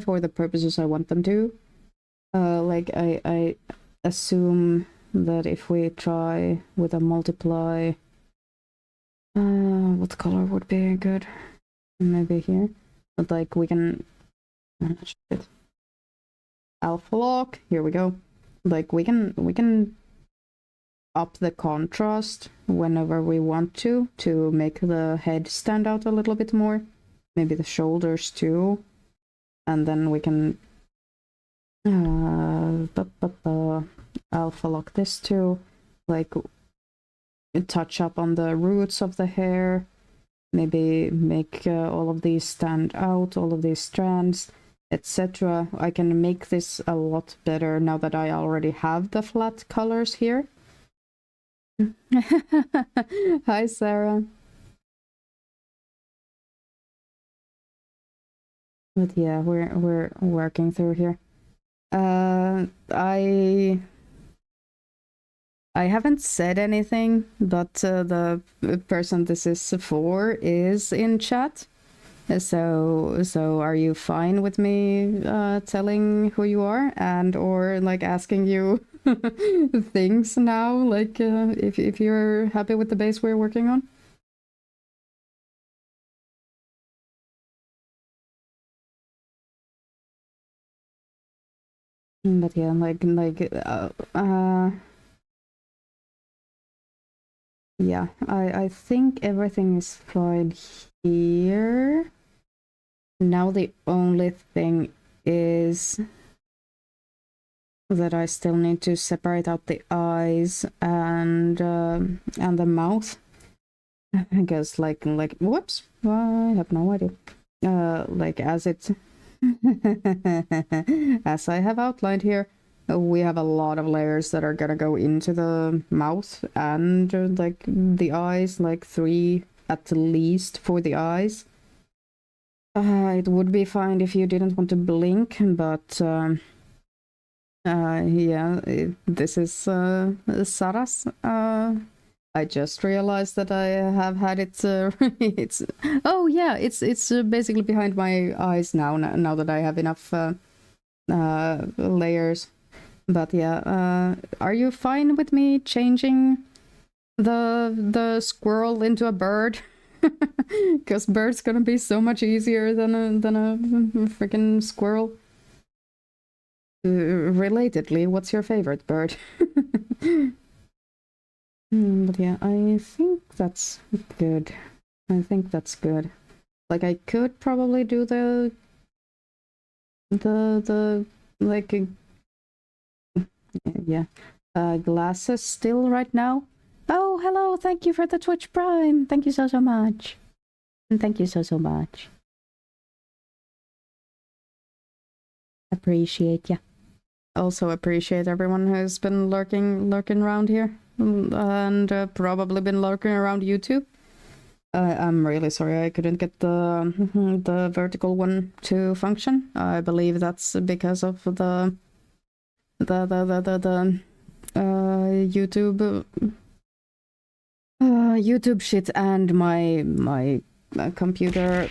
for the purposes I want them to. Like I assume that if we try with a multiply, what color would be good? Maybe here. But like we can shit. Alpha lock, here we go. Like we can up the contrast whenever we want to make the head stand out a little bit more. Maybe the shoulders too. And then we can Alpha lock this to like touch up on the roots of the hair, maybe make all of these stand out, all of these strands, etc. I can make this a lot better now that I already have the flat colors here. Hi, Sarah. But yeah, we're working through here. I haven't said anything, but the person this is for is in chat. So are you fine with me telling who you are and or like asking you things now, like if you're happy with the base we're working on? But yeah, yeah, I think everything is fine here. Now the only thing is that I still need to separate out the eyes and the mouth. Because like whoops, I have no idea. Like as it as I have outlined here, we have a lot of layers that are gonna go into the mouth and like the eyes, like 3 at least for the eyes. It would be fine if you didn't want to blink, but yeah, this is Sarah's. I just realized that I have had it. It's oh yeah, it's basically behind my eyes now. Now that I have enough layers, but yeah, are you fine with me changing the squirrel into a bird? Because bird's gonna be so much easier than a freaking squirrel. Relatedly, what's your favorite bird? But yeah, I think that's good. I think that's good. Like I could probably do the like yeah glasses still right now. Oh, hello, thank you for the Twitch Prime. Thank you so much. And thank you so much. Appreciate ya. Also appreciate everyone who's been lurking around here and probably been lurking around YouTube. I'm really sorry I couldn't get the vertical one to function. I believe that's because of the YouTube shit and my computer.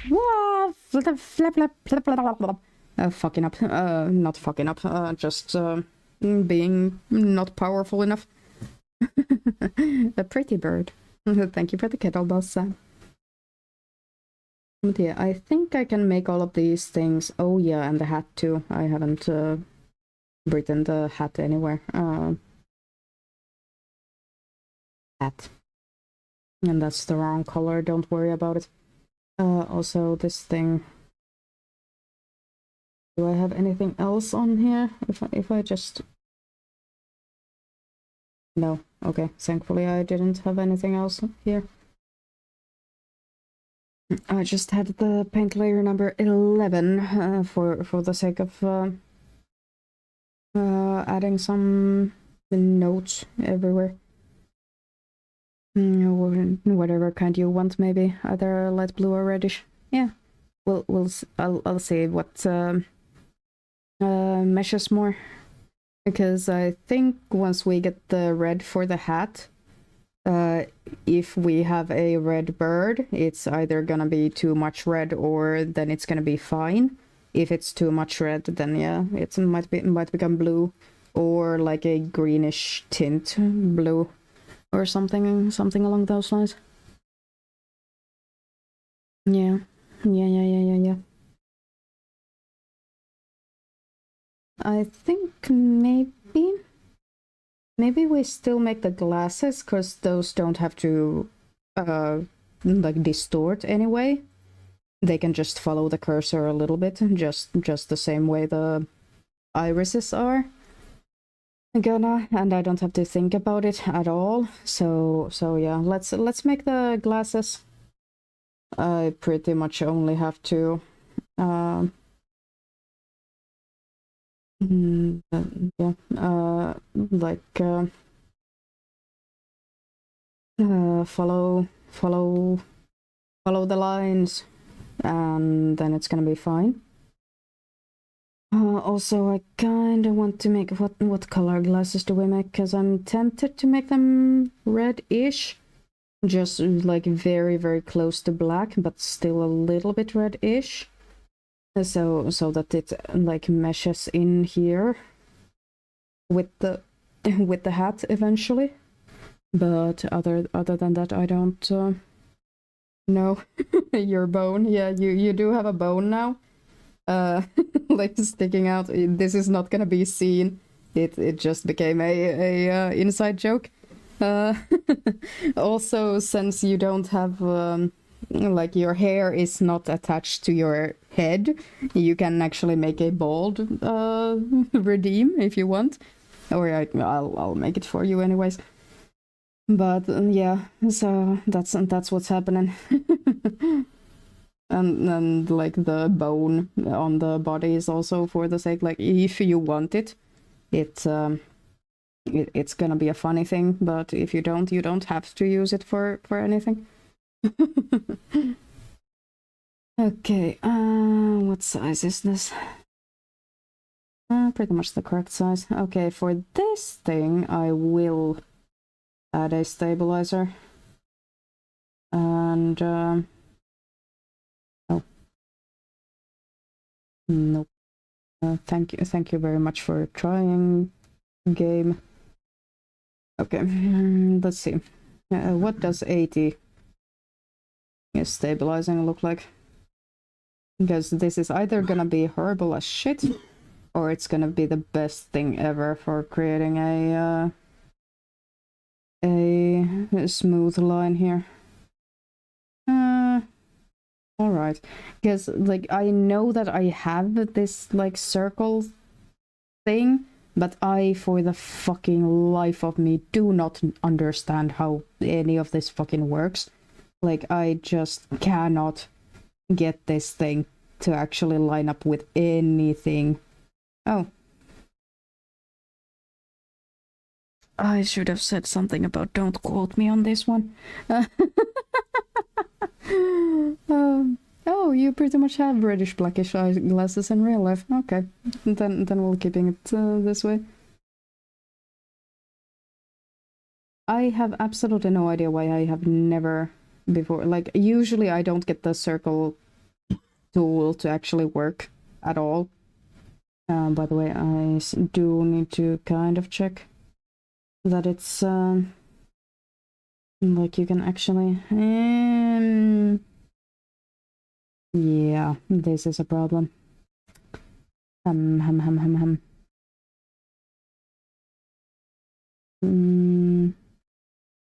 Fucking up. Not fucking up. Just being not powerful enough. A pretty bird. Thank you for the kettlebell, Sam. But yeah, I think I can make all of these things. Oh yeah, and the hat too. I haven't written the hat anywhere. Hat. And that's the wrong color, don't worry about it. Also this thing. Do I have anything else on here? If I just... No, okay, thankfully I didn't have anything else here. I just had the paint layer number 11 for the sake of adding some notes everywhere. Whatever kind you want, maybe either light blue or reddish. Yeah, I'll see what meshes more, because I think once we get the red for the hat, if we have a red bird, it's either gonna be too much red or then it's gonna be fine. If it's too much red, then yeah, it might become blue or like a greenish tint blue or something along those lines. Yeah. I think maybe we still make the glasses, because those don't have to like distort anyway. They can just follow the cursor a little bit, just the same way the irises are gonna, and I don't have to think about it at all. So yeah, let's make the glasses. I pretty much only have to yeah, like follow the lines, and then it's gonna be fine. Also, I kind of want to make what color glasses do we make? Because I'm tempted to make them red-ish, just like very very close to black, but still a little bit red-ish. So that it like meshes in here with the hat eventually. But other than that, I don't know. Your bone, yeah, you do have a bone now, like sticking out. This is not gonna be seen. It just became a inside joke. Also, since you don't have like your hair is not attached to your head, you can actually make a bald redeem if you want, or I'll make it for you anyways. But yeah, so that's what's happening. and like the bone on the body is also for the sake, like if you want it, it's gonna be a funny thing, but if you don't have to use it for anything. Okay, what size is this? Pretty much the correct size. Okay, for this thing I will add a stabilizer. And oh. Nope. Thank you very much for trying, game. Okay, let's see. What does 80 stabilizing look like? Because this is either gonna be horrible as shit, or it's gonna be the best thing ever for creating a smooth line here. Alright, because like I know that I have this like circle thing, but I, for the fucking life of me, do not understand how any of this fucking works. Like, I just cannot get this thing to actually line up with anything. Oh. I should have said something about don't quote me on this one. Oh, you pretty much have reddish blackish eyeglasses in real life. Okay, then we'll keeping it this way. I have absolutely no idea why I have never before. Like, usually I don't get the circle tool to actually work at all. By the way, I do need to kind of check that it's like you can actually yeah, this is a problem. Do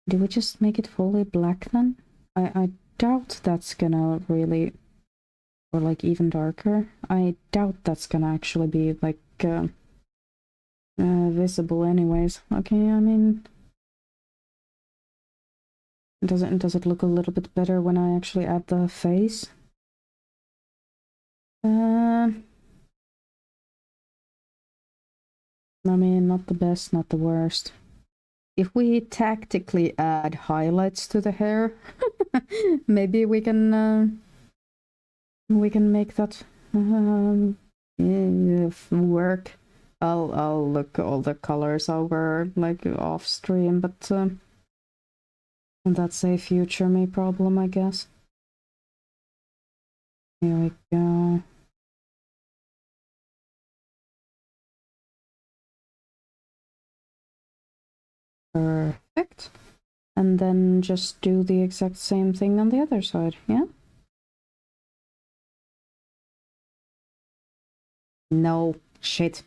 we just make it fully black then? I doubt that's gonna really, or like even darker. I doubt that's gonna actually be like visible anyways. Okay, I mean, does it look a little bit better when I actually add the face? I mean, not the best, not the worst. If we tactically add highlights to the hair, maybe we can make that work. I'll look all the colors over like off stream, but that's a future me problem, I guess. Here we go. Perfect. And then just do the exact same thing on the other side, yeah? No, shit.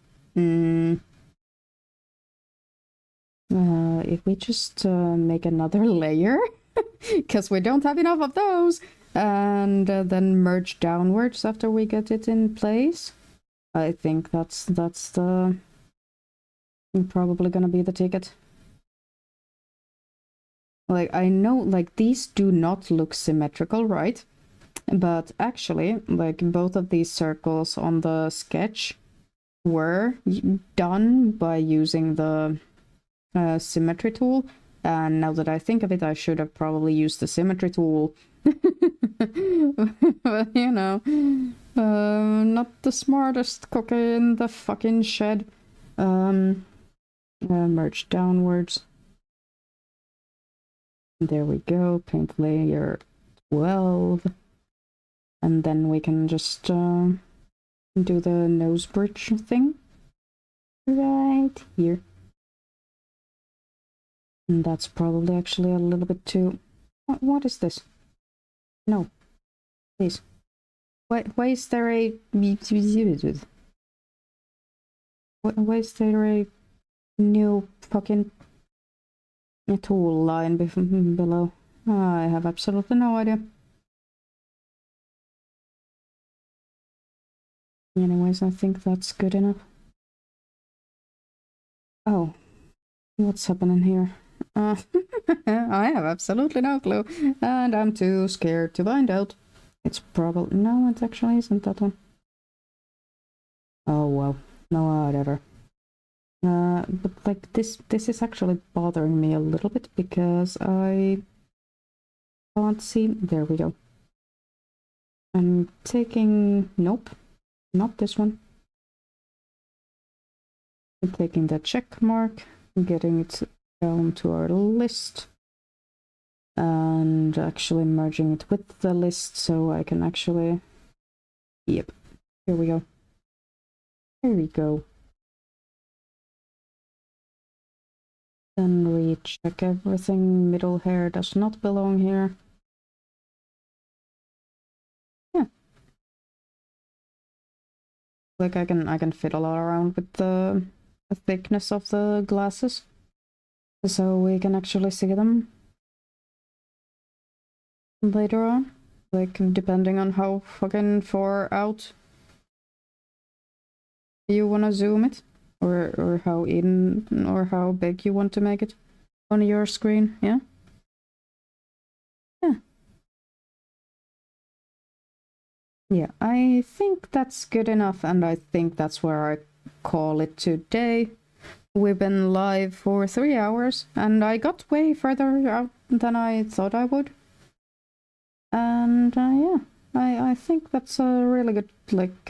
If we just make another layer, because we don't have enough of those, and then merge downwards after we get it in place. I think that's the probably gonna be the ticket. Like, I know, like, these do not look symmetrical, right? But actually, like, both of these circles on the sketch were done by using the symmetry tool. And now that I think of it, I should have probably used the symmetry tool. But, you know, not the smartest cookie in the fucking shed. Merge downwards. There we go, paint layer 12. And then we can just do the nose bridge thing right here. And that's probably actually a little bit too... What is this? No. Please. Why is there a... Why is there a new fucking tool line below? I have absolutely no idea. Anyways, I think that's good enough. Oh, what's happening here? I have absolutely no clue, and I'm too scared to find out. It's probably... No, it actually isn't that one. Oh, well. No, whatever. But like this is actually bothering me a little bit because I can't see... There we go. I'm taking... Nope. Not this one. I'm taking the check mark, getting it down to our list, and actually merging it with the list so I can actually... Yep. Here we go. Here we go. Then recheck everything. Middle hair does not belong here. Yeah. Like I can fiddle around with the thickness of the glasses, so we can actually see them later on. Like depending on how fucking far out you wanna zoom it. Or how in or how big you want to make it on your screen, yeah? Yeah. Yeah, I think that's good enough, and I think that's where I call it today. We've been live for 3 hours, and I got way further out than I thought I would. And yeah, I think that's a really good, like,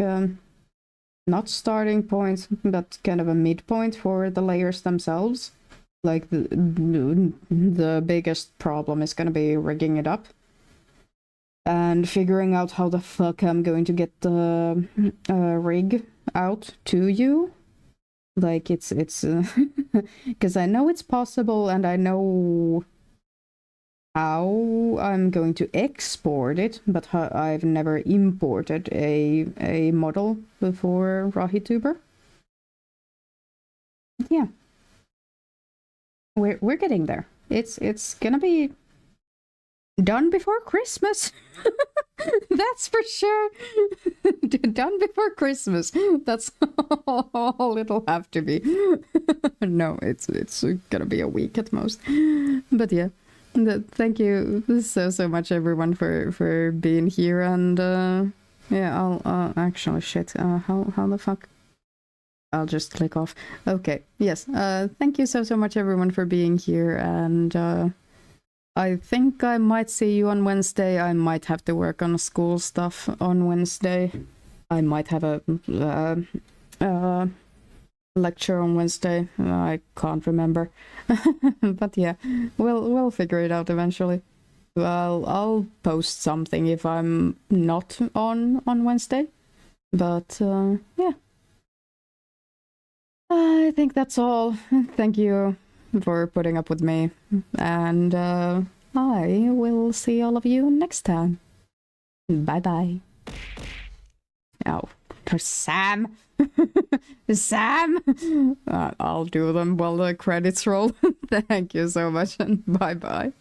not starting point, but kind of a midpoint for the layers themselves. Like, the biggest problem is gonna be rigging it up and figuring out how the fuck I'm going to get the rig out to you. Like, it's because I know it's possible, and I know how I'm going to export it, but I've never imported a model before Rahituber. Yeah, we're getting there. It's gonna be done before Christmas. That's for sure. Done before Christmas. That's all it'll have to be. No, it's gonna be a week at most. But yeah. Thank you so much, everyone, for being here, and yeah, I'll actually shit. How the fuck? I'll just click off. Okay, yes. Thank you so much, everyone, for being here, and I think I might see you on Wednesday. I might have to work on school stuff on Wednesday. I might have a lecture on Wednesday. I can't remember. But yeah, we'll figure it out eventually. Well, I'll post something if I'm not on Wednesday. But yeah, I think that's all. Thank you for putting up with me, and I will see all of you next time. Bye bye. Oh, Sam. Sam! I'll do them while the credits roll. Thank you so much, and bye-bye.